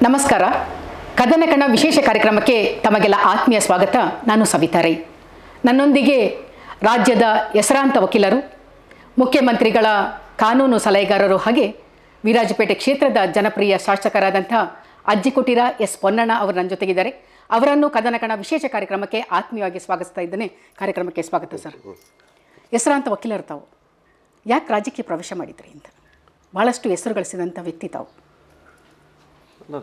ನಮಸ್ಕಾರ. ಕದನಕಣ ವಿಶೇಷ ಕಾರ್ಯಕ್ರಮಕ್ಕೆ ತಮಗೆಲ್ಲ ಆತ್ಮೀಯ ಸ್ವಾಗತ. ನಾನು ಸವಿತಾ ರೈ. ನನ್ನೊಂದಿಗೆ ರಾಜ್ಯದ ಹೆಸರಾಂತ ವಕೀಲರು, ಮುಖ್ಯಮಂತ್ರಿಗಳ ಕಾನೂನು ಸಲಹೆಗಾರರು ಹಾಗೆ ವಿರಾಜಪೇಟೆ ಕ್ಷೇತ್ರದ ಜನಪ್ರಿಯ ಶಾಸಕರಾದಂಥ ಅಜ್ಜಿಕುಟೀರ ಎಸ್ ಪೊನ್ನಣ್ಣ ಅವರು ನನ್ನ ಜೊತೆಗಿದ್ದಾರೆ. ಅವರನ್ನು ಕದನಕಣ ವಿಶೇಷ ಕಾರ್ಯಕ್ರಮಕ್ಕೆ ಆತ್ಮೀಯವಾಗಿ ಸ್ವಾಗತಿಸ್ತಾ ಇದ್ದೇನೆ. ಕಾರ್ಯಕ್ರಮಕ್ಕೆ ಸ್ವಾಗತ ಸರ್. ಹೆಸರಾಂತ ವಕೀಲರು ತಾವು ಯಾಕೆ ರಾಜಕೀಯ ಪ್ರವೇಶ ಮಾಡಿದ್ರಿ ಅಂತ? ಭಾಳಷ್ಟು ಹೆಸರು ಗಳಿಸಿದಂಥ ವ್ಯಕ್ತಿ ತಾವು.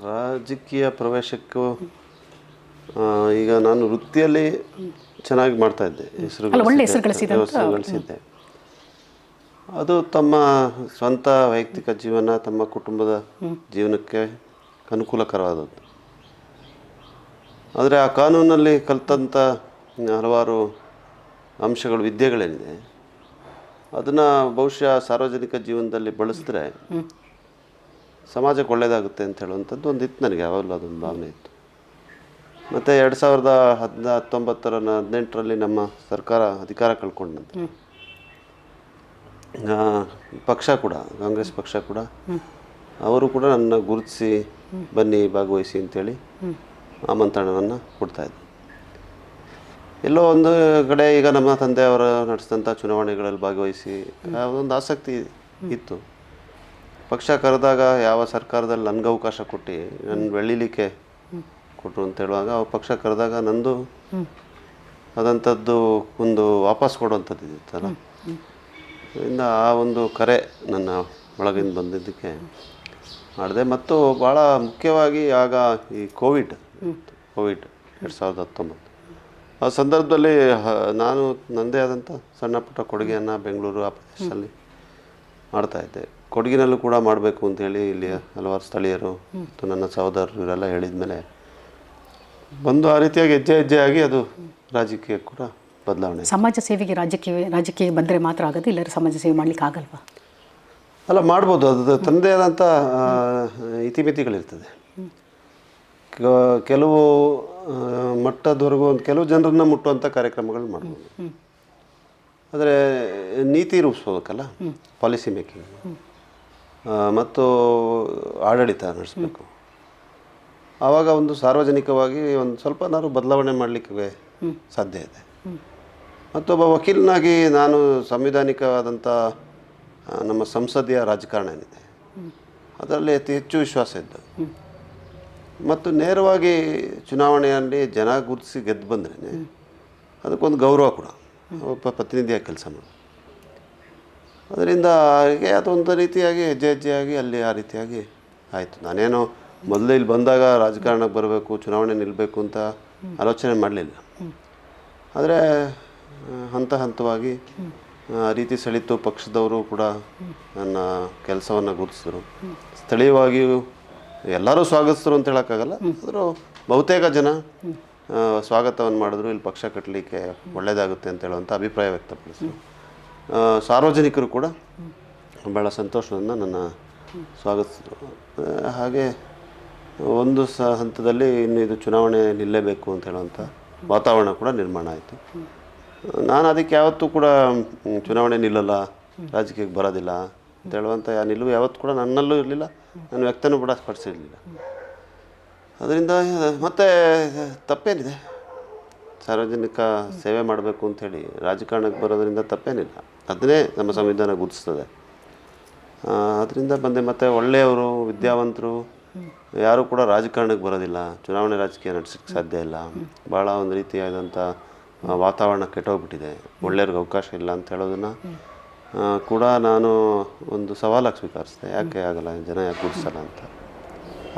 ರಾಜಕೀಯ ಪ್ರವೇಶಕ್ಕೂ ಈಗ ನಾನು ವೃತ್ತಿಯಲ್ಲಿ ಚೆನ್ನಾಗಿ ಮಾಡ್ತಾ ಇದ್ದೆ, ಒಳ್ಳೆ ಹೆಸರು ಗಳಿಸಿದ್ದೆ. ಅದು ತಮ್ಮ ಸ್ವಂತ ವೈಯಕ್ತಿಕ ಜೀವನ, ತಮ್ಮ ಕುಟುಂಬದ ಜೀವನಕ್ಕೆ ಅನುಕೂಲಕರವಾದದ್ದು. ಆದರೆ ಆ ಕಾನೂನಲ್ಲಿ ಕಲಿತಂಥ ಹಲವಾರು ಅಂಶಗಳು, ವಿದ್ಯೆಗಳೇನಿದೆ, ಅದನ್ನು ಬಹುಶಃ ಸಾರ್ವಜನಿಕ ಜೀವನದಲ್ಲಿ ಬಳಸಿದ್ರೆ ಸಮಾಜಕ್ಕೆ ಒಳ್ಳೆಯದಾಗುತ್ತೆ ಅಂತ ಹೇಳುವಂಥದ್ದು ಒಂದಿತ್ತು ನನಗೆ. ಯಾವಾಗಲೂ ಅದೊಂದು ಭಾವನೆ ಇತ್ತು. ಮತ್ತು 2018ರಲ್ಲಿ ನಮ್ಮ ಸರ್ಕಾರ ಅಧಿಕಾರ ಕಳ್ಕೊಂಡಂತೆ ಪಕ್ಷ ಕೂಡ, ಕಾಂಗ್ರೆಸ್ ಪಕ್ಷ ಕೂಡ, ಅವರು ಕೂಡ ನನ್ನ ಗುರುತಿಸಿ ಬನ್ನಿ ಭಾಗವಹಿಸಿ ಅಂತೇಳಿ ಆಮಂತ್ರಣವನ್ನು ಕೊಡ್ತಾಯಿದ್ರು. ಎಲ್ಲೋ ಒಂದು ಕಡೆ ಈಗ ನಮ್ಮ ತಂದೆಯವರು ನಡೆಸಿದಂಥ ಚುನಾವಣೆಗಳಲ್ಲಿ ಭಾಗವಹಿಸಿ ಒಂದು ಆಸಕ್ತಿ ಇತ್ತು. ಪಕ್ಷ ಕರೆದಾಗ ಯಾವ ಸರ್ಕಾರದಲ್ಲಿ ನನಗೆ ಅವಕಾಶ ಕೊಟ್ಟು ನನ್ನ ಬೆಳೀಲಿಕ್ಕೆ ಕೊಟ್ಟರು ಅಂತ ಹೇಳುವಾಗ, ಪಕ್ಷ ಕರೆದಾಗ ನಂದು ಅದಂಥದ್ದು ಒಂದು ವಾಪಸ್ ಕೊಡುವಂಥದ್ದು ಇತ್ತಲ್ಲ. ಅದರಿಂದ ಆ ಒಂದು ಕರೆ ನನ್ನ ಒಳಗಿಂದ ಬಂದಿದ್ದಕ್ಕೆ ಮಾಡಿದೆ. ಮತ್ತು ಭಾಳ ಮುಖ್ಯವಾಗಿ ಆಗ ಈ ಕೋವಿಡ್ 2019 ಆ ಸಂದರ್ಭದಲ್ಲಿ ನಾನು ನನ್ನದೇ ಆದಂಥ ಸಣ್ಣ ಪುಟ್ಟ ಕೊಡುಗೆಯನ್ನು ಬೆಂಗಳೂರು ಆ ಪ್ರದೇಶದಲ್ಲಿ ಮಾಡ್ತಾಯಿದ್ದೆ. ಕೊಡಗಿನಲ್ಲೂ ಕೂಡ ಮಾಡಬೇಕು ಅಂತೇಳಿ ಇಲ್ಲಿ ಹಲವಾರು ಸ್ಥಳೀಯರು ಮತ್ತು ನನ್ನ ಸಹೋದರರು ಇವರೆಲ್ಲ ಹೇಳಿದ ಮೇಲೆ ಬಂದು ಆ ರೀತಿಯಾಗಿ ಹೆಜ್ಜೆಯಾಗಿ ಅದು ರಾಜಕೀಯ ಕೂಡ ಬದಲಾವಣೆ. ಸಮಾಜ ಸೇವೆಗೆ ರಾಜಕೀಯ ಬಂದರೆ ಮಾತ್ರ ಆಗೋದು, ಇಲ್ಲರೂ ಸಮಾಜ ಸೇವೆ ಮಾಡಲಿಕ್ಕೆ ಆಗಲ್ವಾ? ಅಲ್ಲ, ಮಾಡ್ಬೋದು. ಅದು ತನ್ನದೇ ಆದಂಥ ಇತಿಮಿತಿಗಳಿರ್ತದೆ. ಕೆಲವು ಮಟ್ಟದವರೆಗೂ ಒಂದು ಕೆಲವು ಜನರನ್ನ ಮುಟ್ಟುವಂಥ ಕಾರ್ಯಕ್ರಮಗಳು ಮಾಡ್ಬೋದು. ಆದರೆ ನೀತಿ ರೂಪಿಸ್ಬೋದಕ್ಕಲ್ಲ, ಪಾಲಿಸಿ ಮೇಕಿಂಗ್ ಮತ್ತು ಆಡಳಿತ ನಡೆಸಬೇಕು. ಆವಾಗ ಒಂದು ಸಾರ್ವಜನಿಕವಾಗಿ ಒಂದು ಸ್ವಲ್ಪನಾದ್ರು ಬದಲಾವಣೆ ಮಾಡಲಿಕ್ಕೆ ಸಾಧ್ಯ ಇದೆ. ಮತ್ತೊಬ್ಬ ವಕೀಲನಾಗಿ ನಾನು ಸಂವಿಧಾನಿಕವಾದಂಥ ನಮ್ಮ ಸಂಸದೀಯ ರಾಜಕಾರಣ ಏನಿದೆ ಅದರಲ್ಲಿ ಅತಿ ಹೆಚ್ಚು ವಿಶ್ವಾಸ ಇದ್ದು, ಮತ್ತು ನೇರವಾಗಿ ಚುನಾವಣೆಯಲ್ಲಿ ಜನ ಗುರುತಿಸಿ ಗೆದ್ದು ಬಂದ್ರೇ ಅದಕ್ಕೊಂದು ಗೌರವ ಕೂಡ, ಒಬ್ಬ ಪ್ರತಿನಿಧಿಯಾಗಿ ಕೆಲಸ ಮಾಡಿ. ಅದರಿಂದ ಹಾಗೆ ಅದೊಂದು ರೀತಿಯಾಗಿ ಹೆಜ್ಜೆಯಾಗಿ ಅಲ್ಲಿ ಆ ರೀತಿಯಾಗಿ ಆಯಿತು. ನಾನೇನೋ ಮೊದಲು ಇಲ್ಲಿ ಬಂದಾಗ ರಾಜಕಾರಣಕ್ಕೆ ಬರಬೇಕು, ಚುನಾವಣೆ ನಿಲ್ಲಬೇಕು ಅಂತ ಆಲೋಚನೆ ಮಾಡಲಿಲ್ಲ. ಆದರೆ ಹಂತವಾಗಿ ಆ ರೀತಿ ಸೆಳೀತು. ಪಕ್ಷದವರು ಕೂಡ ನನ್ನ ಕೆಲಸವನ್ನು ಗುರುತಿಸಿದ್ರು. ಸ್ಥಳೀಯವಾಗಿಯೂ ಎಲ್ಲರೂ ಸ್ವಾಗತಿಸಿದ್ರು ಅಂತ ಹೇಳೋಕ್ಕಾಗಲ್ಲ, ಆದರೂ ಬಹುತೇಕ ಜನ ಸ್ವಾಗತವನ್ನು ಮಾಡಿದ್ರು. ಇಲ್ಲಿ ಪಕ್ಷ ಕಟ್ಟಲಿಕ್ಕೆ ಒಳ್ಳೆಯದಾಗುತ್ತೆ ಅಂತ ಹೇಳುವಂಥ ಅಭಿಪ್ರಾಯ ವ್ಯಕ್ತಪಡಿಸಿದ್ರು. ಸಾರ್ವಜನಿಕರು ಕೂಡ ಭಾಳ ಸಂತೋಷದಿಂದ ನನ್ನ ಸ್ವಾಗತಿಸಿದ್ರು. ಹಾಗೆ ಒಂದು ಹಂತದಲ್ಲಿ ಇನ್ನು ಇದು ಚುನಾವಣೆ ನಿಲ್ಲಲೇಬೇಕು ಅಂತ ಹೇಳುವಂಥ ವಾತಾವರಣ ಕೂಡ ನಿರ್ಮಾಣ ಆಯಿತು. ನಾನು ಅದಕ್ಕೆ ಯಾವತ್ತೂ ಕೂಡ ಚುನಾವಣೆ ನಿಲ್ಲಲ್ಲ, ರಾಜಕೀಯಕ್ಕೆ ಬರೋದಿಲ್ಲ ಅಂತ ಹೇಳುವಂಥ ನಿಲುವು ಯಾವತ್ತೂ ಕೂಡ ನನ್ನಲ್ಲೂ ಇರಲಿಲ್ಲ, ನಾನು ವ್ಯಕ್ತನೂ ಕೂಡ ಪಡಿಸಿರಲಿಲ್ಲ. ಅದರಿಂದ ಮತ್ತೆ ತಪ್ಪೇನಿದೆ, ಸಾರ್ವಜನಿಕ ಸೇವೆ ಮಾಡಬೇಕು ಅಂಥೇಳಿ ರಾಜಕಾರಣಕ್ಕೆ ಬರೋದರಿಂದ ತಪ್ಪೇನಿಲ್ಲ. ಅದನ್ನೇ ನಮ್ಮ ಸಂವಿಧಾನ ಗುರುತಿಸ್ತದೆ. ಅದರಿಂದ ಬಂದೆ. ಮತ್ತು ಒಳ್ಳೆಯವರು, ವಿದ್ಯಾವಂತರು ಯಾರೂ ಕೂಡ ರಾಜಕಾರಣಕ್ಕೆ ಬರೋದಿಲ್ಲ, ಚುನಾವಣೆ ರಾಜಕೀಯ ನಡೆಸೋಕ್ಕೆ ಸಾಧ್ಯ ಇಲ್ಲ. ಭಾಳ ಒಂದು ರೀತಿಯಾದಂಥ ವಾತಾವರಣ ಕೆಟ್ಟೋಗ್ಬಿಟ್ಟಿದೆ, ಒಳ್ಳೆಯವ್ರಿಗೆ ಅವಕಾಶ ಇಲ್ಲ ಅಂತ ಹೇಳೋದನ್ನು ಕೂಡ ನಾನು ಒಂದು ಸವಾಲಾಗಿ ಸ್ವೀಕರಿಸಿದೆ. ಯಾಕೆ ಆಗಲ್ಲ, ಜನ ಯಾಕೆ ಗುರುತಿಸಲ್ಲ ಅಂತ.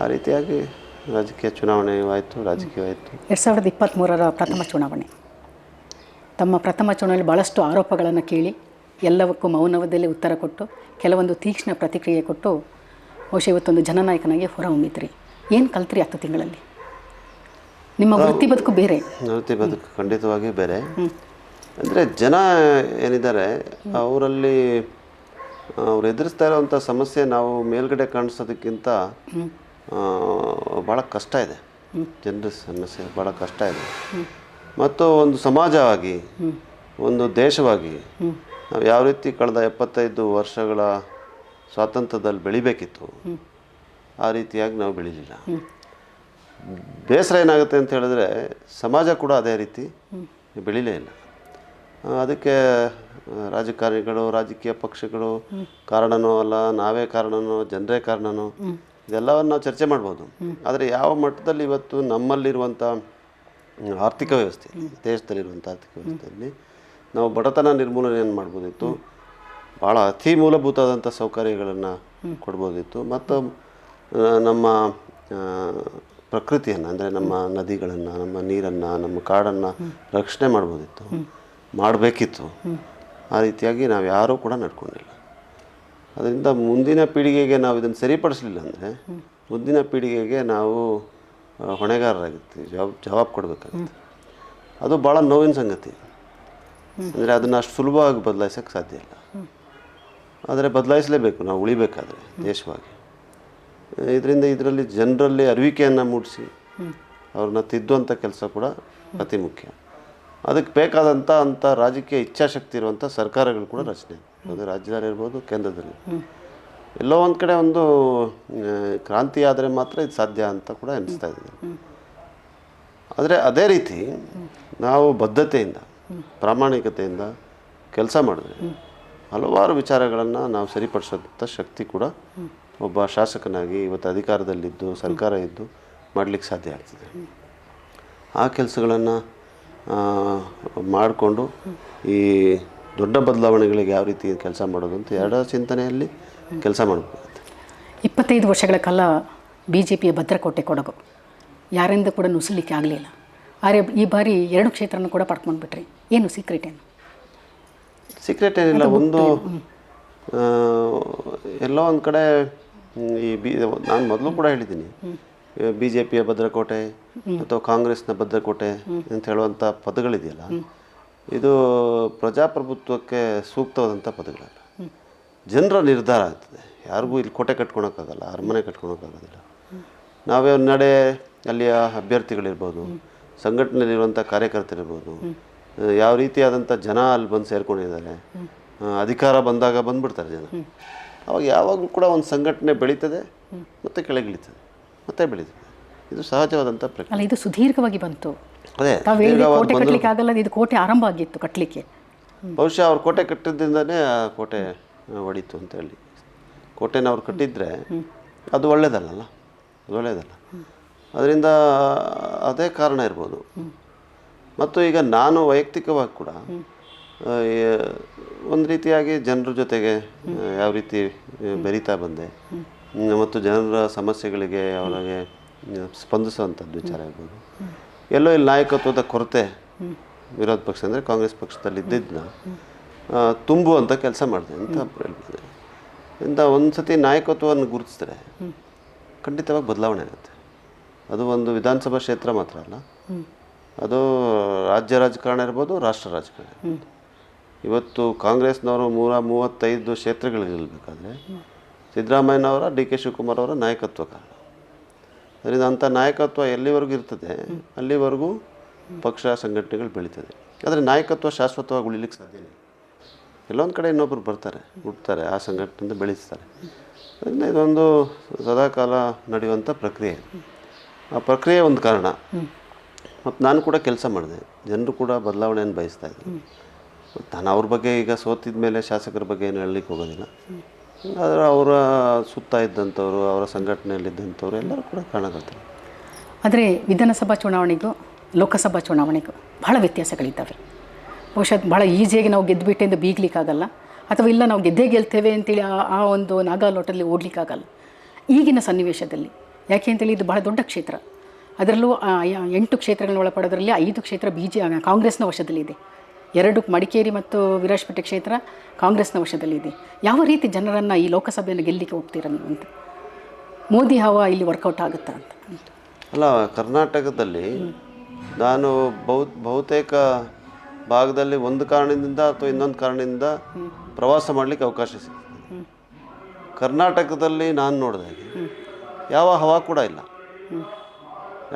ಆ ರೀತಿಯಾಗಿ ರಾಜಕೀಯ ಚುನಾವಣೆಯೂ ಆಯಿತು, ರಾಜಕೀಯವಾಯಿತು. 2023ರ ಪ್ರಥಮ ಚುನಾವಣೆ. ತಮ್ಮ ಪ್ರಥಮ ಚುನಾವಣೆಯಲ್ಲಿ ಭಾಳಷ್ಟು ಆರೋಪಗಳನ್ನು ಕೇಳಿ ಎಲ್ಲವಕ್ಕೂ ಮೌನವದಲ್ಲಿ ಉತ್ತರ ಕೊಟ್ಟು ಕೆಲವೊಂದು ತೀಕ್ಷ್ಣ ಪ್ರತಿಕ್ರಿಯೆ ಕೊಟ್ಟು ಬಹುಶಃ ಇವತ್ತೊಂದು ಜನನಾಯಕನಾಗಿ ಹೊರಹೊಮ್ಮಿದ್ರಿ. ಏನು ಕಲ್ತ್ರಿ 10 ತಿಂಗಳಲ್ಲಿ? ನಿಮ್ಮ ವೃತ್ತಿ ಬದುಕು ಬೇರೆ. ವೃತ್ತಿ ಬದುಕು ಖಂಡಿತವಾಗಿ ಬೇರೆ. ಅಂದರೆ ಜನ ಏನಿದ್ದಾರೆ ಅವರಲ್ಲಿ ಅವ್ರು ಎದುರಿಸ್ತಾ ಇರೋವಂಥ ಸಮಸ್ಯೆ ನಾವು ಮೇಲ್ಗಡೆ ಕಾಣಿಸೋದಕ್ಕಿಂತ ಭಾಳ ಕಷ್ಟ ಇದೆ. ಜನರ ಸಮಸ್ಯೆ ಭಾಳ ಕಷ್ಟ ಇದೆ. ಮತ್ತು ಒಂದು ಸಮಾಜವಾಗಿ, ಒಂದು ದೇಶವಾಗಿ ನಾವು ಯಾವ ರೀತಿ ಕಳೆದ 75 ವರ್ಷಗಳ ಸ್ವಾತಂತ್ರ್ಯದಲ್ಲಿ ಬೆಳಿಬೇಕಿತ್ತು, ಆ ರೀತಿಯಾಗಿ ನಾವು ಬೆಳೀಲಿಲ್ಲ. ಬೇಸರ ಏನಾಗುತ್ತೆ ಅಂತ ಹೇಳಿದ್ರೆ ಸಮಾಜ ಕೂಡ ಅದೇ ರೀತಿ ಬೆಳೀಲೇ ಇಲ್ಲ. ಅದಕ್ಕೆ ರಾಜಕಾರಣಿಗಳು, ರಾಜಕೀಯ ಪಕ್ಷಗಳು ಕಾರಣನೋ ಅಲ್ಲ, ನಾವೇ ಕಾರಣನೋ, ಜನರೇ ಕಾರಣನೋ, ಇದೆಲ್ಲವನ್ನು ನಾವು ಚರ್ಚೆ ಮಾಡ್ಬೋದು. ಆದರೆ ಯಾವ ಮಟ್ಟದಲ್ಲಿ ಇವತ್ತು ನಮ್ಮಲ್ಲಿರುವಂಥ ಆರ್ಥಿಕ ವ್ಯವಸ್ಥೆ, ದೇಶದಲ್ಲಿರುವಂಥ ಆರ್ಥಿಕ ವ್ಯವಸ್ಥೆಯಲ್ಲಿ ನಾವು ಬಡತನ ನಿರ್ಮೂಲನೆಯನ್ನು ಮಾಡ್ಬೋದಿತ್ತು, ಭಾಳ ಅತಿ ಮೂಲಭೂತವಾದಂಥ ಸೌಕರ್ಯಗಳನ್ನು ಕೊಡ್ಬೋದಿತ್ತು, ಮತ್ತು ನಮ್ಮ ಪ್ರಕೃತಿಯನ್ನು, ಅಂದರೆ ನಮ್ಮ ನದಿಗಳನ್ನು, ನಮ್ಮ ನೀರನ್ನು, ನಮ್ಮ ಕಾಡನ್ನು ರಕ್ಷಣೆ ಮಾಡ್ಬೋದಿತ್ತು, ಮಾಡಬೇಕಿತ್ತು. ಆ ರೀತಿಯಾಗಿ ನಾವು ಯಾರೂ ಕೂಡ ನಡ್ಕೊಂಡಿಲ್ಲ. ಅದರಿಂದ ಮುಂದಿನ ಪೀಳಿಗೆಗೆ ನಾವು ಇದನ್ನು ಸರಿಪಡಿಸಲಿಲ್ಲ ಅಂದರೆ ಮುಂದಿನ ಪೀಳಿಗೆಗೆ ನಾವು ಹೊಣೆಗಾರರಾಗಿರ್ತೀವಿ, ಜವಾಬು ಕೊಡಬೇಕಾಗುತ್ತೆ. ಅದು ಭಾಳ ನೋವಿನ ಸಂಗತಿ. ಅಂದರೆ ಅದನ್ನು ಅಷ್ಟು ಸುಲಭವಾಗಿ ಬದಲಾಯಿಸೋಕ್ಕೆ ಸಾಧ್ಯ ಇಲ್ಲ. ಆದರೆ ಬದಲಾಯಿಸಲೇಬೇಕು ನಾವು ಉಳಿಬೇಕಾದ್ರೆ ದೇಶವಾಗಿ. ಇದರಲ್ಲಿ ಜನರಲ್ಲಿ ಅರಿವಿಕೆಯನ್ನು ಮೂಡಿಸಿ ಅವ್ರನ್ನ ತಿದ್ದುವಂಥ ಕೆಲಸ ಕೂಡ ಅತಿ ಮುಖ್ಯ. ಅದಕ್ಕೆ ಬೇಕಾದಂಥ ರಾಜಕೀಯ ಇಚ್ಛಾಶಕ್ತಿ ಇರುವಂಥ ಸರ್ಕಾರಗಳು ಕೂಡ ರಚನೆ, ಅದು ರಾಜ್ಯದಲ್ಲಿರ್ಬೋದು, ಕೇಂದ್ರದಲ್ಲಿ. ಎಲ್ಲೋ ಒಂದು ಕಡೆ ಒಂದು ಕ್ರಾಂತಿ ಆದರೆ ಮಾತ್ರ ಇದು ಸಾಧ್ಯ ಅಂತ ಕೂಡ ಅನಿಸ್ತಾ ಇದೆ. ಆದರೆ ಅದೇ ರೀತಿ ನಾವು ಬದ್ಧತೆಯಿಂದ, ಪ್ರಾಮಾಣಿಕತೆಯಿಂದ ಕೆಲಸ ಮಾಡಿದ್ರೆ ಹಲವಾರು ವಿಚಾರಗಳನ್ನು ನಾವು ಸರಿಪಡಿಸೋಂಥ ಶಕ್ತಿ ಕೂಡ ಒಬ್ಬ ಶಾಸಕನಾಗಿ ಇವತ್ತು ಅಧಿಕಾರದಲ್ಲಿದ್ದು ಸರ್ಕಾರ ಇದ್ದು ಮಾಡಲಿಕ್ಕೆ ಸಾಧ್ಯ ಆಗ್ತದೆ. ಆ ಕೆಲಸಗಳನ್ನು ಮಾಡಿಕೊಂಡು ಈ ದೊಡ್ಡ ಬದಲಾವಣೆಗಳಿಗೆ ಯಾವ ರೀತಿ ಕೆಲಸ ಮಾಡೋದು ಅಂತ ಎರಡರ ಚಿಂತನೆಯಲ್ಲಿ ಕೆಲಸ ಮಾಡಬೇಕಾಗುತ್ತೆ. 25 ವರ್ಷಗಳ ಕಾಲ BJPಯ ಭದ್ರಕೋಟೆ ಕೊಡಗು ಯಾರಿಂದ ಕೂಡ ನುಸುಲಿಕ್ಕೆ ಆಗಲಿಲ್ಲ. ಆದರೆ ಈ ಬಾರಿ 2 ಕ್ಷೇತ್ರನೂ ಕೂಡ ಪಡ್ಕೊಂಡ್ಬಿಟ್ರಿ. ಏನು ಸೀಕ್ರೆಟ್ ಏನು? ಸೀಕ್ರೆಟ್ ಏನಿಲ್ಲ. ಒಂದು ಎಲ್ಲೋ ಒಂದು ಕಡೆ ನಾನು ಮೊದಲು ಕೂಡ ಹೇಳಿದ್ದೀನಿ, BJPಯ ಭದ್ರಕೋಟೆ ಅಥವಾ ಕಾಂಗ್ರೆಸ್ನ ಭದ್ರಕೋಟೆ ಅಂತ ಹೇಳುವಂಥ ಪದಗಳಿದೆಯಲ್ಲ, ಇದು ಪ್ರಜಾಪ್ರಭುತ್ವಕ್ಕೆ ಸೂಕ್ತವಾದಂಥ ಪದಗಳಲ್ಲ. ಜನರ ನಿರ್ಧಾರ ಆಗ್ತದೆ. ಯಾರಿಗೂ ಇಲ್ಲಿ ಕೋಟೆ ಕಟ್ಕೊಳಕ್ಕಾಗಲ್ಲ, ಅರಮನೆ ಕಟ್ಕೊಳಕ್ಕಾಗೋದಿಲ್ಲ. ನಾವೇ ನಡೆ ಅಲ್ಲಿಯ ಅಭ್ಯರ್ಥಿಗಳಿರ್ಬೋದು, ಸಂಘಟನೆಯಲ್ಲಿರುವಂಥ ಕಾರ್ಯಕರ್ತರಿರ್ಬೋದು, ಯಾವ ರೀತಿಯಾದಂಥ ಜನ ಅಲ್ಲಿ ಬಂದು ಸೇರ್ಕೊಂಡಿದ್ದಾರೆ, ಅಧಿಕಾರ ಬಂದಾಗ ಬಂದುಬಿಡ್ತಾರೆ ಜನ. ಅವಾಗ ಯಾವಾಗಲೂ ಕೂಡ ಒಂದು ಸಂಘಟನೆ ಬೆಳೀತದೆ ಮತ್ತು ಕೆಳಗಿಳಿತದೆ, ಮತ್ತೆ ಬೆಳೀತದೆ. ಇದು ಸಹಜವಾದಂಥ ಪ್ರಕ್ರಿಯೆ. ಅಲ್ಲ, ಇದು ಸುದೀರ್ಘವಾಗಿ ಬಂತು. ಅದೇ ಕೋಟೆ ಕಟ್ಟಲಿಕ್ಕೆ ಆಗಲ್ಲ, ಇದು ಕೋಟೆ ಆರಂಭ ಆಗಿತ್ತು ಕಟ್ಟಲಿಕ್ಕೆ. ಬಹುಶಃ ಅವ್ರು ಕೋಟೆ ಕಟ್ಟಿದ್ದರಿಂದನೇ ಆ ಕೋಟೆ ಹೊಡೀತು ಅಂತ ಹೇಳಿ. ಕೋಟೆನ ಅವ್ರು ಕಟ್ಟಿದರೆ ಅದು ಒಳ್ಳೆಯದಲ್ಲ, ಅದು ಒಳ್ಳೆಯದಲ್ಲ. ಅದರಿಂದ ಅದೇ ಕಾರಣ ಇರ್ಬೋದು. ಮತ್ತು ಈಗ ನಾನು ವೈಯಕ್ತಿಕವಾಗಿ ಕೂಡ ಒಂದು ರೀತಿಯಾಗಿ ಜನರ ಜೊತೆಗೆ ಯಾವ ರೀತಿ ಬೆರೀತಾ ಬಂದೆ ಮತ್ತು ಜನರ ಸಮಸ್ಯೆಗಳಿಗೆ ಅವರಿಗೆ ಸ್ಪಂದಿಸುವಂಥದ್ದು ವಿಚಾರ ಇರ್ಬೋದು. ಎಲ್ಲೋ ಇಲ್ಲಿ ನಾಯಕತ್ವದ ಕೊರತೆ ವಿರೋಧ ಪಕ್ಷ ಅಂದರೆ ಕಾಂಗ್ರೆಸ್ ಪಕ್ಷದಲ್ಲಿ ಇದ್ದಿದ್ದನ್ನ ತುಂಬುವಂಥ ಕೆಲಸ ಮಾಡಿದೆ ಅಂತ ಹೇಳ್ಬೋದು. ಇಂಥ ಒಂದು ಸತಿ ನಾಯಕತ್ವವನ್ನು ಗುರುತಿಸಿದ್ರೆ ಖಂಡಿತವಾಗಿ ಬದಲಾವಣೆ ಆಗುತ್ತೆ. ಅದು ಒಂದು ವಿಧಾನಸಭಾ ಕ್ಷೇತ್ರ ಮಾತ್ರ ಅಲ್ಲ, ಅದು ರಾಜ್ಯ ರಾಜಕಾರಣ ಇರ್ಬೋದು, ರಾಷ್ಟ್ರ ರಾಜಕಾರಣ. ಇವತ್ತು ಕಾಂಗ್ರೆಸ್ನವರು 135 ಕ್ಷೇತ್ರಗಳಿಗೆ ಗೆಲ್ಲಬೇಕಾದ್ರೆ ಸಿದ್ದರಾಮಯ್ಯನವರ, DK ಶಿವಕುಮಾರ್ ಅವರ ನಾಯಕತ್ವ ಕಾರಣ. ಅದರಿಂದ ಅಂಥ ನಾಯಕತ್ವ ಎಲ್ಲಿವರೆಗೂ ಇರ್ತದೆ ಅಲ್ಲಿವರೆಗೂ ಪಕ್ಷ ಸಂಘಟನೆಗಳು ಬೆಳೀತದೆ. ಆದರೆ ನಾಯಕತ್ವ ಶಾಶ್ವತವಾಗಿ ಉಳಿಲಿಕ್ಕೆ ಸಾಧ್ಯ ಇಲ್ಲ. ಎಲ್ಲೊಂದು ಕಡೆ ಇನ್ನೊಬ್ಬರು ಬರ್ತಾರೆ, ಹುಡ್ತಾರೆ, ಆ ಸಂಘಟನೆಯಿಂದ ಬೆಳೆಸ್ತಾರೆ. ಅದರಿಂದ ಇದೊಂದು ಸದಾಕಾಲ ನಡೆಯುವಂಥ ಪ್ರಕ್ರಿಯೆ. ಆ ಪ್ರಕ್ರಿಯೆ ಒಂದು ಕಾರಣ. ಮತ್ತು ನಾನು ಕೂಡ ಕೆಲಸ ಮಾಡಿದೆ. ಜನರು ಕೂಡ ಬದಲಾವಣೆಯನ್ನು ಬಯಸ್ತಾಯಿದ್ರು. ನಾನು ಅವ್ರ ಬಗ್ಗೆ ಈಗ ಸೋತಿದ ಮೇಲೆ ಶಾಸಕರ ಬಗ್ಗೆ ಏನು ಹೇಳಲಿಕ್ಕೆ ಹೋಗೋದಿಲ್ಲ. ಆದರೆ ಅವರ ಸುತ್ತ ಇದ್ದಂಥವ್ರು, ಅವರ ಸಂಘಟನೆಯಲ್ಲಿದ್ದಂಥವ್ರು ಎಲ್ಲರೂ ಕೂಡ ಕಾರಣಕರ್ತರು. ಆದರೆ ವಿಧಾನಸಭಾ ಚುನಾವಣೆಗೂ ಲೋಕಸಭಾ ಚುನಾವಣೆಗೂ ಭಾಳ ವ್ಯತ್ಯಾಸಗಳಿದ್ದಾವೆ. ಬಹುಶಃ ಭಾಳ ಈಸಿಯಾಗಿ ನಾವು ಗೆದ್ದುಬಿಟ್ಟೆಂದು ಬೀಗಲಿಕ್ಕಾಗಲ್ಲ, ಅಥವಾ ಇಲ್ಲ ನಾವು ಗೆಲ್ತೇವೆ ಅಂತೇಳಿ ಆ ಒಂದು ನಾಗಾಲೋಟಲ್ಲಿ ಓಡಲಿಕ್ಕಾಗಲ್ಲ ಈಗಿನ ಸನ್ನಿವೇಶದಲ್ಲಿ. ಯಾಕೆ ಅಂತೇಳಿ ಇದು ಬಹಳ ದೊಡ್ಡ ಕ್ಷೇತ್ರ. ಅದರಲ್ಲೂ 8 ಕ್ಷೇತ್ರಗಳನ್ನ ಒಳಪಡೋದ್ರಲ್ಲಿ 5 ಕ್ಷೇತ್ರ ಕಾಂಗ್ರೆಸ್ನ ವಶದಲ್ಲಿದೆ. 2 ಮಡಿಕೇರಿ ಮತ್ತು ವಿರಾಜಪೇಟೆ ಕ್ಷೇತ್ರ ಕಾಂಗ್ರೆಸ್ನ ವಶದಲ್ಲಿದೆ. ಯಾವ ರೀತಿ ಜನರನ್ನು ಈ ಲೋಕಸಭೆಯನ್ನು ಗೆಲ್ಲಲಿಕ್ಕೆ ಹೋಗ್ತೀರಾ ನೀವು ಅಂತ? ಮೋದಿ ಹವಾ ಇಲ್ಲಿ ವರ್ಕೌಟ್ ಆಗುತ್ತಾ ಅಂತ? ಅಲ್ಲ, ಕರ್ನಾಟಕದಲ್ಲಿ ನಾನು ಬಹುತೇಕ ಭಾಗದಲ್ಲಿ ಒಂದು ಕಾರಣದಿಂದ ಅಥವಾ ಇನ್ನೊಂದು ಕಾರಣದಿಂದ ಪ್ರವಾಸ ಮಾಡಲಿಕ್ಕೆ ಅವಕಾಶ ಸಿಗ್ತದೆ. ಕರ್ನಾಟಕದಲ್ಲಿ ನಾನು ನೋಡಿದಾಗೆ ಯಾವ ಹವಾ ಕೂಡ ಇಲ್ಲ,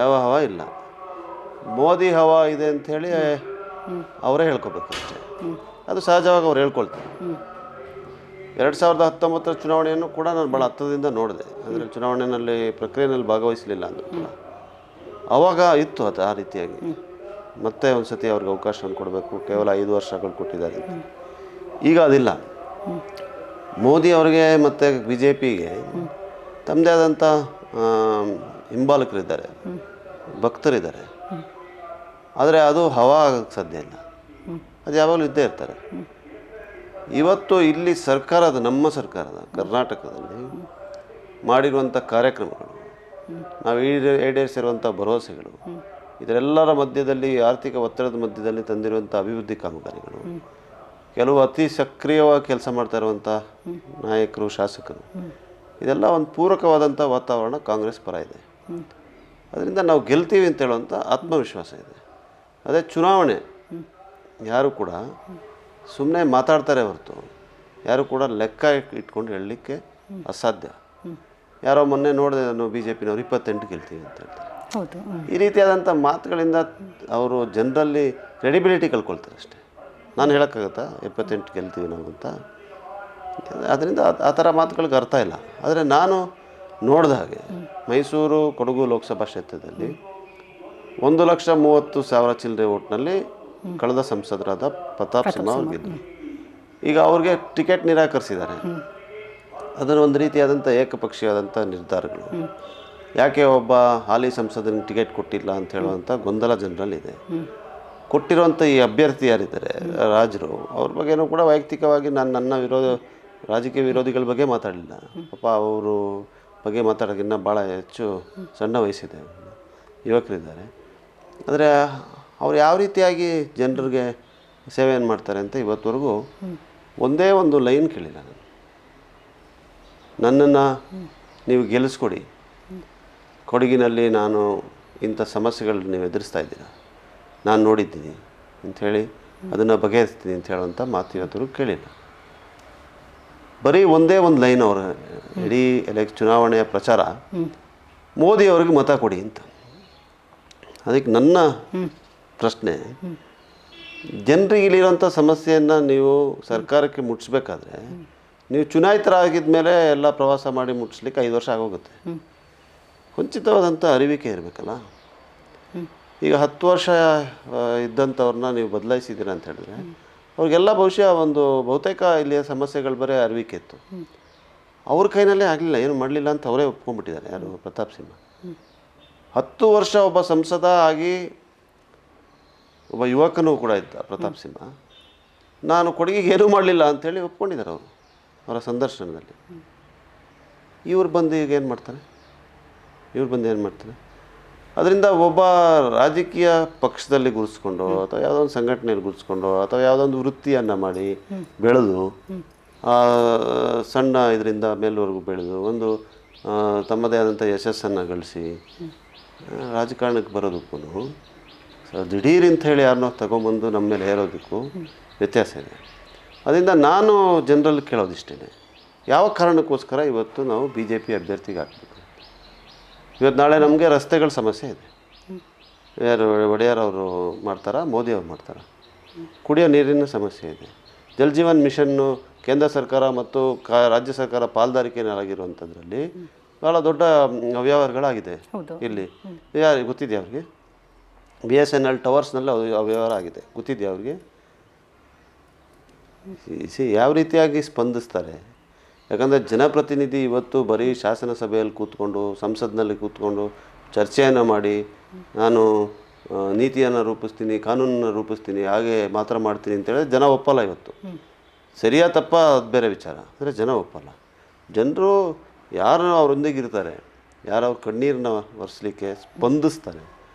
ಯಾವ ಹವಾ ಇಲ್ಲ. ಮೋದಿ ಹವಾ ಇದೆ ಅಂಥೇಳಿ ಅವರೇ ಹೇಳ್ಕೊಬೇಕು ಅಷ್ಟೇ. ಅದು ಸಹಜವಾಗಿ ಅವ್ರು ಹೇಳ್ಕೊಳ್ತಾರೆ. 2019 ಚುನಾವಣೆಯನ್ನು ಕೂಡ ನಾನು ಭಾಳ ಹತ್ತದಿಂದ ನೋಡಿದೆ. ಅಂದರೆ ಚುನಾವಣೆಯಲ್ಲಿ ಪ್ರಕ್ರಿಯೆಯಲ್ಲಿ ಭಾಗವಹಿಸಲಿಲ್ಲ ಅಂದರೂ ಕೂಡ ಆವಾಗ ಇತ್ತು ಅದು ಆ ರೀತಿಯಾಗಿ. ಮತ್ತೆ ಒಂದು ಸತಿ ಅವ್ರಿಗೆ ಅವಕಾಶವನ್ನು ಕೊಡಬೇಕು, ಕೇವಲ 5 ವರ್ಷಗಳು ಕೊಟ್ಟಿದ್ದಾರೆ. ಈಗ ಅದಿಲ್ಲ. ಮೋದಿ ಅವರಿಗೆ ಮತ್ತು BJPಗೆ ತಮ್ಮದೇ ಆದಂಥ ಹಿಂಬಾಲಕರಿದ್ದಾರೆ, ಭಕ್ತರಿದ್ದಾರೆ. ಆದರೆ ಅದು ಹವಾ ಆಗೋಕ್ಕೆ ಸಾಧ್ಯ ಇಲ್ಲ. ಅದು ಯಾವಾಗಲೂ ಇದ್ದೇ ಇರ್ತಾರೆ. ಇವತ್ತು ಇಲ್ಲಿ ಸರ್ಕಾರದ, ನಮ್ಮ ಸರ್ಕಾರದ ಕರ್ನಾಟಕದಲ್ಲಿ ಮಾಡಿರುವಂಥ ಕಾರ್ಯಕ್ರಮಗಳು, ನಾವು ಈಡೇರಿಸಿರುವಂಥ ಭರವಸೆಗಳು, ಇದರೆಲ್ಲರ ಮಧ್ಯದಲ್ಲಿ, ಆರ್ಥಿಕ ಒತ್ತಡದ ಮಧ್ಯದಲ್ಲಿ ತಂದಿರುವಂಥ ಅಭಿವೃದ್ಧಿ ಕಾಮಗಾರಿಗಳು, ಕೆಲವು ಅತಿ ಸಕ್ರಿಯವಾಗಿ ಕೆಲಸ ಮಾಡ್ತಾ ಇರುವಂಥ ನಾಯಕರು, ಶಾಸಕರು, ಇದೆಲ್ಲ ಒಂದು ಪೂರಕವಾದಂಥ ವಾತಾವರಣ ಕಾಂಗ್ರೆಸ್ ಪರ ಇದೆ. ಅದರಿಂದ ನಾವು ಗೆಲ್ತೀವಿ ಅಂತ ಹೇಳುವಂಥ ಆತ್ಮವಿಶ್ವಾಸ ಇದೆ. ಅದೇ ಚುನಾವಣೆ, ಯಾರು ಕೂಡ ಸುಮ್ಮನೆ ಮಾತಾಡ್ತಾರೆ ಹೊರತು ಯಾರು ಕೂಡ ಲೆಕ್ಕ ಇಟ್ಕೊಂಡು ಹೇಳಲಿಕ್ಕೆ ಅಸಾಧ್ಯ. ಯಾರೋ ಮೊನ್ನೆ ನೋಡಿದೆ ನಾನು, BJPನವ್ರು 28 ಗೆಲ್ತೀವಿ ಅಂತ ಹೇಳ್ತಾರೆ. ಈ ರೀತಿಯಾದಂಥ ಮಾತುಗಳಿಂದ ಅವರು ಜನರಲ್ಲಿ ಕ್ರೆಡಿಬಿಲಿಟಿ ಕಳ್ಕೊಳ್ತಾರೆ ಅಷ್ಟೇ. ನಾನು ಹೇಳೋಕ್ಕಾಗತ್ತಾ 28 ಗೆಲ್ತೀವಿ ನಾವು ಅಂತ? ಅದರಿಂದ ಆ ಥರ ಮಾತುಗಳಿಗೆ ಅರ್ಥ ಇಲ್ಲ. ಆದರೆ ನಾನು ನೋಡಿದ ಹಾಗೆ ಮೈಸೂರು, ಕೊಡಗು ಲೋಕಸಭಾ ಕ್ಷೇತ್ರದಲ್ಲಿ 1,30,000 ಚಿಲ್ಲರೆ ಓಟ್ನಲ್ಲಿ ಕಳೆದ ಸಂಸದರಾದ ಪ್ರತಾಪ್ ಸಿಂಹ ಅವ್ರು ಗೆದ್ದರು. ಈಗ ಅವ್ರಿಗೆ ಟಿಕೆಟ್ ನಿರಾಕರಿಸಿದ್ದಾರೆ. ಅದನ್ನು ಒಂದು ರೀತಿಯಾದಂಥ ಏಕಪಕ್ಷೀಯವಾದಂಥ ನಿರ್ಧಾರಗಳು. ಯಾಕೆ ಒಬ್ಬ ಹಾಲಿ ಸಂಸದನಿಗೆ ಟಿಕೆಟ್ ಕೊಟ್ಟಿಲ್ಲ ಅಂತ ಹೇಳುವಂಥ ಗೊಂದಲ ಜನರಲ್ಲಿದೆ. ಕೊಟ್ಟಿರುವಂಥ ಈ ಅಭ್ಯರ್ಥಿ ಯಾರಿದ್ದಾರೆ ರಾಜರು, ಅವ್ರ ಬಗ್ಗೆನೂ ಕೂಡ ವೈಯಕ್ತಿಕವಾಗಿ ನಾನು ನನ್ನ ರಾಜಕೀಯ ವಿರೋಧಿಗಳ ಬಗ್ಗೆ ಮಾತಾಡಲಿಲ್ಲ. ಪಾಪ ಅವರು ಬಗ್ಗೆ ಮಾತಾಡೋಕ್ಕಿಂತ ಭಾಳ ಹೆಚ್ಚು ಸಣ್ಣ ವಯಸ್ಸಿದೆ, ಯುವಕರಿದ್ದಾರೆ. ಆದರೆ ಅವ್ರು ಯಾವ ರೀತಿಯಾಗಿ ಜನರಿಗೆ ಸೇವೆಯನ್ನು ಮಾಡ್ತಾರೆ ಅಂತ ಇವತ್ತವರೆಗೂ ಒಂದೇ ಒಂದು ಲೈನ್ ಕೇಳಿಲ್ಲ. ನನ್ನನ್ನು ನೀವು ಗೆಲ್ಲಿಸ್ಕೊಡಿ, ಕೊಡಗಿನಲ್ಲಿ ನಾನು ಇಂಥ ಸಮಸ್ಯೆಗಳನ್ನ ನೀವು ಎದುರಿಸ್ತಾ ಇದ್ದೀರಾ, ನಾನು ನೋಡಿದ್ದೀನಿ ಅಂಥೇಳಿ ಅದನ್ನು ಬಗೆಹರಿಸ್ತೀನಿ ಅಂತ ಹೇಳುವಂಥ ಮಾತು ಇವತ್ತವರೆಗೂ ಕೇಳಿಲ್ಲ. ಬರೀ ಒಂದೇ ಒಂದು ಲೈನ್ ಅವರ ಇಡೀ ಚುನಾವಣೆಯ ಪ್ರಚಾರ, ಮೋದಿ ಅವ್ರಿಗೆ ಮತ ಕೊಡಿ ಅಂತ. ಅದಕ್ಕೆ ನನ್ನ ಪ್ರಶ್ನೆ, ಜನರಿಗೆ ಇಲ್ಲಿರುವಂಥ ಸಮಸ್ಯೆಯನ್ನು ನೀವು ಸರ್ಕಾರಕ್ಕೆ ಮುಟ್ಟಿಸ್ಬೇಕಾದ್ರೆ ನೀವು ಚುನಾಯಿತರಾಗಿದ್ದ ಮೇಲೆ ಎಲ್ಲ ಪ್ರವಾಸ ಮಾಡಿ ಮುಟ್ಟಿಸ್ಲಿಕ್ಕೆ 5 ವರ್ಷ ಆಗೋಗುತ್ತೆ. ಕೊಂಚಿತವಾದಂಥ ಅರಿವಿಕೆ ಇರಬೇಕಲ್ಲ. ಈಗ 10 ವರ್ಷ ಇದ್ದಂಥವ್ರನ್ನ ನೀವು ಬದಲಾಯಿಸಿದ್ದೀರ ಅಂತ ಹೇಳಿದ್ರೆ ಅವ್ರಿಗೆಲ್ಲ ಬಹುಶಃ ಒಂದು ಬಹುತೇಕ ಇಲ್ಲಿಯ ಸಮಸ್ಯೆಗಳು ಬರೀ ಅರಿವಿಕೆ ಇತ್ತು. ಅವ್ರ ಕೈನಲ್ಲೇ ಆಗಲಿಲ್ಲ, ಏನು ಮಾಡಲಿಲ್ಲ ಅಂತ ಅವರೇ ಒಪ್ಕೊಂಡ್ಬಿಟ್ಟಿದ್ದಾರೆ. ಯಾರು? ಪ್ರತಾಪ್ ಸಿಂಹ. 10 ವರ್ಷ ಒಬ್ಬ ಸಂಸದ ಆಗಿ ಒಬ್ಬ ಯುವಕನೂ ಕೂಡ ಇದ್ದ ಪ್ರತಾಪ್ ಸಿಂಹ. ನಾನು ಕೊಡಗಿಗೆ ಏನೂ ಮಾಡಲಿಲ್ಲ ಅಂಥೇಳಿ ಒಪ್ಕೊಂಡಿದ್ದಾರೆ ಅವರು ಅವರ ಸಂದರ್ಶನದಲ್ಲಿ. ಇವ್ರು ಬಂದು ಈಗ ಏನು ಮಾಡ್ತಾರೆ? ಅದರಿಂದ ಒಬ್ಬ ರಾಜಕೀಯ ಪಕ್ಷದಲ್ಲಿ ಗುರುತಿಸ್ಕೊಂಡು ಅಥವಾ ಯಾವುದೋ ಒಂದು ಸಂಘಟನೆಯಲ್ಲಿ ಗುರುತಿಸ್ಕೊಂಡು ಅಥವಾ ಯಾವುದೋ ಒಂದು ವೃತ್ತಿಯನ್ನು ಮಾಡಿ ಬೆಳೆದು ಸಣ್ಣ ಇದರಿಂದ ಮೇಲ್ವರೆಗೂ ಬೆಳೆದು ಒಂದು ತಮ್ಮದೇ ಆದಂಥ ಯಶಸ್ಸನ್ನು ಗಳಿಸಿ ರಾಜಕಾರಣಕ್ಕೆ ಬರೋದಕ್ಕೂ ದಿಢೀರ್ ಅಂತ ಹೇಳಿ ಯಾರನ್ನೋ ತಗೊಂಬಂದು ನಮ್ಮ ಮೇಲೆ ಹೇರೋದಕ್ಕೂ ವ್ಯತ್ಯಾಸ ಇದೆ. ಅದರಿಂದ ನಾನು ಜನರಲ್ಲಿ ಕೇಳೋದಿಷ್ಟೇ, ಯಾವ ಕಾರಣಕ್ಕೋಸ್ಕರ ಇವತ್ತು ನಾವು BJP ಅಭ್ಯರ್ಥಿಗೆ ಹಾಕಬೇಕು? ಇವತ್ತು ನಾಳೆ ನಮಗೆ ರಸ್ತೆಗಳ ಸಮಸ್ಯೆ ಇದೆ. ಯಾರು? ಒಡೆಯರ್ ಅವರು ಮಾಡ್ತಾರಾ? ಮೋದಿ ಅವರು ಮಾಡ್ತಾರಾ? ಕುಡಿಯೋ ನೀರಿನ ಸಮಸ್ಯೆ ಇದೆ. ಜಲ್ ಜೀವನ್ ಮಿಷನ್ನು ಕೇಂದ್ರ ಸರ್ಕಾರ ಮತ್ತು ರಾಜ್ಯ ಸರ್ಕಾರ ಪಾಲ್ದಾರಿಕೆಯಾಗಿರುವಂಥದ್ರಲ್ಲಿ ಭಾಳ ದೊಡ್ಡ ಅವ್ಯವಹಾರಗಳಾಗಿದೆ. ಇಲ್ಲಿ ಯಾರಿಗೆ ಗೊತ್ತಿದೆಯಾ? ಅವ್ರಿಗೆ BSNL ಟವರ್ಸ್ನಲ್ಲಿ ಅವ್ಯವಹಾರ ಆಗಿದೆ, ಗೊತ್ತಿದೆಯಾ ಅವ್ರಿಗೆ? ಯಾವ ರೀತಿಯಾಗಿ ಸ್ಪಂದಿಸ್ತಾರೆ? ಯಾಕಂದರೆ ಜನಪ್ರತಿನಿಧಿ ಇವತ್ತು ಬರೀ ಶಾಸನ ಸಭೆಯಲ್ಲಿ ಕೂತ್ಕೊಂಡು, ಸಂಸತ್ನಲ್ಲಿ ಕೂತ್ಕೊಂಡು ಚರ್ಚೆಯನ್ನು ಮಾಡಿ ನಾನು ನೀತಿಯನ್ನು ರೂಪಿಸ್ತೀನಿ, ಕಾನೂನನ್ನು ರೂಪಿಸ್ತೀನಿ, ಹಾಗೆ ಮಾತ್ರ ಮಾಡ್ತೀನಿ ಅಂತೇಳಿ ಜನ ಒಪ್ಪಲ್ಲ. ಇವತ್ತು ಸರಿಯಾ ತಪ್ಪ ಅದು ಬೇರೆ ವಿಚಾರ, ಅಂದರೆ ಜನ ಒಪ್ಪಲ್ಲ. ಜನರು ಯಾರು ಅವರೊಂದಿಗೆ ಇರ್ತಾರೆ, ಯಾರು ಅವ್ರ ಕಣ್ಣೀರನ್ನ ಒರೆಸ್ಲಿಕ್ಕೆ ಸ್ಪಂದಿಸ್ತಾರೆ,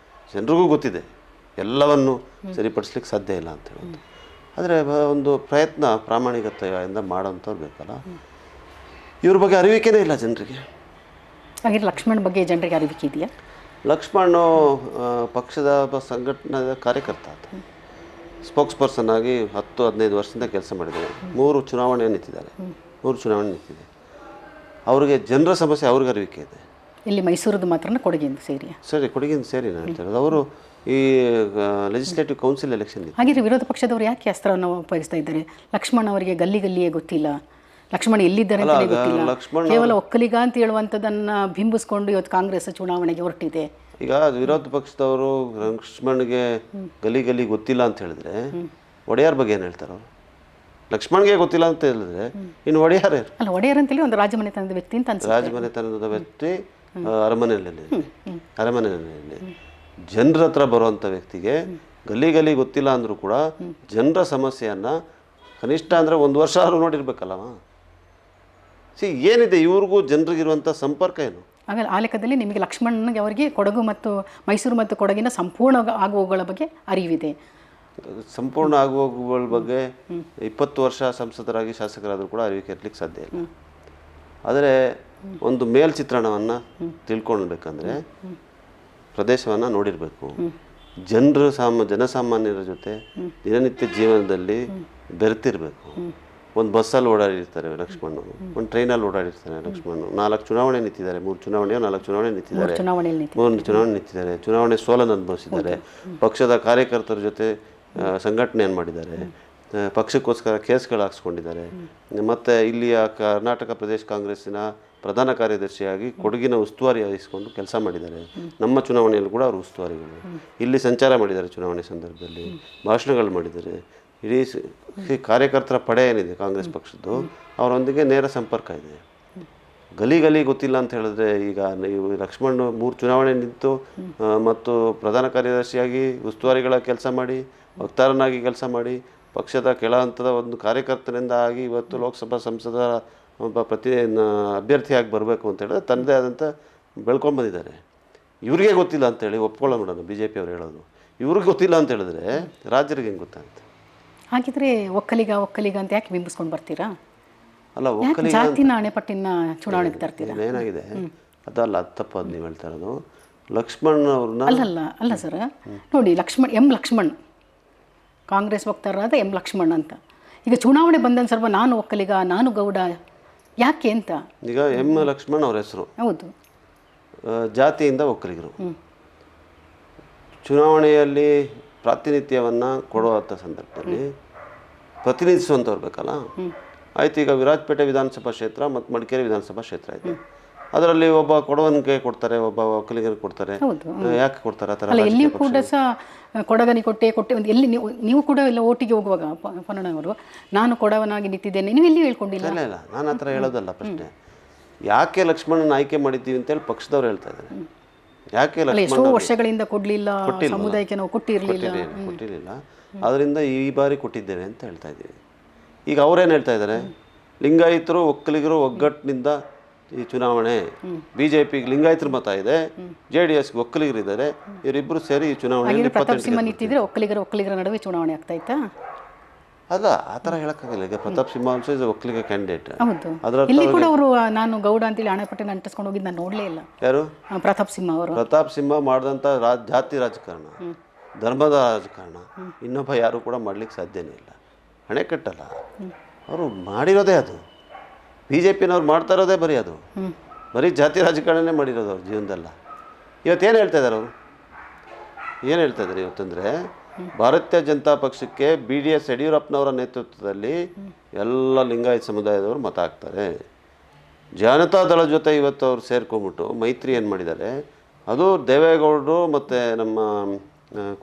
ಜನರಿಗೂ ಗೊತ್ತಿದೆ ಎಲ್ಲವನ್ನು ಸರಿಪಡಿಸ್ಲಿಕ್ಕೆ ಸಾಧ್ಯ ಇಲ್ಲ ಅಂತ ಹೇಳೋದು. ಆದರೆ ಒಂದು ಪ್ರಯತ್ನ ಪ್ರಾಮಾಣಿಕತೆಯಿಂದ ಮಾಡೋಂಥವ್ರು ಬೇಕಲ್ಲ. ಇವ್ರ ಬಗ್ಗೆ ಅರಿವಿಕೆನೇ ಇಲ್ಲ ಜನರಿಗೆ. ಹಾಗೆ ಲಕ್ಷ್ಮಣ್ ಬಗ್ಗೆ ಜನರಿಗೆ ಅರಿವಿಕೆ ಇದೆಯಾ? ಲಕ್ಷ್ಮಣ್ ಪಕ್ಷದ ಸಂಘಟನಾ ಕಾರ್ಯಕರ್ತ ಆತ. ಸ್ಪೋಕ್ಸ್ ಪರ್ಸನ್ ಆಗಿ 10-15 ವರ್ಷದಿಂದ ಕೆಲಸ ಮಾಡಿದ್ದಾರೆ. 3 ಚುನಾವಣೆ ನಿಂತಿದ್ದಾರೆ. 3 ಚುನಾವಣೆ ನಿಂತಿದೆ. ಅವ್ರಿಗೆ ಜನರ ಸಮಸ್ಯೆ ಅವ್ರಿಗೆ ಅರಿವಿಕೆ ಇದೆ. ಇಲ್ಲಿ ಮೈಸೂರದ್ದು ಮಾತ್ರ ಕೊಡಗಿಂದ ಸೇರಿ? ಸರಿ, ಕೊಡಗಿಂದ ಸೇರಿ ನಾನು ಹೇಳ್ತಿರೋದು. ಅವರು ಈ ಲೆಜಿಸ್ಲೇಟಿವ್ ಕೌನ್ಸಿಲ್ ಎಲೆಕ್ಷನ್ ಇದೆ. ಹಾಗಿದ್ರೆ ವಿರೋಧ ಪಕ್ಷದವರು ಯಾಕೆ ಅಸ್ತ್ರವನ್ನು ಉಪಯೋಗಿಸ್ತಾ ಇದ್ದಾರೆ? ಲಕ್ಷ್ಮಣ್ ಅವರಿಗೆ ಗಲ್ಲಿಯೇ ಗೊತ್ತಿಲ್ಲ, ಲಕ್ಷ್ಮಣ್ ಎಲ್ಲಿದ್ದಾರೆ ಅಂತ ಗೊತ್ತಿಲ್ಲ. ಲಕ್ಷ್ಮಣ್ ಕೇವಲ ಒಕ್ಕಲಿಗ ಅಂತ ಹೇಳುವಂಥದ್ದನ್ನು ಬಿಂಬಿಸ್ಕೊಂಡು ಇವತ್ತು ಕಾಂಗ್ರೆಸ್ ಚುನಾವಣೆಗೆ ಹೊರಟಿದೆ. ಈಗ ವಿರೋಧ ಪಕ್ಷದವರು ಲಕ್ಷ್ಮಣ್ಗೆ ಗಲಿ ಗೊತ್ತಿಲ್ಲ ಅಂತ ಹೇಳಿದ್ರೆ ಒಡೆಯರ್ ಬಗ್ಗೆ ಏನು ಹೇಳ್ತಾರೋ? ಲಕ್ಷ್ಮಣ್ಗೆ ಗೊತ್ತಿಲ್ಲ ಅಂತ ಹೇಳಿದ್ರೆ ಇನ್ನು ಒಡೆಯರ್ ಅಲ್ಲ, ಒಡೆಯರ್ ಅಂತೇಳಿ ಒಂದು ರಾಜಮನೆತನದ ವ್ಯಕ್ತಿ ಅಂತ ಅನ್ಸುತ್ತೆ. ರಾಜಮನೆತನದ ವ್ಯಕ್ತಿ ಅರಮನೆಯಲ್ಲಿ ಜನರ ಹತ್ರ ಬರುವಂಥ ವ್ಯಕ್ತಿಗೆ ಗಲಿ ಗೊತ್ತಿಲ್ಲ ಅಂದರೂ ಕೂಡ ಜನರ ಸಮಸ್ಯೆಯನ್ನು ಕನಿಷ್ಠ ಅಂದರೆ 1 ವರ್ಷ ಆದರೂ ನೋಡಿರ್ಬೇಕಲ್ಲವ. ಏನಿದೆ ಇವ್ರಿಗೂ ಜನರಿಗಿರುವಂಥ ಸಂಪರ್ಕ ಏನು? ಆಮೇಲೆ ಆ ಲೆಕ್ಕದಲ್ಲಿ ನಿಮಗೆ ಲಕ್ಷ್ಮಣ್ಗೆ ಅವರಿಗೆ ಕೊಡಗು ಮತ್ತು ಮೈಸೂರು ಮತ್ತು ಕೊಡಗಿನ ಸಂಪೂರ್ಣ ಆಗುವಗಳ ಬಗ್ಗೆ ಅರಿವಿದೆ. ಸಂಪೂರ್ಣ ಆಗುವಗಳ ಬಗ್ಗೆ 20 ವರ್ಷ ಸಂಸದರಾಗಿ ಶಾಸಕರಾದರೂ ಕೂಡ ಅರಿವಿಕೆ ಇರ್ಲಿಕ್ಕೆ ಸಾಧ್ಯ ಇಲ್ಲ. ಆದರೆ ಒಂದು ಮೇಲ್ಚಿತ್ರಣವನ್ನು ತಿಳ್ಕೊಳ್ಬೇಕಂದ್ರೆ ಪ್ರದೇಶವನ್ನು ನೋಡಿರಬೇಕು. ಜನಸಾಮಾನ್ಯರ ಜೊತೆ ದಿನನಿತ್ಯ ಜೀವನದಲ್ಲಿ ಬೆರೆತಿರಬೇಕು. ಒಂದು ಬಸ್ಸಲ್ಲಿ ಓಡಾಡಿರ್ತಾರೆ ಲಕ್ಷ್ಮಣ್ಣು, ಒಂದು ಟ್ರೈನಲ್ಲಿ ಓಡಾಡಿರ್ತಾರೆ ಲಕ್ಷ್ಮಣ್ಣು. 4 ಚುನಾವಣೆ ನಿಂತಿದ್ದಾರೆ, 3 ಚುನಾವಣೆಯೋ 4 ಚುನಾವಣೆ ನಿಂತಿದ್ದಾರೆ, 3 ಚುನಾವಣೆ ನಿಂತಿದ್ದಾರೆ. ಚುನಾವಣೆ ಸೋಲನ್ನು ಅನುಭವಿಸಿದ್ದಾರೆ. ಪಕ್ಷದ ಕಾರ್ಯಕರ್ತರ ಜೊತೆ ಸಂಘಟನೆಯನ್ನು ಮಾಡಿದ್ದಾರೆ. ಪಕ್ಷಕ್ಕೋಸ್ಕರ ಕೇಸ್ಗಳು ಹಾಕ್ಸ್ಕೊಂಡಿದ್ದಾರೆ. ಮತ್ತು ಇಲ್ಲಿಯ ಕರ್ನಾಟಕ ಪ್ರದೇಶ ಕಾಂಗ್ರೆಸ್ಸಿನ ಪ್ರಧಾನ ಕಾರ್ಯದರ್ಶಿಯಾಗಿ ಕೊಡಗಿನ ಉಸ್ತುವಾರಿ ವಹಿಸಿಕೊಂಡು ಕೆಲಸ ಮಾಡಿದ್ದಾರೆ. ನಮ್ಮ ಚುನಾವಣೆಯಲ್ಲೂ ಕೂಡ ಅವರು ಉಸ್ತುವಾರಿಗಳು. ಇಲ್ಲಿ ಸಂಚಾರ ಮಾಡಿದ್ದಾರೆ, ಚುನಾವಣೆ ಸಂದರ್ಭದಲ್ಲಿ ಭಾಷಣಗಳು ಮಾಡಿದ್ದಾರೆ. ಇಡೀ ಕಾರ್ಯಕರ್ತರ ಪಡೆ ಏನಿದೆ ಕಾಂಗ್ರೆಸ್ ಪಕ್ಷದ್ದು, ಅವರೊಂದಿಗೆ ನೇರ ಸಂಪರ್ಕ ಇದೆ. ಗಲಿ ಗೊತ್ತಿಲ್ಲ ಅಂತ ಹೇಳಿದ್ರೆ, ಈಗ ನೀವು ಲಕ್ಷ್ಮಣ್ 3 ಚುನಾವಣೆ ನಿಂತು ಮತ್ತು ಪ್ರಧಾನ ಕಾರ್ಯದರ್ಶಿಯಾಗಿ ಉಸ್ತುವಾರಿಗಳ ಕೆಲಸ ಮಾಡಿ, ವಕ್ತಾರನಾಗಿ ಕೆಲಸ ಮಾಡಿ, ಪಕ್ಷದ ಕೆಳ ಹಂತದ ಒಂದು ಕಾರ್ಯಕರ್ತನಿಂದ ಆಗಿ ಇವತ್ತು ಲೋಕಸಭಾ ಸಂಸದ ಒಬ್ಬ ಅಭ್ಯರ್ಥಿಯಾಗಿ ಬರಬೇಕು ಅಂತ ಹೇಳಿದ್ರೆ ತನ್ನದೇ ಆದಂಥ ಬೆಳ್ಕೊಂಡು ಬಂದಿದ್ದಾರೆ. ಇವ್ರಿಗೆ ಗೊತ್ತಿಲ್ಲ ಅಂತೇಳಿ ಒಪ್ಕೊಳ್ಳೋಣ, BJP ಅವ್ರು ಹೇಳೋದು. ಇವ್ರಿಗೆ ಗೊತ್ತಿಲ್ಲ ಅಂತ ಹೇಳಿದ್ರೆ ರಾಜ್ಯರಿಗೆ ಹೆಂಗೆ ಗೊತ್ತಾಗುತ್ತೆ? ಹಾಗಿದ್ರೆ ಒಕ್ಕಲಿಗ ಅಂತ ಯಾಕೆ ಬಿಂಬಿಸ್ಕೊಂಡು ಬರ್ತೀರಾ? ಅಲ್ಲ, ಒಕ್ಕಲಿಗ ಜಾತಿನ ಅಣೆಪಟ್ಟಿನ ಚುನಾವಣೆಗೆ ತರ್ತೀರಾ? ಏನಾಗಿದೆ ಅದಲ್ಲ, ಅದು ತಪ್ಪು. ಅದು ನೀವು ಹೇಳ್ತಾ ಇರೋದು ಲಕ್ಷ್ಮಣ್ ಅವ್ರನ್ನ ಅಲ್ಲ ಸರ್, ನೋಡಿ ಲಕ್ಷ್ಮಣ್ ಕಾಂಗ್ರೆಸ್ ವಕ್ತಾರರಾದ ಲಕ್ಷ್ಮಣ್ ಅಂತ. ಈಗ ಚುನಾವಣೆ ಬಂದ ಸ್ವಲ್ಪ ನಾನು ಒಕ್ಕಲಿಗ, ನಾನು ಗೌಡ ಯಾಕೆ ಅಂತ. ಈಗ ಲಕ್ಷ್ಮಣ್ ಅವ್ರ ಹೆಸರು, ಹೌದು, ಜಾತಿಯಿಂದ ಒಕ್ಕಲಿಗರು. ಚುನಾವಣೆಯಲ್ಲಿ ಪ್ರಾತಿನಿಧ್ಯವನ್ನು ಕೊಡುವಂಥ ಸಂದರ್ಭದಲ್ಲಿ ಪ್ರತಿನಿಧಿಸುವಂಥವ್ರು ಬೇಕಲ್ಲ. ಆಯ್ತು, ಈಗ ವಿರಾಜಪೇಟೆ ವಿಧಾನಸಭಾ ಕ್ಷೇತ್ರ ಮತ್ತು ಮಡಿಕೇರಿ ವಿಧಾನಸಭಾ ಕ್ಷೇತ್ರ ಇದೆ. ಅದರಲ್ಲಿ ಒಬ್ಬ ಕೊಡವನಿಗೆ ಕೊಡ್ತಾರೆ, ಒಬ್ಬ ಒಕ್ಕಲಿಗರಿಗೆ ಕೊಡ್ತಾರೆ. ಯಾಕೆ ಕೊಡ್ತಾರೆ ಆ ಥರ? ಎಲ್ಲಿಯೂ ಕೂಡ ಸಹ ಕೊಡಗನಿ ಕೊಟ್ಟೆ ಒಂದು ಎಲ್ಲಿ ನೀವು ಕೂಡ ಎಲ್ಲ ಓಟಿಗೆ ಹೋಗುವಾಗ ಪನ್ನಣ್ಣವರು ನಾನು ಕೊಡವನಾಗಿ ನಿಂತಿದ್ದೇನೆ, ನೀವು ಎಲ್ಲಿಯೂ ಹೇಳ್ಕೊಂಡಿಲ್ಲ. ಇಲ್ಲ, ನಾನು ಆ ಥರ ಹೇಳೋದಲ್ಲ. ಪ್ರಶ್ನೆ ಯಾಕೆ ಲಕ್ಷ್ಮಣನ ಆಯ್ಕೆ ಮಾಡಿದ್ದೀವಿ ಅಂತೇಳಿ ಪಕ್ಷದವ್ರು ಹೇಳ್ತಾ ಇದ್ದಾರೆ. ಯಾಕೆ ಎಷ್ಟೋ ವರ್ಷಗಳಿಂದ ಕೊಡಲಿಲ್ಲ, ಸಮುದಾಯಕ್ಕೆ ನಾವು ಕೊಟ್ಟಿರಲಿಲ್ಲ, ಅದರಿಂದ ಈ ಬಾರಿ ಕೊಟ್ಟಿದ್ದೇವೆ ಅಂತ ಹೇಳ್ತಾ ಇದ್ದೀವಿ. ಈಗ ಅವರೇನು ಹೇಳ್ತಾ ಇದ್ದಾರೆ? ಲಿಂಗಾಯತರು ಒಕ್ಕಲಿಗರು ಒಗ್ಗಟ್ಟಿನಿಂದ ಈ ಚುನಾವಣೆ, BJPಗೆ ಲಿಂಗಾಯತರ ಮತ ಇದೆ, JDSಗೆ ಒಕ್ಕಲಿಗರು ಇದ್ದಾರೆ, ಇವರಿಬ್ಬರು ಸೇರಿ ಈ ಚುನಾವಣೆಯಲ್ಲಿ ನಿಂತಿದ್ರೆ ಒಕ್ಕಲಿಗರ ನಡುವೆ ಚುನಾವಣೆ ಆಗ್ತಾ ಇತ್ತಾ? ಅಲ್ಲ, ಆ ಥರ ಹೇಳಕ್ಕಾಗಲ್ಲ. ಈಗ Pratap Simha also is Vokkaliga candidate. ಇಲ್ಲಿ ಕೂಡ ಅವರು ನಾನು ಗೌಡ ಅಂತೇಳಿ ಹಣೆಪಟ್ಟಿನ ಅಂಟಿಸ್ಕೊಂಡು ಹೋಗಿದ್ದು ನಾನು ನೋಡಲೇ ಇಲ್ಲ. ಯಾರು? ಪ್ರತಾಪ್ ಸಿಂಹ ಅವರು. ಪ್ರತಾಪ್ ಸಿಂಹ ಮಾಡಿದಂಥ ಜಾತಿ ರಾಜಕಾರಣ, ಧರ್ಮದ ರಾಜಕಾರಣ ಇನ್ನೊಬ್ಬ ಯಾರು ಕೂಡ ಮಾಡ್ಲಿಕ್ಕೆ ಸಾಧ್ಯನೇ ಇಲ್ಲ. ಅಣೆಕಟ್ಟಲ್ಲ, ಅವರು ಮಾಡಿರೋದೇ ಅದು. BJPನವ್ರು ಮಾಡ್ತಾ ಇರೋದೇ ಬರೀ ಜಾತಿ ರಾಜಕಾರಣನೇ ಮಾಡಿರೋದು ಅವ್ರ ಜೀವನದಲ್ಲ. ಇವತ್ತೇನು ಹೇಳ್ತಾ ಇದ್ದಾರೆ ಅವರು? ಏನು ಹೇಳ್ತಾ ಇದ್ದಾರೆ ಇವತ್ತಂದರೆ, ಭಾರತೀಯ ಜನತಾ ಪಕ್ಷಕ್ಕೆ BDS ಯಡಿಯೂರಪ್ಪನವರ ನೇತೃತ್ವದಲ್ಲಿ ಎಲ್ಲ ಲಿಂಗಾಯತ ಸಮುದಾಯದವರು ಮತ ಹಾಕ್ತಾರೆ. ಜನತಾ ದಳ ಜೊತೆ ಇವತ್ತು ಅವ್ರು ಸೇರ್ಕೊಂಡ್ಬಿಟ್ಟು ಮೈತ್ರಿ ಏನು ಮಾಡಿದ್ದಾರೆ, ಅದು ದೇವೇಗೌಡರು ಮತ್ತು ನಮ್ಮ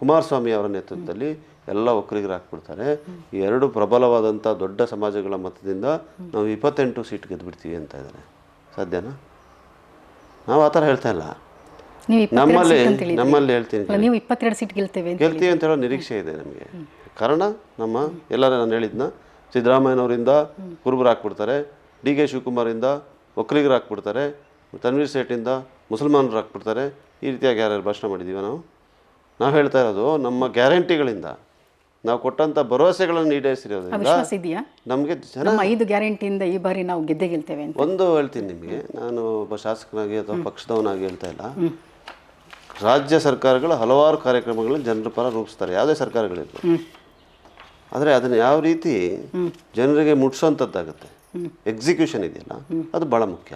ಕುಮಾರಸ್ವಾಮಿ ಅವರ ನೇತೃತ್ವದಲ್ಲಿ ಎಲ್ಲ ಒಕ್ಕಲಿಗರು ಹಾಕ್ಬಿಡ್ತಾರೆ. ಈ 2 ಪ್ರಬಲವಾದಂಥ ದೊಡ್ಡ ಸಮಾಜಗಳ ಮತದಿಂದ ನಾವು 28 ಸೀಟ್ ಗೆದ್ದುಬಿಡ್ತೀವಿ ಅಂತ ಇದ್ದಾರೆ. ಸಾಧ್ಯನಾ? ನಾವು ಆ ಥರ ಹೇಳ್ತಾ ಇಲ್ಲ. ನಮ್ಮಲ್ಲಿ ಹೇಳ್ತೀನಿ, ನೀವು 22 ಸೀಟ್ ಗೆಲ್ತೀವಿ ಅಂತ ಹೇಳೋ ನಿರೀಕ್ಷೆ ಇದೆ ನಮಗೆ. ಕಾರಣ ಎಲ್ಲರೂ ನಾನು ಹೇಳಿದ್ನ, ಸಿದ್ದರಾಮಯ್ಯನವರಿಂದ ಕುರುಬರು ಹಾಕ್ಬಿಡ್ತಾರೆ, DK ಶಿವಕುಮಾರಿಂದ ಒಕ್ಕಲಿಗರು ಹಾಕ್ಬಿಡ್ತಾರೆ, ತನ್ವೀರ್ ಸೇಠಿಂದ ಮುಸಲ್ಮಾನರು ಹಾಕ್ಬಿಡ್ತಾರೆ. ಈ ರೀತಿಯಾಗಿ ಯಾರ್ಯಾರು ಭಾಷಣ ಮಾಡಿದ್ದೀವಿ ನಾವು ಹೇಳ್ತಾ ಇರೋದು ನಮ್ಮ ಗ್ಯಾರಂಟಿಗಳಿಂದ, ನಾವು ಕೊಟ್ಟಂಥ ಭರವಸೆಗಳನ್ನು ಈಡೇರಿಸಿರೋದ್ರಿಂದ ನಮಗೆ ಜನ 5 ಗ್ಯಾರಂಟಿಯಿಂದ ಈ ಬಾರಿ ನಾವು ಗೆಲ್ತೇವೆ ಅಂತ. ಒಂದು ಹೇಳ್ತೀನಿ ನಿಮಗೆ, ನಾನು ಒಬ್ಬ ಶಾಸಕನಾಗಿ ಅಥವಾ ಪಕ್ಷದವನಾಗಿ ಹೇಳ್ತಾ ಇಲ್ಲ. ರಾಜ್ಯ ಸರ್ಕಾರಗಳು ಹಲವಾರು ಕಾರ್ಯಕ್ರಮಗಳನ್ನು ಜನರ ಪರ ರೂಪಿಸ್ತಾರೆ, ಯಾವುದೇ ಸರ್ಕಾರಗಳಿದ್ರು. ಆದರೆ ಅದನ್ನು ಯಾವ ರೀತಿ ಜನರಿಗೆ ಮುಟ್ಸೋಂಥದ್ದಾಗುತ್ತೆ, ಎಕ್ಸಿಕ್ಯೂಷನ್ ಇದೆಯಲ್ಲ, ಅದು ಭಾಳ ಮುಖ್ಯ.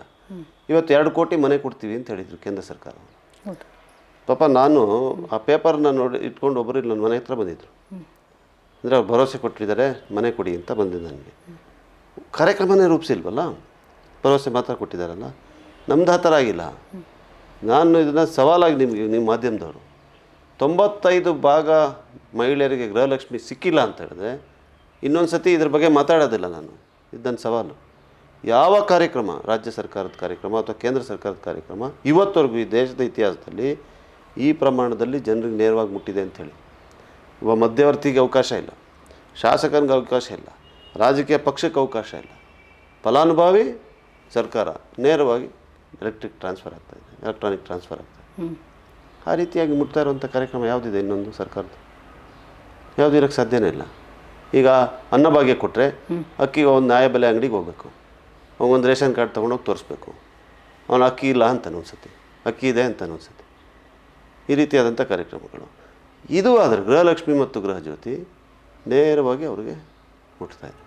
ಇವತ್ತು 2 ಕೋಟಿ ಮನೆ ಕೊಡ್ತೀವಿ ಅಂತ ಹೇಳಿದರು ಕೇಂದ್ರ ಸರ್ಕಾರ. ಪಾಪ ನಾನು ಆ ಪೇಪರ್ನ ಇಟ್ಕೊಂಡು ಒಬ್ಬರು ನನ್ನ ಮನೆ ಹತ್ರ ಬಂದಿದ್ದರು. ಅಂದರೆ ಅವ್ರು ಭರವಸೆ ಕೊಟ್ಟಿದ್ದಾರೆ, ಮನೆ ಕೊಡಿ ಅಂತ ಬಂದಿದ್ದು ನನಗೆ. ಕಾರ್ಯಕ್ರಮನೇ ರೂಪಿಸಿಲ್ವಲ್ಲ, ಭರವಸೆ ಮಾತ್ರ ಕೊಟ್ಟಿದ್ದಾರಲ್ಲ. ನಮ್ದು ಆ ಥರ ಆಗಿಲ್ಲ. ನಾನು ಇದನ್ನು ಸವಾಲಾಗಿ ನಿಮ್ಮ ಮಾಧ್ಯಮದವರು 95 ಭಾಗ ಮಹಿಳೆಯರಿಗೆ ಗೃಹಲಕ್ಷ್ಮಿ ಸಿಕ್ಕಿಲ್ಲ ಅಂತ ಹೇಳಿದ್ರೆ ಇನ್ನೊಂದು ಸತಿ ಇದ್ರ ಬಗ್ಗೆ ಮಾತಾಡೋದಿಲ್ಲ ನಾನು. ಇದು ನನ್ನ ಸವಾಲು. ಯಾವ ಕಾರ್ಯಕ್ರಮ, ರಾಜ್ಯ ಸರ್ಕಾರದ ಕಾರ್ಯಕ್ರಮ ಅಥವಾ ಕೇಂದ್ರ ಸರ್ಕಾರದ ಕಾರ್ಯಕ್ರಮ ಇವತ್ತವರೆಗೂ ಈ ದೇಶದ ಇತಿಹಾಸದಲ್ಲಿ ಈ ಪ್ರಮಾಣದಲ್ಲಿ ಜನರಿಗೆ ನೇರವಾಗಿ ಮುಟ್ಟಿದೆ ಅಂಥೇಳಿ? ಒಬ್ಬ ಮಧ್ಯವರ್ತಿಗೆ ಅವಕಾಶ ಇಲ್ಲ, ಶಾಸಕನಿಗೆ ಅವಕಾಶ ಇಲ್ಲ, ರಾಜಕೀಯ ಪಕ್ಷಕ್ಕೆ ಅವಕಾಶ ಇಲ್ಲ, ಫಲಾನುಭವಿ ಸರ್ಕಾರ ನೇರವಾಗಿ ಎಲೆಕ್ಟ್ರಾನಿಕ್ ಟ್ರಾನ್ಸ್ಫರ್ ಆಗ್ತಾಯಿದೆ. ಆ ರೀತಿಯಾಗಿ ಮುಟ್ತಾ ಇರುವಂಥ ಕಾರ್ಯಕ್ರಮ ಯಾವುದಿದೆ ಇನ್ನೊಂದು ಸರ್ಕಾರದ? ಯಾವುದು ಇರೋಕ್ಕೆ ಸಾಧ್ಯನೇ ಇಲ್ಲ. ಈಗ ಅನ್ನಭಾಗ್ಯ ಕೊಟ್ಟರೆ ಅಕ್ಕಿಗೆ ಒಂದು ನ್ಯಾಯಬೆಲೆ ಅಂಗಡಿಗೆ ಹೋಗಬೇಕು, ಅವನೊಂದು ರೇಷನ್ ಕಾರ್ಡ್ ತೊಗೊಂಡೋಗಿ ತೋರಿಸ್ಬೇಕು, ಅವನು ಅಕ್ಕಿ ಇಲ್ಲ ಅಂತಾನೆ ಅನ್ಸುತ್ತೆ, ಅಕ್ಕಿ ಇದೆ ಅಂತಾನೆ ಅನ್ಸುತ್ತೆ. ಈ ರೀತಿಯಾದಂಥ ಕಾರ್ಯಕ್ರಮಗಳು ಇದು. ಆದರೆ ಗೃಹಲಕ್ಷ್ಮಿ ಮತ್ತು ಗೃಹಜ್ಯೋತಿ ನೇರವಾಗಿ ಅವ್ರಿಗೆ ಮುಟ್ತಾಯಿದೆ.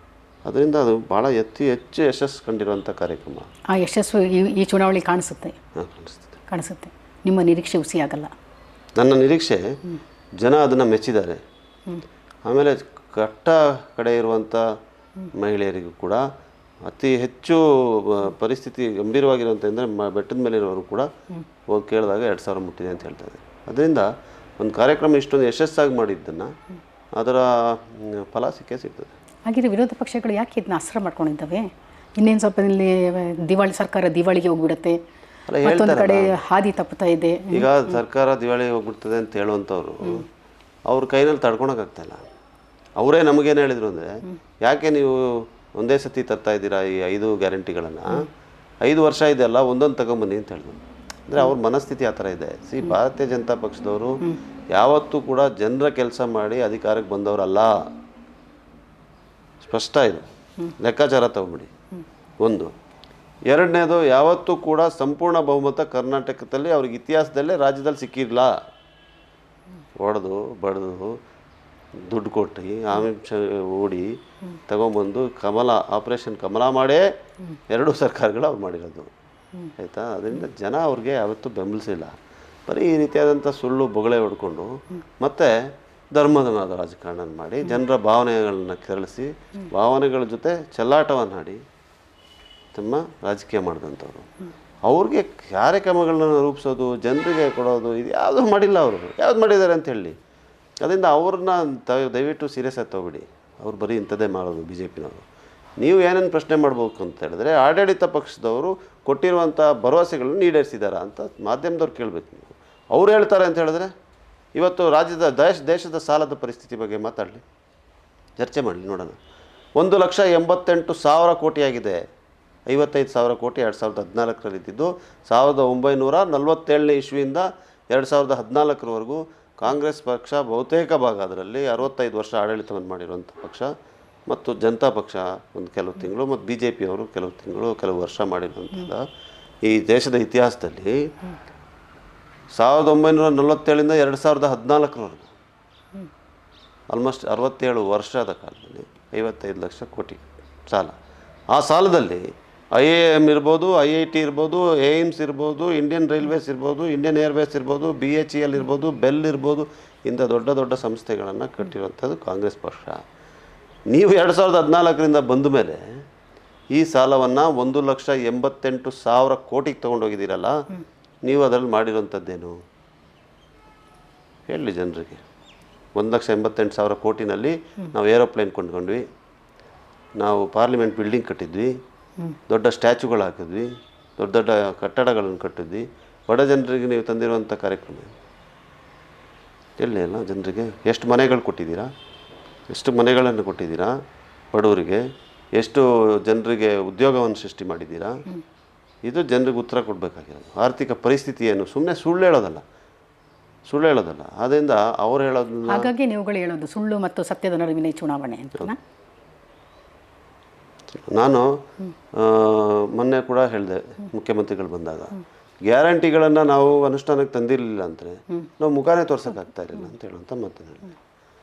ಅದರಿಂದ ಅದು ಭಾಳ ಹೆಚ್ಚು ಯಶಸ್ಸು ಕಂಡಿರುವಂಥ ಕಾರ್ಯಕ್ರಮ. ಆ ಯಶಸ್ಸು ಈ ಚುನಾವಣೆ ಕಾಣಿಸುತ್ತೆ. ಕಾಣಿಸುತ್ತೆ. ನಿಮ್ಮ ನಿರೀಕ್ಷೆ ಹುಸಿಯಾಗಲ್ಲ? ನನ್ನ ನಿರೀಕ್ಷೆ ಜನ ಅದನ್ನು ಮೆಚ್ಚಿದ್ದಾರೆ. ಆಮೇಲೆ ಕಟ್ಟ ಕಡೆ ಇರುವಂಥ ಮಹಿಳೆಯರಿಗೂ ಕೂಡ ಅತಿ ಹೆಚ್ಚು ಪರಿಸ್ಥಿತಿ ಗಂಭೀರವಾಗಿರುವಂಥ ಅಂದರೆ ಬೆಟ್ಟದ ಮೇಲೆ ಇರೋರು ಕೂಡ ಹೋಗಿ ಕೇಳಿದಾಗ 2000 ಮುಟ್ಟಿದೆ ಅಂತ ಹೇಳ್ತಾರೆ. ಅದರಿಂದ ಒಂದು ಕಾರ್ಯಕ್ರಮ ಇಷ್ಟೊಂದು ಯಶಸ್ಸಾಗಿ ಮಾಡಿದ್ದನ್ನು ಅದರ ಫಲ ಸಿಗ್ತದೆ. ಹಾಗಿದ್ರೆ ವಿರೋಧ ಪಕ್ಷಗಳು ಯಾಕೆ ಇದನ್ನ ಅಸ್ತ್ರ ಮಾಡ್ಕೊಂಡಿದ್ದಾವೆ? ಇನ್ನೇನು ಸ್ವಲ್ಪ ಇಲ್ಲಿ ದಿವಾಳಿ ಸರ್ಕಾರ ದಿವಾಳಿಗೆ ಹೋಗ್ಬಿಡುತ್ತೆ, ಮತ್ತೊಂದು ಕಡೆ ಹಾದಿ ತಪ್ಪುತ್ತಾ ಇದೆ. ಈಗ ಸರ್ಕಾರ ದಿವಾಳಿ ಹೋಗ್ಬಿಡ್ತದೆ ಅಂತ ಹೇಳುವಂಥವ್ರು ಅವ್ರ ಕೈನಲ್ಲಿ ತಡ್ಕೊಳಕ್ಕಾಗ್ತಾಯಿಲ್ಲ. ಅವರೇ ನಮಗೇನು ಹೇಳಿದ್ರು ಅಂದರೆ, ಯಾಕೆ ನೀವು ಒಂದೇ ಸತಿ ತರ್ತಾ ಇದ್ದೀರಾ ಈ 5 ಗ್ಯಾರಂಟಿಗಳನ್ನು, 5 ವರ್ಷ ಇದೆಯಲ್ಲ ಒಂದೊಂದು ತಗೊಂಬನ್ನಿ ಅಂತ ಹೇಳಿದ್ರು. ಅಂದರೆ ಅವ್ರ ಮನಸ್ಥಿತಿ ಆ ಥರ ಇದೆ. ಭಾರತೀಯ ಜನತಾ ಪಕ್ಷದವರು ಯಾವತ್ತೂ ಕೂಡ ಜನರ ಕೆಲಸ ಮಾಡಿ ಅಧಿಕಾರಕ್ಕೆ ಬಂದವರಲ್ಲ. ಸ್ಪಷ್ಟ ಇದು, ಲೆಕ್ಕಾಚಾರ ತಗೊಂಬಿಡಿ. ಒಂದು. ಎರಡನೇದು, ಯಾವತ್ತೂ ಕೂಡ ಸಂಪೂರ್ಣ ಬಹುಮತ ಕರ್ನಾಟಕದಲ್ಲಿ ಅವ್ರಿಗೆ ಇತಿಹಾಸದಲ್ಲೇ ರಾಜ್ಯದಲ್ಲಿ ಸಿಕ್ಕಿರಲಿಲ್ಲ. ಹೊಡೆದು ಬಡ್ದು ದುಡ್ಡು ಕೊಟ್ಟು ಆಮಿಷ ಓಡಿ ತಗೊಂಬಂದು ಆಪರೇಷನ್ ಕಮಲ ಮಾಡೇ 2 ಸರ್ಕಾರಗಳು ಅವ್ರು ಮಾಡಿರೋದು, ಆಯಿತಾ? ಅದರಿಂದ ಜನ ಅವ್ರಿಗೆ ಯಾವತ್ತೂ ಬೆಂಬಲಿಸಿಲ್ಲ. ಬರೀ ಈ ರೀತಿಯಾದಂಥ ಸುಳ್ಳು ಬೊಗಳೆ ಹೊಡ್ಕೊಂಡು ಮತ್ತು ಧರ್ಮದ ರಾಜಕಾರಣ ಮಾಡಿ ಜನರ ಭಾವನೆಗಳನ್ನ ಕೆರಳಿಸಿ ಭಾವನೆಗಳ ಜೊತೆ ಚೆಲ್ಲಾಟವನ್ನು ಆಡಿ ತಮ್ಮ ರಾಜಕೀಯ ಮಾಡಿದಂಥವ್ರು. ಅವ್ರಿಗೆ ಕಾರ್ಯಕ್ರಮಗಳನ್ನ ರೂಪಿಸೋದು, ಜನರಿಗೆ ಕೊಡೋದು, ಇದು ಯಾವುದೂ ಮಾಡಿಲ್ಲ. ಅವರು ಯಾವ್ದು ಮಾಡಿದ್ದಾರೆ ಅಂತ ಹೇಳಿ. ಅದರಿಂದ ಅವ್ರನ್ನ ದಯವಿಟ್ಟು ಸೀರಿಯಸ್ ಆಗಿ ತೊಗೊಬಿಡಿ. ಅವ್ರು ಬರೀ ಇಂಥದ್ದೇ ಮಾಡೋದು ಬಿ ಜೆ ಪಿನವರು. ನೀವು ಏನೇನು ಪ್ರಶ್ನೆ ಮಾಡಬೇಕು ಅಂತ ಹೇಳಿದ್ರೆ, ಆಡಳಿತ ಪಕ್ಷದವರು ಕೊಟ್ಟಿರುವಂಥ ಭರವಸೆಗಳನ್ನು ಈಡೇರಿಸಿದಾರ ಅಂತ ಮಾಧ್ಯಮದವ್ರು ಕೇಳಬೇಕು. ನೀವು ಅವ್ರು ಹೇಳ್ತಾರೆ ಅಂತ ಹೇಳಿದ್ರೆ, ಇವತ್ತು ರಾಜ್ಯದ ದೇಶದ ಸಾಲದ ಪರಿಸ್ಥಿತಿ ಬಗ್ಗೆ ಮಾತಾಡಲಿ, ಚರ್ಚೆ ಮಾಡಲಿ, ನೋಡೋಣ. 1,88,000 ಕೋಟಿ ಆಗಿದೆ. 55,000 ಕೋಟಿ 2014ರಲ್ಲಿ ಇದ್ದಿದ್ದು. 1947ನೇ ಇಸ್ವಿಯಿಂದ 2014ರವರೆಗೂ ಕಾಂಗ್ರೆಸ್ ಪಕ್ಷ ಬಹುತೇಕ ಭಾಗ, ಅದರಲ್ಲಿ 65 ವರ್ಷ ಆಡಳಿತವನ್ನು ಮಾಡಿರುವಂಥ ಪಕ್ಷ, ಮತ್ತು ಜನತಾ ಪಕ್ಷ ಒಂದು ಕೆಲವು ತಿಂಗಳು, ಮತ್ತು ಬಿ ಜೆ ಪಿಯವರು ಕೆಲವು ತಿಂಗಳು ಕೆಲವು ವರ್ಷ ಮಾಡಿರುವಂಥದ್ದು ಈ ದೇಶದ ಇತಿಹಾಸದಲ್ಲಿ. 1947ರಿಂದ 2014ರವರೆಗೂ ಆಲ್ಮೋಸ್ಟ್ 67 ವರ್ಷದ ಕಾಲದಲ್ಲಿ 55 ಲಕ್ಷ ಕೋಟಿ ಸಾಲ. ಆ ಸಾಲದಲ್ಲಿ IIM ಇರ್ಬೋದು, IIT ಇರ್ಬೋದು, ಏಮ್ಸ್ ಇರ್ಬೋದು, ಇಂಡಿಯನ್ ರೈಲ್ವೇಸ್ ಇರ್ಬೋದು, ಇಂಡಿಯನ್ ಏರ್ವೇಸ್ ಇರ್ಬೋದು, BHEL ಇರ್ಬೋದು, ಬೆಲ್ ಇರ್ಬೋದು, ಇಂಥ ದೊಡ್ಡ ದೊಡ್ಡ ಸಂಸ್ಥೆಗಳನ್ನು ಕಟ್ಟಿರುವಂಥದ್ದು ಕಾಂಗ್ರೆಸ್ ಪಕ್ಷ. ನೀವು 2014ರಿಂದ ಬಂದ ಮೇಲೆ ಈ ಸಾಲವನ್ನು 1,88,000 ಕೋಟಿಗೆ ತೊಗೊಂಡೋಗಿದ್ದೀರಲ್ಲ, ನೀವು ಅದರಲ್ಲಿ ಮಾಡಿರೋಂಥದ್ದೇನು ಹೇಳಿ ಜನರಿಗೆ? 1,88,000 ಕೋಟಿನಲ್ಲಿ ನಾವು ಏರೋಪ್ಲೇನ್ ಕೊಂಡ್ಕೊಂಡ್ವಿ, ನಾವು ಪಾರ್ಲಿಮೆಂಟ್ ಬಿಲ್ಡಿಂಗ್ ಕಟ್ಟಿದ್ವಿ, ದೊಡ್ಡ ಸ್ಟ್ಯಾಚ್ಯುಗಳು ಹಾಕಿದ್ವಿ, ದೊಡ್ಡ ದೊಡ್ಡ ಕಟ್ಟಡಗಳನ್ನು ಕಟ್ಟಿದ್ವಿ. ಬಡ ಜನರಿಗೆ ನೀವು ತಂದಿರುವಂಥ ಕಾರ್ಯಕ್ರಮ ಎಲ್ಲಿ ಅಲ್ಲ? ಜನರಿಗೆ ಎಷ್ಟು ಮನೆಗಳು ಕೊಟ್ಟಿದ್ದೀರಾ? ಎಷ್ಟು ಮನೆಗಳನ್ನು ಕೊಟ್ಟಿದ್ದೀರಾ ಬಡವರಿಗೆ? ಎಷ್ಟು ಜನರಿಗೆ ಉದ್ಯೋಗವನ್ನು ಸೃಷ್ಟಿ ಮಾಡಿದ್ದೀರಾ? ಇದು ಜನರಿಗೆ ಉತ್ತರ ಕೊಡಬೇಕಾಗಿರೋದು. ಆರ್ಥಿಕ ಪರಿಸ್ಥಿತಿ ಏನು? ಸುಮ್ಮನೆ ಸುಳ್ಳು ಹೇಳೋದಲ್ಲ. ಆದ್ದರಿಂದ ಅವ್ರು ಹೇಳೋದನ್ನ, ಹಾಗಾಗಿ ನೀವುಗಳು ಹೇಳೋದು ಸುಳ್ಳು ಮತ್ತು ಸತ್ಯದ ನಡುವಿನ ಚುನಾವಣೆ ಅಂತ. ನಾನು ಮೊನ್ನೆ ಕೂಡ ಹೇಳಿದೆ, ಮುಖ್ಯಮಂತ್ರಿಗಳು ಬಂದಾಗ ಗ್ಯಾರಂಟಿಗಳನ್ನು ನಾವು ಅನುಷ್ಠಾನಕ್ಕೆ ತಂದಿರಲಿಲ್ಲ ಅಂದರೆ ನಾವು ಮುಖಾನೇ ತೋರ್ಸೋಕ್ಕಾಗ್ತಾ ಇರಲಿಲ್ಲ ಅಂತ ಹೇಳುವಂಥ ಮಾತನ್ನು ಹೇಳಿದೆ.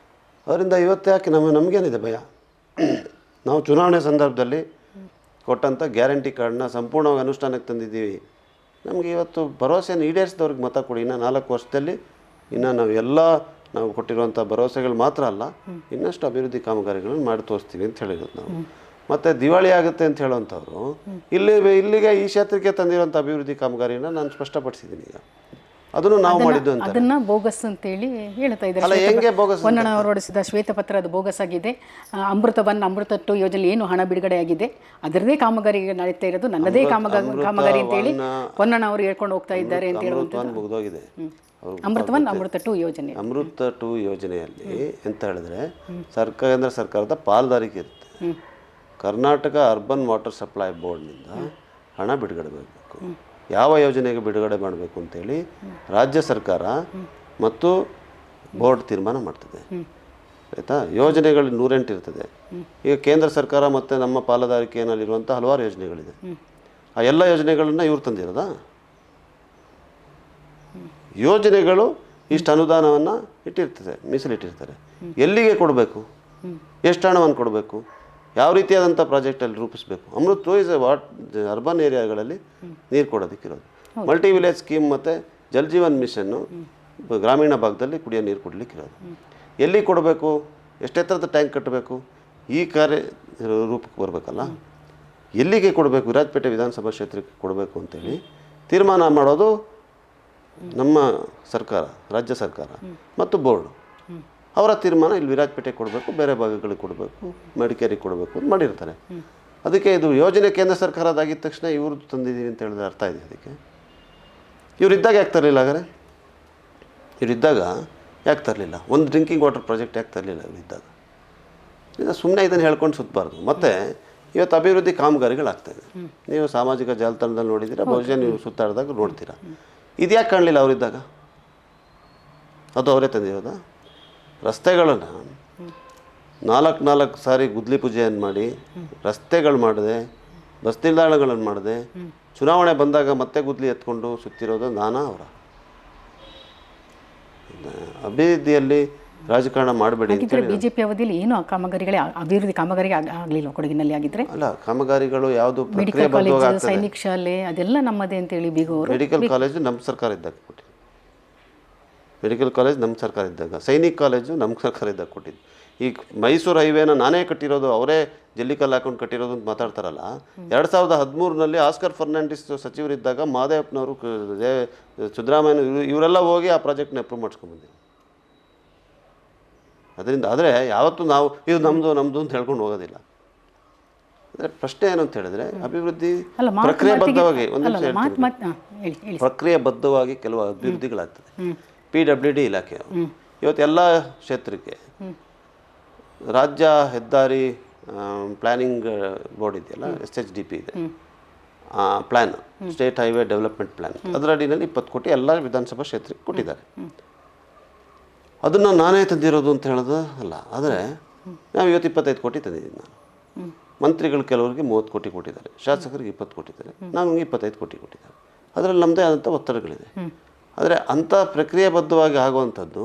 ಅದರಿಂದ ಇವತ್ತು ಯಾಕೆ ನಮಗೇನಿದೆ ಭಯ? ನಾವು ಚುನಾವಣೆ ಸಂದರ್ಭದಲ್ಲಿ ಕೊಟ್ಟಂಥ ಗ್ಯಾರಂಟಿ ಕಾರ್ಡನ್ನ ಸಂಪೂರ್ಣವಾಗಿ ಅನುಷ್ಠಾನಕ್ಕೆ ತಂದಿದ್ದೀವಿ. ನಮಗೆ ಇವತ್ತು ಭರವಸೆಯನ್ನು ಈಡೇರಿಸಿದವ್ರಿಗೆ ಮತ ಕೊಡಿ. ಇನ್ನು 4 ವರ್ಷದಲ್ಲಿ ನಾವು ಕೊಟ್ಟಿರುವಂಥ ಭರವಸೆಗಳು ಮಾತ್ರ ಅಲ್ಲ, ಇನ್ನಷ್ಟು ಅಭಿವೃದ್ಧಿ ಕಾಮಗಾರಿಗಳನ್ನು ಮಾಡಿ ತೋರಿಸ್ತೀವಿ ಅಂತ ಹೇಳಿರೋದು ನಾವು. ಮತ್ತು ದಿವಾಳಿ ಆಗುತ್ತೆ ಅಂತ ಹೇಳುವಂಥವ್ರು ಇಲ್ಲಿಗೆ ಈ ಕ್ಷೇತ್ರಕ್ಕೆ ತಂದಿರೋಂಥ ಅಭಿವೃದ್ಧಿ ಕಾಮಗಾರಿನ ನಾನು ಸ್ಪಷ್ಟಪಡಿಸಿದ್ದೀನಿ ಈಗ. ಅದನ್ನು ನಾವು ಮಾಡಿದ್ದು ಅಂತ. ಅದನ್ನ ಬೋಗಸ್ ಅಂತೇಳಿ ಹೇಳ್ತಾ ಅಲ್ಲ, ಇದ್ದಾರೆ. ಹೆಂಗೆ ಬೋಗಸ್? ಹೊನ್ನಣ್ಣ ಅವರು ಹೊರಡಿಸಿದ ಶ್ವೇತಪತ್ರ ಅದು ಬೋಗಸ್ ಆಗಿದೆ. ಅಮೃತ 2 ಯೋಜನೆ ಏನು ಹಣ ಬಿಡುಗಡೆ ಆಗಿದೆ ಅದರದೇ ಕಾಮಗಾರಿ ನಡೀತಾ ಇರೋದು, ನನ್ನದೇ ಕಾಮಗಾರಿ ಅಂತೇಳಿ ಹೊನ್ನಣ್ಣ ಅವರು ಹೇಳ್ಕೊಂಡು ಹೋಗ್ತಾ ಇದ್ದಾರೆ ಅಂತ ಹೇಳುವಂಥದ್ದು. ಮುಗಿದೋಗಿದೆ ಅಮೃತ 2 ಯೋಜನೆ. ಅಮೃತ 2 ಯೋಜನೆಯಲ್ಲಿ ಎಂತ ಹೇಳಿದ್ರೆ ಕೇಂದ್ರ ಸರ್ಕಾರದ ಪಾಲ್ದಾರಿಕೆ ಇರುತ್ತೆ. ಕರ್ನಾಟಕ ಅರ್ಬನ್ ವಾಟರ್ ಸಪ್ಲೈ ಬೋರ್ಡ್ನಿಂದ ಹಣ ಬಿಡುಗಡೆ ಮಾಡಬೇಕು. ಯಾವ ಯೋಜನೆಗೆ ಬಿಡುಗಡೆ ಮಾಡಬೇಕು ಅಂತೇಳಿ ರಾಜ್ಯ ಸರ್ಕಾರ ಮತ್ತು ಬೋರ್ಡ್ ತೀರ್ಮಾನ ಮಾಡ್ತದೆ, ಆಯಿತಾ. ಯೋಜನೆಗಳು 108 ಇರ್ತದೆ. ಈಗ ಕೇಂದ್ರ ಸರ್ಕಾರ ಮತ್ತು ನಮ್ಮ ಪಾಲುದಾರಿಕೆಯಲ್ಲಿರುವಂಥ ಹಲವಾರು ಯೋಜನೆಗಳಿದೆ. ಆ ಎಲ್ಲ ಯೋಜನೆಗಳನ್ನ ಇವ್ರು ತಂದಿರೋದಾ? ಯೋಜನೆಗಳು ಇಷ್ಟು ಅನುದಾನವನ್ನು ಇಟ್ಟಿರ್ತದೆ, ಮೀಸಲಿಟ್ಟಿರ್ತಾರೆ. ಎಲ್ಲಿಗೆ ಕೊಡಬೇಕು, ಎಷ್ಟು ಹಣವನ್ನು ಕೊಡಬೇಕು, ಯಾವ ರೀತಿಯಾದಂಥ ಪ್ರಾಜೆಕ್ಟಲ್ಲಿ ರೂಪಿಸಬೇಕು. ಅಮೃತ್ 2 ಇಸ್ ಅರ್ಬನ್ ಏರಿಯಾಗಳಲ್ಲಿ ನೀರು ಕೊಡೋದಕ್ಕಿರೋದು. ಮಲ್ಟಿ ವಿಲೇಜ್ ಸ್ಕೀಮ್ ಮತ್ತು ಜಲ್ ಜೀವನ್ ಮಿಷನ್ನು ಗ್ರಾಮೀಣ ಭಾಗದಲ್ಲಿ ಕುಡಿಯೋ ನೀರು ಕೊಡಲಿಕ್ಕಿರೋದು. ಎಲ್ಲಿ ಕೊಡಬೇಕು, ಎಷ್ಟೆತ್ತರದ ಟ್ಯಾಂಕ್ ಕಟ್ಟಬೇಕು, ಈ ಕಾರ್ಯ ರೂಪಕ್ಕೆ ಬರಬೇಕಲ್ಲ. ಎಲ್ಲಿಗೆ ಕೊಡಬೇಕು, ವಿರಾಜಪೇಟೆ ವಿಧಾನಸಭಾ ಕ್ಷೇತ್ರಕ್ಕೆ ಕೊಡಬೇಕು ಅಂತೇಳಿ ತೀರ್ಮಾನ ಮಾಡೋದು ನಮ್ಮ ಸರ್ಕಾರ, ರಾಜ್ಯ ಸರ್ಕಾರ ಮತ್ತು ಬೋರ್ಡು. ಅವರ ತೀರ್ಮಾನ ಇಲ್ಲಿ ವಿರಾಜಪೇಟೆಗೆ ಕೊಡಬೇಕು, ಬೇರೆ ಭಾಗಗಳಿಗೆ ಕೊಡಬೇಕು, ಮಡಿಕೇರಿಗೆ ಕೊಡಬೇಕು ಅಂತ ಮಾಡಿರ್ತಾರೆ. ಅದಕ್ಕೆ ಇದು ಯೋಜನೆ ಕೇಂದ್ರ ಸರ್ಕಾರದಾಗಿದ್ದ ತಕ್ಷಣ ಇವರು ತಂದಿದ್ದೀವಿ ಅಂತ ಹೇಳಿದ್ರೆ ಅರ್ಥ ಇದೆ. ಅದಕ್ಕೆ ಇವರಿದ್ದಾಗ ಯಾಕೆ ತರಲಿಲ್ಲ? ಹಾಗಾದ್ರೆ ಇವರಿದ್ದಾಗ ಯಾಕೆ ತರಲಿಲ್ಲ? ಒಂದು ಡ್ರಿಂಕಿಂಗ್ ವಾಟರ್ ಪ್ರಾಜೆಕ್ಟ್ ಯಾಕೆ ತರಲಿಲ್ಲ ಇವರಿದ್ದಾಗ? ಈಗ ಸುಮ್ಮನೆ ಇದನ್ನು ಹೇಳ್ಕೊಂಡು ಸುತ್ತಬಾರ್ದು. ಮತ್ತು ಇವತ್ತು ಅಭಿವೃದ್ಧಿ ಕಾಮಗಾರಿಗಳಾಗ್ತಾಯಿದೆ. ನೀವು ಸಾಮಾಜಿಕ ಜಾಲತಾಣದಲ್ಲಿ ನೋಡಿದ್ದೀರಾ, ಬಹುಶಃ ನೀವು ಸುತ್ತಾಡಿದಾಗ ನೋಡ್ತೀರಾ. ಇದು ಯಾಕೆ ಕಾಣಲಿಲ್ಲ ಅವರಿದ್ದಾಗ? ಅದು ಅವರೇ ತಂದಿರೋದಾ? ರಸ್ತೆಗಳನ್ನು 4 ಸಾರಿ ಗುದ್ಲಿ ಪೂಜೆಯನ್ನು ಮಾಡಿ, ರಸ್ತೆಗಳು ಮಾಡಿದೆ, ಬಸ್ ನಿಲ್ದಾಣಗಳನ್ನು ಮಾಡಿದೆ, ಚುನಾವಣೆ ಬಂದಾಗ ಮತ್ತೆ ಗುದ್ಲಿ ಎತ್ಕೊಂಡು ಸುತ್ತಿರೋದು ನಾನಾ ಅವರ? ಅಭಿವೃದ್ಧಿಯಲ್ಲಿ ರಾಜಕಾರಣ ಮಾಡಬೇಡಿ ಅಂತ ಹೇಳಿ. ಬಿಜೆಪಿ ಅವಧಿಯಲ್ಲಿ ಏನು ಕಾಮಗಾರಿಗಳೇ ಅಭಿವೃದ್ಧಿ ಕಾಮಗಾರಿಗೆ ಆಗಲಿಲ್ಲ ಕೊಡಗಿನಲ್ಲಿ ಆಗಿದ್ರೆ? ಅಲ್ಲ, ಕಾಮಗಾರಿಗಳು ಯಾವುದು ಮೆಡಿಕಲ್ ಕಾಲೇಜ್, ಸೈನಿಕ್ ಶಾಲೆ ಅದೆಲ್ಲ ನಮ್ಮದೇ ಅಂತೇಳಿ ಬೀಗೋರು. ಮೆಡಿಕಲ್ ಕಾಲೇಜು ನಮ್ಮ ಸರ್ಕಾರ ಇದ್ದಾಗ ಕೊಟ್ಟಿದ್ದು. ಮೆಡಿಕಲ್ ಕಾಲೇಜ್ ನಮ್ಮ ಸರ್ಕಾರ ಇದ್ದಾಗ, ಸೈನಿಕ್ ಕಾಲೇಜು ನಮ್ಮ ಸರ್ಕಾರ ಇದ್ದಾಗ ಕೊಟ್ಟಿದ್ದು. ಈಗ ಮೈಸೂರು ಹೈವೇನ ನಾನೇ ಕಟ್ಟಿರೋದು, ಅವರೇ ಜಲ್ಲಿಕಲ್ಲು ಹಾಕೊಂಡು ಕಟ್ಟಿರೋದು ಅಂತ ಮಾತಾಡ್ತಾರಲ್ಲ. 2013ರಲ್ಲಿ ಆಸ್ಕರ್ ಫರ್ನಾಂಡಿಸ್ ಸಚಿವರಿದ್ದಾಗ ಮಹದೇವಪ್ಪನವರು, ಸಿದ್ದರಾಮಯ್ಯ ಇವರೆಲ್ಲ ಹೋಗಿ ಆ ಪ್ರಾಜೆಕ್ಟ್ನ ಅಪ್ರೂವ್ ಮಾಡಿಸ್ಕೊಂಡ್ಬಂದಿದ್ರು. ಅದರಿಂದ ಆದರೆ ಯಾವತ್ತೂ ನಾವು ಇದು ನಮ್ಮದು ಅಂತ ಹೇಳ್ಕೊಂಡು ಹೋಗೋದಿಲ್ಲ. ಅಂದರೆ ಪ್ರಶ್ನೆ ಏನು ಅಂತ ಹೇಳಿದ್ರೆ, ಅಭಿವೃದ್ಧಿ ಪ್ರಕ್ರಿಯೆಬದ್ಧವಾಗಿ ಪ್ರಕ್ರಿಯೆಬದ್ಧವಾಗಿ ಕೆಲವು ಅಭಿವೃದ್ಧಿಗಳಾಗ್ತದೆ. PWD ಇಲಾಖೆ ಇವತ್ತು ಎಲ್ಲ ಕ್ಷೇತ್ರಕ್ಕೆ ರಾಜ್ಯ ಹೆದ್ದಾರಿ ಪ್ಲ್ಯಾನಿಂಗ್ ಬೋರ್ಡ್ ಇದೆಯಲ್ಲ, SHDP ಇದೆ, plan, state highway development plan. ಅದರ ಅಡಿನಲ್ಲಿ 20 ಕೋಟಿ ಎಲ್ಲ ವಿಧಾನಸಭಾ ಕ್ಷೇತ್ರಕ್ಕೆ ಕೊಟ್ಟಿದ್ದಾರೆ. ಅದನ್ನು ನಾನೇ ತಂದಿರೋದು ಅಂತ ಹೇಳೋದು ಅಲ್ಲ. ಆದರೆ ನಾವು ಇವತ್ತು 25 ಕೋಟಿ ತಂದಿದ್ದೀನಿ ನಾನು. ಮಂತ್ರಿಗಳು ಕೆಲವರಿಗೆ 30 ಕೋಟಿ ಕೊಟ್ಟಿದ್ದಾರೆ, ಶಾಸಕರಿಗೆ 20 ಕೊಟ್ಟಿದ್ದಾರೆ, ನಾನು 25 ಕೋಟಿ ಕೊಟ್ಟಿದ್ದಾರೆ. ಅದರಲ್ಲಿ ನಮ್ಮದೇ ಆದಂಥ ಒತ್ತಡಗಳಿದೆ. ಆದರೆ ಅಂಥ ಪ್ರಕ್ರಿಯೆಬದ್ಧವಾಗಿ ಆಗುವಂಥದ್ದು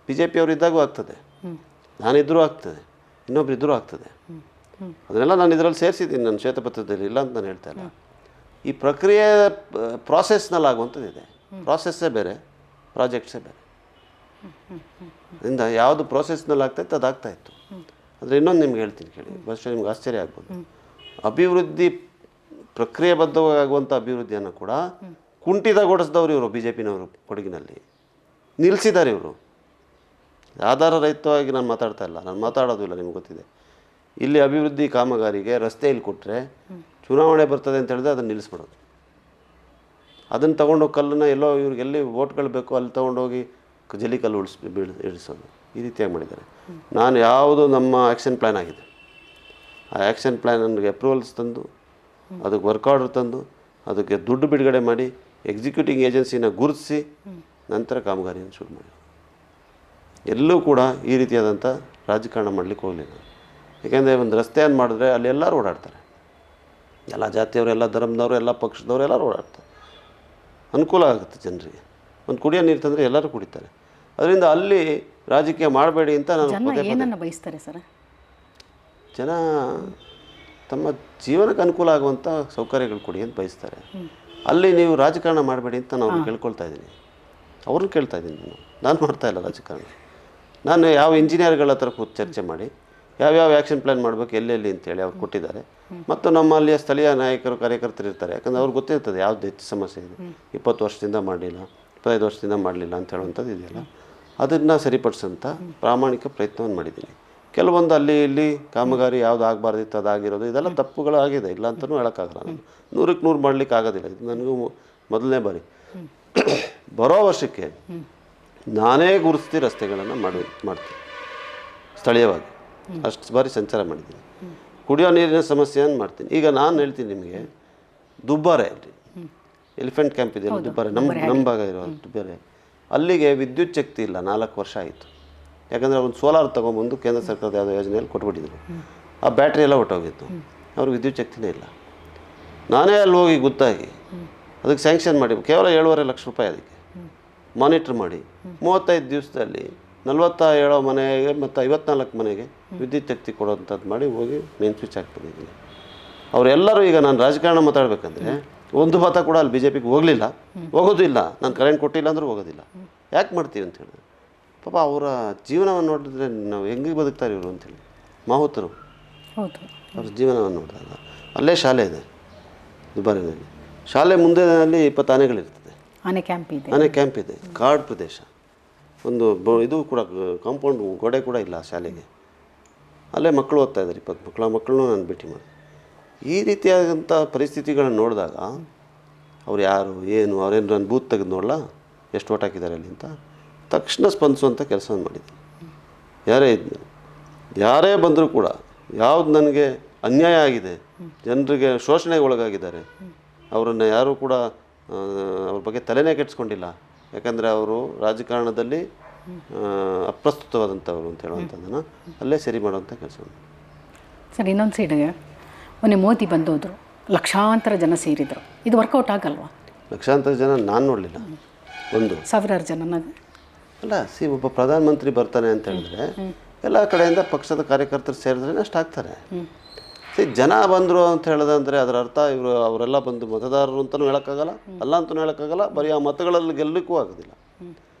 BJP ಅವರಿದ್ದಾಗೂ ಆಗ್ತದೆ, ನಾನಿದ್ದರೂ ಆಗ್ತದೆ, ಇನ್ನೊಬ್ರಿದ್ದರೂ ಆಗ್ತದೆ. ಅದನ್ನೆಲ್ಲ ನಾನು ಇದರಲ್ಲಿ ಸೇರಿಸಿದ್ದೀನಿ ನನ್ನ ಶ್ವೇತಪತ್ರದಲ್ಲಿ, ಇಲ್ಲ ಅಂತ ನಾನು ಹೇಳ್ತಾ ಇಲ್ಲ. ಈ ಪ್ರಕ್ರಿಯೆ ಪ್ರಾಸೆಸ್ನಲ್ಲಿ ಆಗುವಂಥದ್ದು ಇದೆ. ಪ್ರಾಸೆಸ್ಸೇ ಬೇರೆ, ಪ್ರಾಜೆಕ್ಟ್ಸೇ ಬೇರೆ. ಅದರಿಂದ ಯಾವುದು ಪ್ರೋಸೆಸ್ನಲ್ಲಿ ಆಗ್ತಾಯಿತ್ತು ಅದು ಆಗ್ತಾಯಿತ್ತು. ಆದರೆ ಇನ್ನೊಂದು ನಿಮ್ಗೆ ಹೇಳ್ತೀನಿ ಕೇಳಿ, ಬಹುಶಃ ನಿಮ್ಗೆ ಆಶ್ಚರ್ಯ ಆಗ್ಬೋದು. ಅಭಿವೃದ್ಧಿ ಪ್ರಕ್ರಿಯೆಬದ್ಧವಾಗಿ ಆಗುವಂಥ ಅಭಿವೃದ್ಧಿಯನ್ನು ಕೂಡ ಕುಂಠಿತಗೊಳಿಸಿದವರು ಇವರು BJPನವರು. ಕೊಡಗಿನಲ್ಲಿ ನಿಲ್ಲಿಸಿದ್ದಾರೆ ಇವರು. ಆಧಾರ ರಹಿತವಾಗಿ ನಾನು ಮಾತಾಡ್ತಾ ಇಲ್ಲ, ನಾನು ಮಾತಾಡೋದಿಲ್ಲ, ನಿಮ್ಗೆ ಗೊತ್ತಿದೆ. ಇಲ್ಲಿ ಅಭಿವೃದ್ಧಿ ಕಾಮಗಾರಿಗೆ ರಸ್ತೆ ಇಲ್ಲಿ ಕೊಟ್ಟರೆ ಚುನಾವಣೆ ಬರ್ತದೆ ಅಂತ ಹೇಳಿದ್ರೆ ಅದನ್ನು ನಿಲ್ಲಿಸ್ಬಿಡೋದು. ಅದನ್ನು ತೊಗೊಂಡೋಗಿ ಕಲ್ಲನ್ನು ಎಲ್ಲೋ ಇವ್ರಿಗೆ ಎಲ್ಲಿ ಓಟ್ಗಳು ಬೇಕೋ ಅಲ್ಲಿ ತೊಗೊಂಡೋಗಿ ಜಲ್ಲಿಕಲ್ಲು ಇಳಿಸೋದು, ಈ ರೀತಿಯಾಗಿ ಮಾಡಿದ್ದಾರೆ. ನಾನು ಯಾವುದು ನಮ್ಮ ಆ್ಯಕ್ಷನ್ ಪ್ಲ್ಯಾನ್ ಆಗಿದೆ, ಆ ಆ್ಯಕ್ಷನ್ ಪ್ಲ್ಯಾನ್ ನನಗೆ ಅಪ್ರೂವಲ್ಸ್ ತಂದು, ಅದಕ್ಕೆ ವರ್ಕ್ ಆರ್ಡರ್ ತಂದು, ಅದಕ್ಕೆ ದುಡ್ಡು ಬಿಡುಗಡೆ ಮಾಡಿ, ಎಕ್ಸಿಕ್ಯೂಟಿಂಗ್ ಏಜೆನ್ಸಿನ ಗುರುತಿಸಿ ನಂತರ ಕಾಮಗಾರಿಯನ್ನು ಶುರು ಮಾಡಿ. ಎಲ್ಲೂ ಕೂಡ ಈ ರೀತಿಯಾದಂಥ ರಾಜಕಾರಣ ಮಾಡಲಿಕ್ಕೆ ಹೋಗಲಿಲ್ಲ. ಏಕೆಂದರೆ ಒಂದು ರಸ್ತೆಯನ್ನು ಮಾಡಿದ್ರೆ ಅಲ್ಲಿ ಎಲ್ಲರೂ ಓಡಾಡ್ತಾರೆ, ಎಲ್ಲ ಜಾತಿಯವರು, ಎಲ್ಲ ಧರ್ಮದವರು, ಎಲ್ಲ ಪಕ್ಷದವರು ಎಲ್ಲರೂ ಓಡಾಡ್ತಾರೆ. ಅನುಕೂಲ ಆಗುತ್ತೆ ಜನರಿಗೆ. ಒಂದು ಕುಡಿಯೋ ನೀರು ತಂದರೆ ಎಲ್ಲರೂ ಕುಡಿತಾರೆ. ಅದರಿಂದ ಅಲ್ಲಿ ರಾಜಕೀಯ ಮಾಡಬೇಡಿ ಅಂತ ನಾನು ಏನನ್ನು ಬಯಸ್ತಾರೆ ಸರ್? ಜನ ತಮ್ಮ ಜೀವನಕ್ಕೆ ಅನುಕೂಲ ಆಗುವಂಥ ಸೌಕರ್ಯಗಳು ಕೊಡಿ ಅಂತ ಬಯಸ್ತಾರೆ. ಅಲ್ಲಿ ನೀವು ರಾಜಕಾರಣ ಮಾಡಬೇಡಿ ಅಂತ ನಾನು ಕೇಳ್ಕೊಳ್ತಾ ಇದ್ದೀನಿ, ಅವ್ರನ್ನ ಕೇಳ್ತಾ ಇದ್ದೀನಿ. ನಾನು ಮಾಡ್ತಾ ಇಲ್ಲ ರಾಜಕಾರಣ. ನಾನು ಯಾವ ಇಂಜಿನಿಯರ್ಗಳ ಹತ್ರ ಕೂತು ಚರ್ಚೆ ಮಾಡಿ ಯಾವ್ಯಾವ ಆ್ಯಕ್ಷನ್ ಪ್ಲ್ಯಾನ್ ಮಾಡಬೇಕು ಎಲ್ಲೆಲ್ಲಿ ಅಂತೇಳಿ ಅವ್ರು ಕೊಟ್ಟಿದ್ದಾರೆ. ಮತ್ತು ನಮ್ಮಲ್ಲಿಯ ಸ್ಥಳೀಯ ನಾಯಕರು ಕಾರ್ಯಕರ್ತರು ಇರ್ತಾರೆ, ಯಾಕಂದರೆ ಅವ್ರಿಗೆ ಗೊತ್ತಿರ್ತದೆ ಯಾವ್ದು ಹೆಚ್ಚು ಸಮಸ್ಯೆ ಇದೆ. 20 ವರ್ಷದಿಂದ ಮಾಡಲಿಲ್ಲ, 25 ವರ್ಷದಿಂದ ಮಾಡಲಿಲ್ಲ ಅಂತ ಹೇಳುವಂಥದ್ದು ಇದೆಯಲ್ಲ, ಅದನ್ನು ಸರಿಪಡಿಸೋಂಥ ಪ್ರಾಮಾಣಿಕ ಪ್ರಯತ್ನವನ್ನು ಮಾಡಿದ್ದೀನಿ. ಕೆಲವೊಂದು ಅಲ್ಲಿ ಇಲ್ಲಿ ಕಾಮಗಾರಿ ಯಾವುದು ಆಗಬಾರ್ದಿತ್ತು ಅದಾಗಿರೋದು, ಇದೆಲ್ಲ ತಪ್ಪುಗಳು ಆಗಿದೆ, ಇಲ್ಲ ಅಂತಲೂ ಹೇಳೋಕ್ಕಾಗಲ್ಲ. ನಾನು 100ಕ್ಕೆ 100 ಮಾಡಲಿಕ್ಕೆ ಆಗೋದಿಲ್ಲ. ಇದು ನನಗೂ ಮೊದಲನೇ ಬಾರಿ. ಬರೋ ವರ್ಷಕ್ಕೆ ನಾನೇ ಗುರುತಿಸಿ ರಸ್ತೆಗಳನ್ನು ಮಾಡ್ತೀನಿ ಸ್ಥಳೀಯವಾಗಿ. ಅಷ್ಟು ಬಾರಿ ಸಂಚಾರ ಮಾಡಿದ್ದೀನಿ. ಕುಡಿಯೋ ನೀರಿನ ಸಮಸ್ಯೆಯನ್ನು ಮಾಡ್ತೀನಿ. ಈಗ ನಾನು ಹೇಳ್ತೀನಿ ನಿಮಗೆ, ದುಬ್ಬಾರೆ ಅಲ್ಲಿ ಎಲಿಫೆಂಟ್ ಕ್ಯಾಂಪ್ ಇದೆಯಲ್ಲ, ದುಬ್ಬಾರೆ ನಮ್ಮ ಭಾಗ ಇರೋ ದುಬ್ಬಾರೆ, ಅಲ್ಲಿಗೆ ವಿದ್ಯುತ್ ಶಕ್ತಿ ಇಲ್ಲ. 4 ವರ್ಷ ಆಯಿತು. ಯಾಕಂದರೆ ಒಂದು ಸೋಲಾರ್ ತೊಗೊಂಬಂದು ಕೇಂದ್ರ ಸರ್ಕಾರದ ಯಾವುದೋ ಯೋಜನೆಯಲ್ಲಿ ಕೊಟ್ಬಿಟ್ಟಿದ್ರು. ಆ ಬ್ಯಾಟ್ರಿ ಎಲ್ಲ ಹೊಟ್ಟೋಗಿತ್ತು, ಅವ್ರಿಗೆ ವಿದ್ಯುತ್ ಶಕ್ತಿನೇ ಇಲ್ಲ. ನಾನೇ ಅಲ್ಲಿ ಹೋಗಿ ಗೊತ್ತಾಗಿ ಅದಕ್ಕೆ ಸ್ಯಾಂಕ್ಷನ್ ಮಾಡಿ ಕೇವಲ 7.5 ಲಕ್ಷ ರೂಪಾಯಿ ಅದಕ್ಕೆ ಮಾನಿಟ್ರ್ ಮಾಡಿ 35 ದಿವಸದಲ್ಲಿ 47 ಮನೆಗೆ ಮತ್ತು 54 ಮನೆಗೆ ವಿದ್ಯುತ್ ಶಕ್ತಿ ಕೊಡೋಂಥದ್ದು ಮಾಡಿ ಹೋಗಿ ಮೇನ್ ಸ್ವಿಚ್ ಹಾಕ್ಬಿಟ್ಟಿದ್ದೀನಿ. ಅವರೆಲ್ಲರೂ ಈಗ ನಾನು ರಾಜಕಾರಣ ಮಾತಾಡಬೇಕಂದ್ರೆ ಒಂದು ಮತ ಕೂಡ ಅಲ್ಲಿ BJPಗೆ ಹೋಗೋದು ಇಲ್ಲ. ನಾನು ಕರೆಂಟ್ ಕೊಟ್ಟಿಲ್ಲ ಅಂದರೂ ಹೋಗೋದಿಲ್ಲ. ಯಾಕೆ ಮಾಡ್ತೀವಿ ಅಂತೇಳಿ, ಪಾಪ ಅವರ ಜೀವನವನ್ನು ನೋಡಿದ್ರೆ ನಾವು ಹೆಂಗೆ ಬದುಕ್ತಾರೆ ಇವರು ಅಂತೇಳಿ. ಮಾಹುತರು ಅವ್ರ ಜೀವನವನ್ನು ನೋಡಿದಾಗ ಅಲ್ಲೇ ಶಾಲೆ ಇದೆ ದುಬಾರಿನಲ್ಲಿ. ಶಾಲೆ ಮುಂದೆನಲ್ಲಿ 20 ಆನೆಗಳಿರ್ತದೆ. ಆನೆ ಕ್ಯಾಂಪ್ ಇದೆ. ಕಾಡು ಪ್ರದೇಶ. ಒಂದು ಇದು ಕೂಡ ಕಾಂಪೌಂಡ್ ಗೋಡೆ ಕೂಡ ಇಲ್ಲ ಆ ಶಾಲೆಗೆ. ಅಲ್ಲೇ ಮಕ್ಕಳು ಓದ್ತಾ ಇದ್ದಾರೆ, 20 ಮಕ್ಕಳನ್ನೂ ನಾನು ಭೇಟಿ ಮಾಡಿ. ಈ ರೀತಿಯಾದಂಥ ಪರಿಸ್ಥಿತಿಗಳನ್ನು ನೋಡಿದಾಗ ಅವ್ರು ಯಾರು ಏನು ಅವ್ರೇನು ನಾನು ಬೂತ್ ತೆಗೆದು ನೋಡಲ್ಲ ಎಷ್ಟು ಓಟ್ ಹಾಕಿದ್ದಾರೆ ಅಲ್ಲಿ ಅಂತ ತಕ್ಷಣ ಸ್ಪಂದಿಸುವಂಥ ಕೆಲಸವನ್ನು ಮಾಡಿದ್ದೀನಿ. ಯಾರೇ ಬಂದರೂ ಕೂಡ ಯಾವ್ದು ನನಗೆ ಅನ್ಯಾಯ ಆಗಿದೆ, ಜನರಿಗೆ ಶೋಷಣೆಗೆ ಒಳಗಾಗಿದ್ದಾರೆ, ಅವರನ್ನು ಯಾರೂ ಕೂಡ ಅವ್ರ ಬಗ್ಗೆ ತಲೆನೇ ಕೆಡಿಸ್ಕೊಂಡಿಲ್ಲ. ಯಾಕಂದರೆ ಅವರು ರಾಜಕಾರಣದಲ್ಲಿ ಅಪ್ರಸ್ತುತವಾದಂಥವ್ರು ಅಂತ ಹೇಳುವಂಥದ್ದನ್ನು ಅಲ್ಲೇ ಸರಿ ಮಾಡುವಂಥ ಕೆಲಸ. ಸರ್, ಇನ್ನೊಂದು ಸೈಡಿಗೆ ಮೊನ್ನೆ ಮೋದಿ ಬಂದೋದ್ರು, ಲಕ್ಷಾಂತರ ಜನ ಸೇರಿದರು. ಇದು ವರ್ಕೌಟ್ ಆಗಲ್ವಾ? ಲಕ್ಷಾಂತರ ಜನ ನಾನು ನೋಡಲಿಲ್ಲ, ಒಂದು ಸಾವಿರಾರು ಜನ ಅಲ್ಲ. ಒಬ್ಬ ಪ್ರಧಾನಮಂತ್ರಿ ಬರ್ತಾನೆ ಅಂತ ಹೇಳಿದ್ರೆ ಎಲ್ಲ ಕಡೆಯಿಂದ ಪಕ್ಷದ ಕಾರ್ಯಕರ್ತರು ಸೇರಿದ್ರೆ ಅಷ್ಟು ಆಗ್ತಾರೆ. ಜನ ಬಂದರು ಅಂತ ಹೇಳೋದಂದರೆ ಅದರ ಅರ್ಥ ಇವರು ಅವರೆಲ್ಲ ಬಂದು ಮತದಾರರು ಅಂತಲೂ ಹೇಳೋಕ್ಕಾಗಲ್ಲ, ಅಲ್ಲ ಅಂತಲೂ ಹೇಳೋಕ್ಕಾಗಲ್ಲ, ಬರೀ ಆ ಮತಗಳಲ್ಲಿ ಗೆಲ್ಲಲಿಕ್ಕೂ ಆಗೋದಿಲ್ಲ.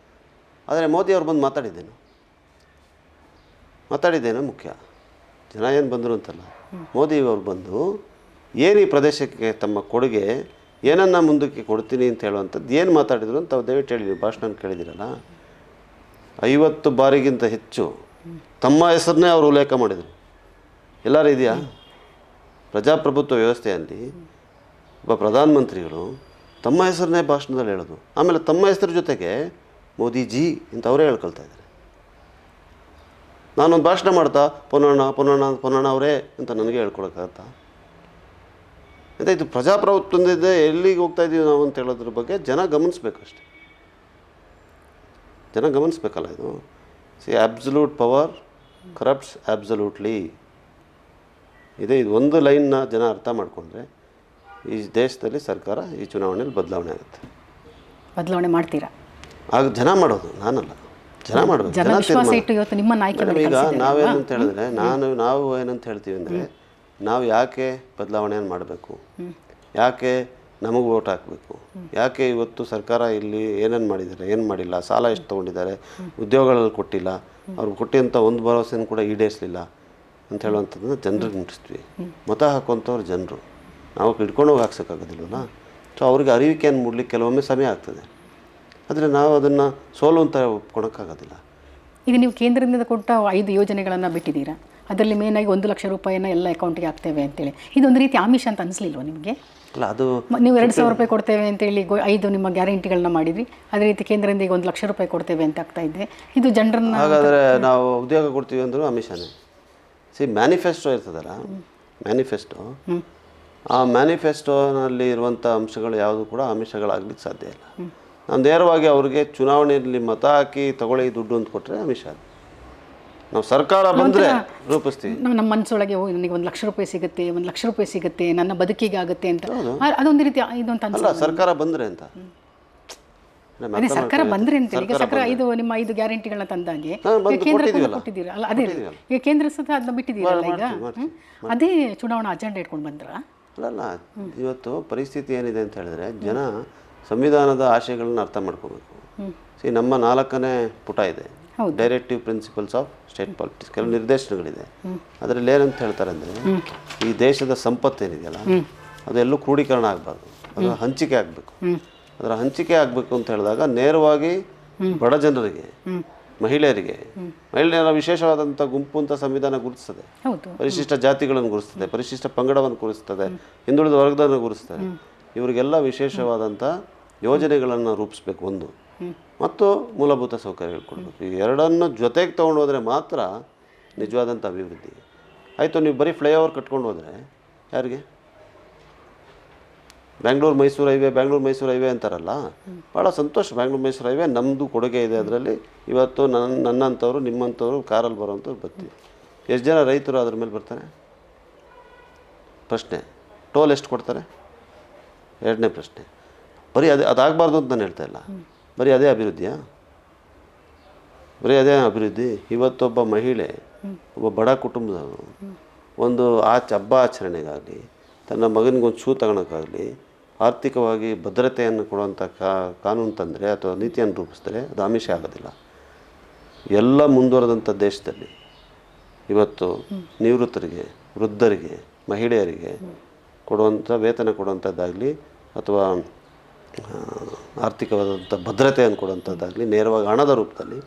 ಆದರೆ ಮೋದಿ ಅವ್ರು ಬಂದು ಮಾತಾಡಿದ್ದೇನೋ ಮುಖ್ಯ. ಜನ ಏನು ಬಂದರು ಅಂತಲ್ಲ, ಮೋದಿ ಅವರು ಬಂದು ಏನು ಈ ಪ್ರದೇಶಕ್ಕೆ ತಮ್ಮ ಕೊಡುಗೆ ಏನನ್ನ ಮುಂದಕ್ಕೆ ಕೊಡ್ತೀನಿ ಅಂತ ಹೇಳುವಂಥದ್ದು ಏನು ಮಾತಾಡಿದ್ರು ಅಂತ ದಯವಿಟ್ಟು ಹೇಳಿ. ಭಾಷಣ ಕೇಳಿದಿರಲ್ಲ, 50 ಬಾರಿಗಿಂತ ಹೆಚ್ಚು ತಮ್ಮ ಹೆಸರನ್ನೇ ಅವರು ಉಲ್ಲೇಖ ಮಾಡಿದರು. ಎಲ್ಲರೂ ಇದೆಯಾ? ಪ್ರಜಾಪ್ರಭುತ್ವ ವ್ಯವಸ್ಥೆಯಲ್ಲಿ ಒಬ್ಬ ಪ್ರಧಾನಮಂತ್ರಿಗಳು ತಮ್ಮ ಹೆಸರನ್ನೇ ಭಾಷಣದಲ್ಲಿ ಹೇಳೋದು, ಆಮೇಲೆ ತಮ್ಮ ಹೆಸರ ಜೊತೆಗೆ ಮೋದಿಜಿ ಅಂತ ಅವರೇ ಹೇಳ್ಕೊಳ್ತಾ ಇದ್ದಾರೆ. ನಾನೊಂದು ಭಾಷಣ ಮಾಡ್ತಾ ಪುನಃ ಅವರೇ ಅಂತ ನನಗೆ ಹೇಳ್ಕೊಳಕ್ಕಾಗತ್ತಾ? ಅದೇ ಇದು ಪ್ರಜಾಪ್ರಭುತ್ವದಿಂದ ಎಲ್ಲಿಗೆ ಹೋಗ್ತಾ ಇದ್ದೀವಿ ನಾವು ಅಂತ ಹೇಳೋದ್ರ ಬಗ್ಗೆ ಜನ ಗಮನಿಸ್ಬೇಕಷ್ಟೆ. ಜನ ಗಮನಿಸ್ಬೇಕಲ್ಲ. ಇದು ಅಬ್ಸಲ್ಯೂಟ್ ಪವರ್ ಕರಪ್ಟ್ಸ್ ಅಬ್ಸಲ್ಯೂಟ್ಲಿ ಇದೆ. ಇದು ಒಂದು ಲೈನ್ನ ಜನ ಅರ್ಥ ಮಾಡಿಕೊಂಡ್ರೆ ಈ ದೇಶದಲ್ಲಿ ಸರ್ಕಾರ ಈ ಚುನಾವಣೆಯಲ್ಲಿ ಬದಲಾವಣೆ ಆಗುತ್ತೆ. ಬದಲಾವಣೆ ಮಾಡ್ತೀರಾ? ಆಗ ಜನ ಮಾಡೋದು, ನಾನಲ್ಲ, ಜನ ಮಾಡಬೇಕು. ಈಗ ನಾವೇನಂತ ಹೇಳಿದ್ರೆ ನಾವು ಏನಂತ ಹೇಳ್ತೀವಿ ಅಂದರೆ, ನಾವು ಯಾಕೆ ಬದಲಾವಣೆಯನ್ನು ಮಾಡಬೇಕು, ಯಾಕೆ ನಮಗೆ ವೋಟ್ ಹಾಕಬೇಕು, ಯಾಕೆ ಇವತ್ತು ಸರ್ಕಾರ ಇಲ್ಲಿ ಏನೇನು ಮಾಡಿದ್ದಾರೆ, ಏನು ಮಾಡಿಲ್ಲ, ಸಾಲ ಎಷ್ಟು ತೊಗೊಂಡಿದ್ದಾರೆ, ಉದ್ಯೋಗಗಳಲ್ಲಿ ಕೊಟ್ಟಿಲ್ಲ, ಅವ್ರಿಗೆ ಕೊಟ್ಟಿಂಥ ಒಂದು ಭರವಸೆನೂ ಕೂಡ ಈಡೇರಿಸಲಿಲ್ಲ ಅಂತ ಹೇಳುವಂಥದ್ದನ್ನು ಜನರಿಗೆ ಮುಟ್ಟಿಸ್ತೀವಿ. ಮತ ಹಾಕುವಂಥವ್ರು ಜನರು, ನಾವು ಹಿಡ್ಕೊಂಡೋಗಿ ಹಾಕ್ಸೋಕ್ಕಾಗೋದಿಲ್ವಲ್ಲ. ಸೊ ಅವ್ರಿಗೆ ಅರಿವಿಕೆಯನ್ನು ಮೂಡಲಿಕ್ಕೆ ಕೆಲವೊಮ್ಮೆ ಸಮಯ ಆಗ್ತದೆ. ಆದರೆ ನಾವು ಅದನ್ನು ಸೋಲು ಅಂತ ಒಪ್ಕೊಳಕ್ಕಾಗೋದಿಲ್ಲ. ಈಗ ನೀವು ಕೇಂದ್ರದಿಂದ ಕೊಟ್ಟ 5 ಯೋಜನೆಗಳನ್ನು ಬಿಟ್ಟಿದ್ದೀರಾ, ಅದರಲ್ಲಿ ಮೇನಾಗಿ 1 ಲಕ್ಷ ರೂಪಾಯಿನ ಎಲ್ಲ ಅಕೌಂಟಿಗೆ ಹಾಕ್ತೇವೆ ಅಂತೇಳಿ. ಇದೊಂದು ರೀತಿ ಆಮಿಷ ಅಂತ ಅನಿಸ್ಲಿಲ್ವ ನಿಮಗೆ? ಅಲ್ಲ, ಅದು ನೀವು 2,000 ರೂಪಾಯಿ ಕೊಡ್ತೇವೆ ಅಂತೇಳಿ 5 ನಿಮ್ಮ ಗ್ಯಾರಂಟಿಗಳನ್ನ ಮಾಡಿದ್ರಿ. ಅದೇ ರೀತಿ ಕೇಂದ್ರದಿಂದ ಈಗ 1 ಲಕ್ಷ ರೂಪಾಯಿ ಕೊಡ್ತೇವೆ ಅಂತ ಆಗ್ತಾ ಇದೆ. ಇದು ಜನರನ್ನ ಹಾಗಾದರೆ ನಾವು ಉದ್ಯೋಗ ಕೊಡ್ತೀವಿ ಅಂದರೂ ಆಮಿಷನೇ. ಮ್ಯಾನಿಫೆಸ್ಟೋ ಇರ್ತದಲ್ಲ, ಮ್ಯಾನಿಫೆಸ್ಟೋ, ಆ ಮ್ಯಾನಿಫೆಸ್ಟೋನಲ್ಲಿ ಇರುವಂಥ ಅಂಶಗಳು ಯಾವುದು ಕೂಡ ಆಮಿಷಗಳಾಗ್ಲಿಕ್ಕೆ ಸಾಧ್ಯ ಇಲ್ಲ. ನಾವು ನೇರವಾಗಿ ಅವ್ರಿಗೆ ಚುನಾವಣೆಯಲ್ಲಿ ಮತ ಹಾಕಿ ತಗೊಳ್ಳಿ ದುಡ್ಡು ಅಂತ ಕೊಟ್ಟರೆ ಆಮಿಷ. ನಾವು ಸರ್ಕಾರ ಬಂದರೆ ರೂಪಿಸ್ತೀವಿ. ನಮ್ಮ ಮನಸ್ಸೊಳಗೆ ನನಗೆ 1 ಲಕ್ಷ ರೂಪಾಯಿ ಸಿಗುತ್ತೆ, 1 ಲಕ್ಷ ರೂಪಾಯಿ ಸಿಗುತ್ತೆ, ನನ್ನ ಬದುಕಿಗೆ ಆಗುತ್ತೆ ಅಂತ, ಅದೊಂದು ರೀತಿ ಇದು ಅಂತ ಅಲ್ಲ. ಸರ್ಕಾರ ಬಂದರೆ ಅಂತ, ಸರ್ಕಾರ ಬಂದರೆ ಅಂತ ಈಗ ಸರ್ಕಾರ ನಿಮ್ಮ 5 ಗ್ಯಾರಂಟಿಗಳನ್ನ ತಂದಾಗೆ ಕೇಂದ್ರ ಕೊಟ್ಟಿದ್ದೀರಾ ಅಲ್ಲ, ಅದೇ ಈಗ ಕೇಂದ್ರ ಸಹ ಅದನ್ನ ಬಿಟ್ಟಿದ್ದೀರಲ್ಲ. ಈಗ ಅದೇ ಚುನಾವಣಾ ಅಜೆಂಡಾ ಇಟ್ಕೊಂಡು ಬಂದ್ರ ಅಲ್ಲ. ಇವತ್ತು ಪರಿಸ್ಥಿತಿ ಏನಿದೆ ಅಂತ ಹೇಳಿದ್ರೆ, ಜನ ಸಂವಿಧಾನದ ಆಶಯಗಳನ್ನ ಅರ್ಥ ಮಾಡ್ಕೋಬೇಕು. ನಮ್ಮ 4ನೇ ಪುಟ ಇದೆ, ಹೌದು. Directive principles of state politics, ಕೆಲವು ನಿರ್ದೇಶನಗಳಿದೆ. ಅದರಲ್ಲಿ ಏನಂತ ಹೇಳ್ತಾರೆ ಅಂದರೆ, ಈ ದೇಶದ ಸಂಪತ್ತೇನಿದೆಯಲ್ಲ ಅದೆಲ್ಲೂ ಕ್ರೋಢೀಕರಣ ಆಗಬಾರ್ದು, ಅದರ ಹಂಚಿಕೆ ಆಗಬೇಕು. ಅದರ ಹಂಚಿಕೆ ಆಗಬೇಕು ಅಂತ ಹೇಳಿದಾಗ ನೇರವಾಗಿ ಬಡ ಜನರಿಗೆ, ಮಹಿಳೆಯರ ವಿಶೇಷವಾದಂಥ ಗುಂಪು ಅಂತ ಸಂವಿಧಾನ ಗುರುತಿಸ್ತದೆ. ಹೌದು. ಪರಿಶಿಷ್ಟ ಜಾತಿಗಳನ್ನು ಗುರುತಿಸ್ತದೆ, ಪರಿಶಿಷ್ಟ ಪಂಗಡವನ್ನು ಗುರುತಿಸ್ತದೆ, ಹಿಂದುಳಿದ ವರ್ಗದನ್ನು ಗುರುತಿಸ್ತದೆ. ಇವರಿಗೆಲ್ಲ ವಿಶೇಷವಾದಂಥ ಯೋಜನೆಗಳನ್ನು ರೂಪಿಸ್ಬೇಕು ಒಂದು, ಮತ್ತು ಮೂಲಭೂತ ಸೌಕರ್ಯಗಳು ಕೊಡಬೇಕು. ಈ ಎರಡನ್ನು ಜೊತೆಗೆ ತೊಗೊಂಡು ಹೋದರೆ ಮಾತ್ರ ನಿಜವಾದಂಥ ಅಭಿವೃದ್ಧಿ. ಆಯಿತು, ನೀವು ಬರೀ ಫ್ಲೈಓವರ್ ಕಟ್ಕೊಂಡು ಹೋದರೆ ಯಾರಿಗೆ? ಬ್ಯಾಂಗ್ಳೂರು ಮೈಸೂರು ಹೈವೇ ಅಂತಾರಲ್ಲ, ಭಾಳ ಸಂತೋಷ. ಬ್ಯಾಂಗ್ಳೂರು ಮೈಸೂರು ಹೈವೇ ನಮ್ಮದು ಕೊಡುಗೆ ಇದೆ. ಅದರಲ್ಲಿ ಇವತ್ತು ನನ್ನಂಥವ್ರು ನಿಮ್ಮಂಥವ್ರು ಕಾರಲ್ಲಿ ಬರೋವಂಥವ್ರು ಬರ್ತೀವಿ. ಎಷ್ಟು ಜನ ರೈತರು ಅದ್ರ ಮೇಲೆ ಬರ್ತಾರೆ? ಪ್ರಶ್ನೆ. ಟೋಲ್ ಎಷ್ಟು ಕೊಡ್ತಾರೆ? ಎರಡನೇ ಪ್ರಶ್ನೆ. ಬರೀ ಅದಾಗಬಾರ್ದು ಅಂತ ನಾನು ಹೇಳ್ತಾ ಇಲ್ಲ. ಬರೀ ಅದೇ ಅಭಿವೃದ್ಧಿ? ಇವತ್ತೊಬ್ಬ ಮಹಿಳೆ, ಒಬ್ಬ ಬಡ ಕುಟುಂಬದವರು ಒಂದು ಹಬ್ಬ ಆಚರಣೆಗಾಗಲಿ, ತನ್ನ ಮಗನಿಗೊಂದು ಶೂ ತಗೊಳಕ್ಕಾಗಲಿ ಆರ್ಥಿಕವಾಗಿ ಭದ್ರತೆಯನ್ನು ಕೊಡುವಂಥ ಕಾನೂನು ತಂದರೆ ಅಥವಾ ನೀತಿಯನ್ನು ರೂಪಿಸಿದ್ರೆ ಅದು ಆಮಿಷ ಆಗೋದಿಲ್ಲ. ಎಲ್ಲ ಮುಂದುವರೆದಂಥ ದೇಶದಲ್ಲಿ ಇವತ್ತು ನಿವೃತ್ತರಿಗೆ, ವೃದ್ಧರಿಗೆ, ಮಹಿಳೆಯರಿಗೆ ಕೊಡುವಂಥ ವೇತನ ಕೊಡುವಂಥದ್ದಾಗಲಿ ಅಥವಾ ಆರ್ಥಿಕವಾದಂಥ ಭದ್ರತೆಯನ್ನು ಕೊಡುವಂಥದ್ದಾಗಲಿ ನೇರವಾಗಿ ಹಣದ ರೂಪದಲ್ಲಿ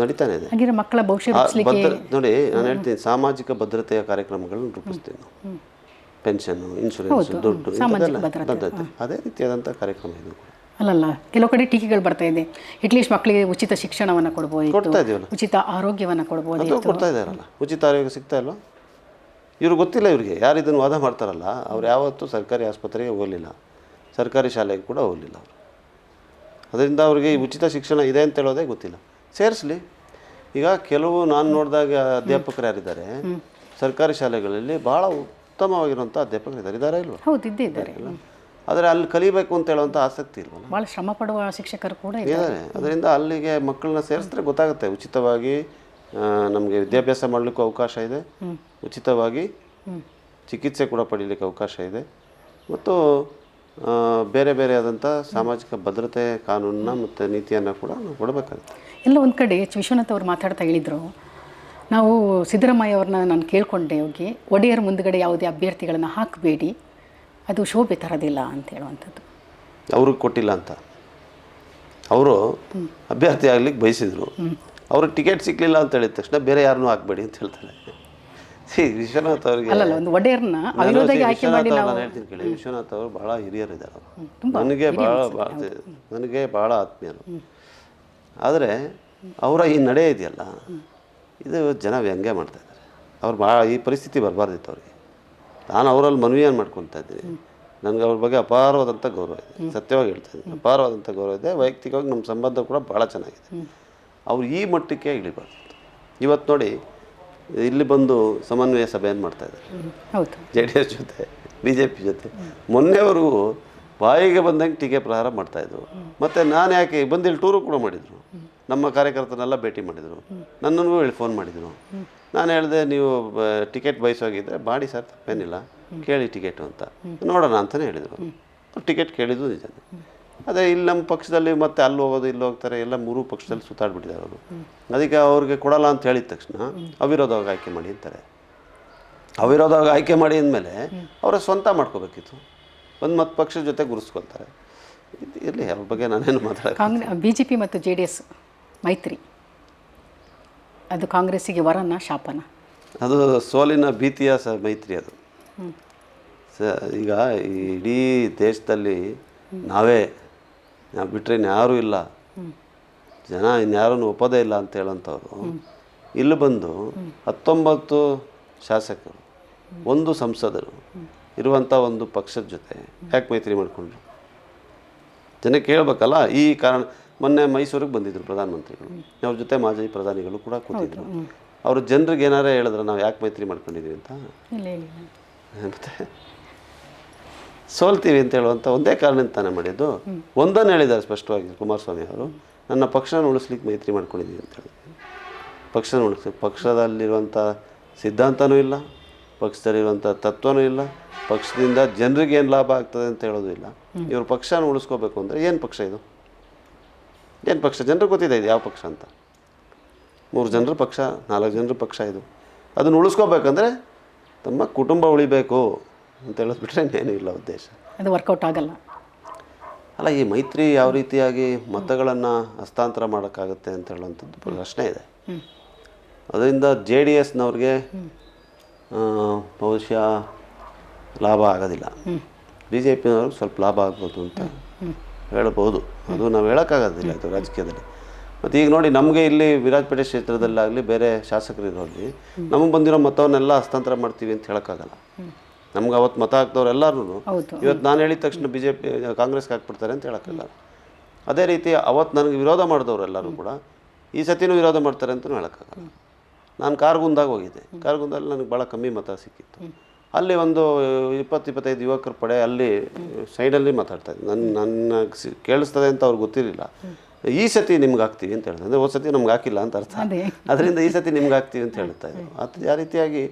ನಡೀತಾನೆ ಇದೆ. ಮಕ್ಕಳ ಭವಿಷ್ಯ ನೋಡಿ, ನಾನು ಹೇಳ್ತೀನಿ, ಸಾಮಾಜಿಕ ಭದ್ರತೆಯ ಕಾರ್ಯಕ್ರಮಗಳನ್ನು ರೂಪಿಸ್ತೀವಿ ನಾವು. ಪೆನ್ಷನ್ನು, ಇನ್ಶೂರೆನ್ಸ್, ದುಡ್ಡು, ಅದೇ ರೀತಿಯಾದಂಥ ಕಾರ್ಯಕ್ರಮ ಇದು. ಅಲ್ಲಲ್ಲ, ಕೆಲವು ಕಡೆ ಟೀಕೆಗಳು ಬರ್ತಾ ಇದೆ, ಅಟ್ಲೀಸ್ಟ್ ಮಕ್ಕಳಿಗೆ ಉಚಿತ ಶಿಕ್ಷಣವನ್ನು ಕೊಡ್ಬೋದು, ಕೊಡ್ತಾ ಇದೀವಲ್ಲ, ಉಚಿತ ಆರೋಗ್ಯವನ್ನು ಕೊಡ್ಬೋದು. ಅದು ಕೊಡ್ತಾ ಇದ್ದಾರಲ್ಲ, ಉಚಿತ ಆರೋಗ್ಯ ಸಿಗ್ತಾ ಇಲ್ವ? ಇವ್ರಿಗೆ ಗೊತ್ತಿಲ್ಲ. ಇವರಿಗೆ ಯಾರು ಇದನ್ನು ವಾದ ಮಾಡ್ತಾರಲ್ಲ ಅವ್ರು ಯಾವತ್ತೂ ಸರ್ಕಾರಿ ಆಸ್ಪತ್ರೆಗೆ ಹೋಗಲಿಲ್ಲ, ಸರ್ಕಾರಿ ಶಾಲೆಗೆ ಕೂಡ ಹೋಗಲಿಲ್ಲ ಅವರು. ಅದರಿಂದ ಅವ್ರಿಗೆ ಈ ಉಚಿತ ಶಿಕ್ಷಣ ಇದೆ ಅಂತ ಹೇಳೋದೇ ಗೊತ್ತಿಲ್ಲ. ಸೇರಿಸಲಿ. ಈಗ ಕೆಲವು ನಾನು ನೋಡಿದಾಗ ಅಧ್ಯಾಪಕರು ಯಾರಿದ್ದಾರೆ ಸರ್ಕಾರಿ ಶಾಲೆಗಳಲ್ಲಿ ಭಾಳ ಉತ್ತಮವಾಗಿರುವಂಥ ಅಧ್ಯಾಪಕರು ಇದ್ದಾರೆ ಇಲ್ವ? ಹೌದು, ಇದ್ದಾರೆ. ಆದರೆ ಅಲ್ಲಿ ಕಲಿಬೇಕು ಅಂತ ಹೇಳುವಂಥ ಆಸಕ್ತಿ ಇಲ್ವ? ಭಾಳ ಶ್ರಮ ಪಡುವ ಶಿಕ್ಷಕರು ಕೂಡ ಇದ್ದಾರೆ. ಅದರಿಂದ ಅಲ್ಲಿಗೆ ಮಕ್ಕಳನ್ನ ಸೇರಿಸಿದ್ರೆ ಗೊತ್ತಾಗುತ್ತೆ, ಉಚಿತವಾಗಿ ನಮಗೆ ವಿದ್ಯಾಭ್ಯಾಸ ಮಾಡಲಿಕ್ಕೂ ಅವಕಾಶ ಇದೆ, ಉಚಿತವಾಗಿ ಚಿಕಿತ್ಸೆ ಕೂಡ ಪಡೀಲಿಕ್ಕೆ ಅವಕಾಶ ಇದೆ, ಮತ್ತು ಬೇರೆ ಬೇರೆ ಆದಂಥ ಸಾಮಾಜಿಕ ಭದ್ರತೆ ಕಾನೂನನ್ನ ಮತ್ತು ನೀತಿಯನ್ನು ಕೂಡ ನಾವು ಕೊಡಬೇಕಾಗುತ್ತೆ. ಎಲ್ಲ ಒಂದು ಕಡೆ ವಿಶ್ವನಾಥ್ ಅವರು ಮಾತಾಡ್ತಾ ಹೇಳಿದರು, ನಾವು ಸಿದ್ದರಾಮಯ್ಯ ಅವ್ರನ್ನ ನಾನು ಕೇಳ್ಕೊಂಡೆ ಹೋಗಿ, ಒಡೆಯರ್ ಮುಂದುಗಡೆ ಯಾವುದೇ ಅಭ್ಯರ್ಥಿಗಳನ್ನು ಹಾಕಬೇಡಿ, ಅದು ಶೋಭೆ ತರೋದಿಲ್ಲ ಅಂತ ಹೇಳುವಂಥದ್ದು. ಅವ್ರಿಗೆ ಕೊಟ್ಟಿಲ್ಲ ಅಂತ ಅವರು ಅಭ್ಯರ್ಥಿ ಆಗ್ಲಿಕ್ಕೆ ಬಯಸಿದ್ರು. ಅವ್ರಿಗೆ ಟಿಕೆಟ್ ಸಿಕ್ಕಲಿಲ್ಲ ಅಂತ ಹೇಳಿದ ತಕ್ಷಣ ಬೇರೆ ಯಾರನ್ನೂ ಹಾಕಬೇಡಿ ಅಂತ ಹೇಳ್ತಾರೆ. ವಿಶ್ವನಾಥ್ ಅವ್ರಿಗೆ ಒಂದು ಒಡೆಯರ್ನ ಅವಿರೋಧವಾಗಿ ಆಯ್ಕೆ ಮಾಡಿ ನಾನು ಹೇಳ್ತೀನಿ ಕೇಳಿ, ವಿಶ್ವನಾಥ್ ಅವರು ಭಾಳ ಹಿರಿಯರಿದ್ದಾರೆ. ನನಗೆ ಭಾಳ ಆತ್ಮೀಯರು. ಆದರೆ ಅವರ ಈ ನಡೆ ಇದೆಯಲ್ಲ, ಇದು ಜನ ವ್ಯಂಗ್ಯ ಮಾಡ್ತಾಯಿದ್ದಾರೆ. ಅವ್ರು ಭಾಳ ಈ ಪರಿಸ್ಥಿತಿ ಬರಬಾರ್ದಿತ್ತು ಅವ್ರಿಗೆ. ನಾನು ಅವರಲ್ಲಿ ಮನವಿಯನ್ನು ಮಾಡ್ಕೊತಾ ಇದ್ದೀನಿ. ನನಗೆ ಅವ್ರ ಬಗ್ಗೆ ಅಪಾರವಾದಂಥ ಗೌರವ ಇದೆ, ಸತ್ಯವಾಗಿ ಹೇಳ್ತಾ ಇದ್ದೀನಿ, ಅಪಾರವಾದಂಥ ಗೌರವ ಇದೆ. ವೈಯಕ್ತಿಕವಾಗಿ ನಮ್ಮ ಸಂಬಂಧ ಕೂಡ ಭಾಳ ಚೆನ್ನಾಗಿದೆ. ಅವ್ರು ಈ ಮಟ್ಟಕ್ಕೆ ಇಳಿಬಾರ್ದು. ಇವತ್ತು ನೋಡಿ, ಇಲ್ಲಿ ಬಂದು ಸಮನ್ವಯ ಸಭೆಯನ್ನು ಮಾಡ್ತಾಯಿದ್ದಾರೆ JDS ಜೊತೆ, BJP ಜೊತೆ. ಮೊನ್ನೆವರೆಗೂ ಬಾಯಿಗೆ ಬಂದಂಗೆ ಟೀಕೆ ಪ್ರಹಾರ ಮಾಡ್ತಾಯಿದ್ರು. ಮತ್ತು ನಾನು ಯಾಕೆ ಬಂದಿಲ್ಲಿ ಟೂರು ಕೂಡ ಮಾಡಿದರು, ನಮ್ಮ ಕಾರ್ಯಕರ್ತನೆಲ್ಲ ಭೇಟಿ ಮಾಡಿದರು, ನನ್ನನ್ನು ಹೇಳಿ ಫೋನ್ ಮಾಡಿದರು. ನಾನು ಹೇಳಿದೆ, ನೀವು ಟಿಕೆಟ್ ಬಯಸೋಗಿದ್ದರೆ ಮಾಡಿ ಸರ್, ತಪ್ಪೇನಿಲ್ಲ, ಕೇಳಿ ಟಿಕೆಟು ಅಂತ, ನೋಡೋಣ ಅಂತಲೇ ಹೇಳಿದರು. ಟಿಕೆಟ್ ಕೇಳಿದ್ದು ನಿಜನೇ. ಅದೇ ಇಲ್ಲಿ ನಮ್ಮ ಪಕ್ಷದಲ್ಲಿ ಮತ್ತೆ ಅಲ್ಲಿ ಹೋಗೋದು, ಇಲ್ಲಿ ಹೋಗ್ತಾರೆ, ಎಲ್ಲ ಮೂರೂ ಪಕ್ಷದಲ್ಲಿ ಸುತ್ತಾಡ್ಬಿಟ್ಟಿದ್ದಾರೆ ಅವರು. ಅದಕ್ಕೆ ಅವ್ರಿಗೆ ಕೊಡಲ್ಲ ಅಂತ ಹೇಳಿದ ತಕ್ಷಣ ಅವಿರೋಧವಾಗಿ ಆಯ್ಕೆ ಮಾಡಿ ಅಂತಾರೆ. ಅವಿರೋಧವಾಗಿ ಆಯ್ಕೆ ಮಾಡಿ ಅಂದಮೇಲೆ ಅವರ ಸ್ವಂತ ಮಾಡ್ಕೋಬೇಕಿತ್ತು. ಒಂದು ಮತ್ತು ಪಕ್ಷದ ಜೊತೆ ಗುರುಸ್ಕೊಳ್ತಾರೆ. ಇರಲಿ, ಅವ್ರ ಬಗ್ಗೆ ನಾನೇನು ಮಾತಾಡೋದು. BJP ಮತ್ತು JDS ಮೈತ್ರಿ, ಅದು ಕಾಂಗ್ರೆಸ್ಸಿಗೆ ವರನ ಶಾಪನ? ಅದು ಸೋಲಿನ ಭೀತಿಯ ಮೈತ್ರಿ ಅದು. ಈಗ ಇಡೀ ದೇಶದಲ್ಲಿ ನಾವು ಬಿಟ್ಟರೆ ಇನ್ಯಾರೂ ಇಲ್ಲ, ಜನ ಇನ್ಯಾರೂ ಒಪ್ಪೋದೇ ಇಲ್ಲ ಅಂತ ಹೇಳೋಂಥವ್ರು ಇಲ್ಲಿ ಬಂದು 19 ಶಾಸಕರು, 1 ಸಂಸದರು ಇರುವಂಥ ಒಂದು ಪಕ್ಷದ ಜೊತೆ ಯಾಕೆ ಮೈತ್ರಿ ಮಾಡಿಕೊಂಡ್ರು? ಜನಕ್ಕೆ ಹೇಳ್ಬೇಕಲ್ಲ. ಈ ಕಾರಣ ಮೊನ್ನೆ ಮೈಸೂರಿಗೆ ಬಂದಿದ್ದರು ಪ್ರಧಾನಮಂತ್ರಿಗಳು, ಅವ್ರ ಜೊತೆ ಮಾಜಿ ಪ್ರಧಾನಿಗಳು ಕೂಡ ಕೂತಿದ್ರು. ಅವರು ಜನರಿಗೆ ಏನಾರೇ ಹೇಳಿದ್ರೆ ನಾವು ಯಾಕೆ ಮೈತ್ರಿ ಮಾಡ್ಕೊಂಡಿದ್ದೀವಿ ಅಂತ? ಮತ್ತೆ ಸೋಲ್ತೀವಿ ಅಂತ ಹೇಳುವಂಥ ಒಂದೇ ಕಾರಣದಿಂದ ತಾನೇ ಮಾಡಿದ್ದು. ಒಂದನ್ನು ಹೇಳಿದ್ದಾರೆ ಸ್ಪಷ್ಟವಾಗಿ ಕುಮಾರಸ್ವಾಮಿ ಅವರು, ನನ್ನ ಪಕ್ಷನ ಉಳಿಸ್ಲಿಕ್ಕೆ ಮೈತ್ರಿ ಮಾಡ್ಕೊಂಡಿದ್ದೀವಿ ಅಂತ ಹೇಳಿದ್ರು. ಪಕ್ಷನ ಉಳಿಸ್ಲಿಕ್ಕೆ ಪಕ್ಷದಲ್ಲಿರುವಂಥ ಸಿದ್ಧಾಂತನೂ ಇಲ್ಲ, ಪಕ್ಷದಲ್ಲಿರುವಂಥ ತತ್ವನೂ ಇಲ್ಲ, ಪಕ್ಷದಿಂದ ಜನರಿಗೆ ಏನು ಲಾಭ ಆಗ್ತದೆ ಅಂತ ಹೇಳೋದು ಇಲ್ಲ. ಇವರು ಪಕ್ಷನ ಉಳಿಸ್ಕೋಬೇಕು ಅಂದರೆ ಏನು ಪಕ್ಷ ಇದು? ಏನು ಪಕ್ಷ? ಜನರಿಗೆ ಗೊತ್ತಿದೆ ಇದು ಯಾವ ಪಕ್ಷ ಅಂತ. 3 ಜನರ ಪಕ್ಷ, 4 ಜನರ ಪಕ್ಷ ಇದು. ಅದನ್ನು ಉಳಿಸ್ಕೋಬೇಕಂದ್ರೆ ತಮ್ಮ ಕುಟುಂಬ ಉಳಿಬೇಕು ಅಂತ ಹೇಳಿದ್ಬಿಟ್ರೆ ಇನ್ನೇನು ಇಲ್ಲ ಉದ್ದೇಶ. ಅದು ವರ್ಕೌಟ್ ಆಗಲ್ಲ. ಅಲ್ಲ, ಈ ಮೈತ್ರಿ ಯಾವ ರೀತಿಯಾಗಿ ಮತಗಳನ್ನು ಹಸ್ತಾಂತರ ಮಾಡೋಕ್ಕಾಗುತ್ತೆ ಅಂತ ಹೇಳುವಂಥದ್ದು ಪ್ರಶ್ನೆ ಇದೆ. ಅದರಿಂದ JDSನವ್ರಿಗೆ ಬಹುಶಃ ಲಾಭ ಆಗೋದಿಲ್ಲ. BJPನವ್ರಿಗೆ ಸ್ವಲ್ಪ ಲಾಭ ಆಗ್ಬೋದು ಅಂತ ಹೇಳ್ಬೋದು. ಅದು ನಾವು ಹೇಳೋಕ್ಕಾಗೋದಿಲ್ಲ ಇದು ರಾಜಕೀಯದಲ್ಲಿ. ಮತ್ತು ಈಗ ನೋಡಿ, ನಮಗೆ ಇಲ್ಲಿ ವಿರಾಜಪೇಟೆ ಕ್ಷೇತ್ರದಲ್ಲಾಗಲಿ ಬೇರೆ ಶಾಸಕರು ಇರೋಲ್ಲಿ ನಮಗೆ ಬಂದಿರೋ ಮತವನ್ನೆಲ್ಲ ಹಸ್ತಾಂತರ ಮಾಡ್ತೀವಿ ಅಂತ ಹೇಳೋಕ್ಕಾಗಲ್ಲ. ನಮ್ಗೆ ಅವತ್ತು ಮತ ಹಾಕ್ದವ್ರು ಎಲ್ಲರೂ ಇವತ್ತು ನಾನು ಹೇಳಿದ ತಕ್ಷಣ BJP ಕಾಂಗ್ರೆಸ್ಗೆ ಹಾಕ್ಬಿಡ್ತಾರೆ ಅಂತ ಹೇಳೋಕ್ಕಾಗಲ್ಲ. ಅದೇ ರೀತಿ ಅವತ್ತು ನನಗೆ ವಿರೋಧ ಮಾಡಿದವರು ಎಲ್ಲರೂ ಕೂಡ ಈ ಸತಿನೂ ವಿರೋಧ ಮಾಡ್ತಾರೆ ಅಂತಲೂ ಹೇಳೋಕ್ಕಾಗಲ್ಲ. ನಾನು ಕಾರಗುಂದಾಗ ಹೋಗಿದ್ದೆ. ಕಾರಗುಂದಲ್ಲಿ ನನಗೆ ಭಾಳ ಕಮ್ಮಿ ಮತ ಸಿಕ್ಕಿತ್ತು. ಅಲ್ಲಿ ಒಂದು 20-25 ಯುವಕರ ಪಡೆ ಅಲ್ಲಿ ಸೈಡಲ್ಲಿ ಮಾತಾಡ್ತಾಯಿದ್ದೆ. ನನ್ನ ಕೇಳಿಸ್ತದೆ ಅಂತ ಅವ್ರಿಗೆ ಗೊತ್ತಿರಲಿಲ್ಲ. ಈ ಸತಿ ನಿಮ್ಗೆ ಹಾಕ್ತೀವಿ ಅಂತ ಹೇಳ್ತಾರೆ. ಅಂದರೆ ಹೋದ ಸತಿ ನಮ್ಗೆ ಹಾಕಿಲ್ಲ ಅಂತ ಅರ್ಥ. ಅದರಿಂದ ಈ ಸತಿ ನಿಮ್ಗೆ ಹಾಕ್ತೀವಿ ಅಂತ ಹೇಳ್ತಾ ಇದ್ರು. ಅದು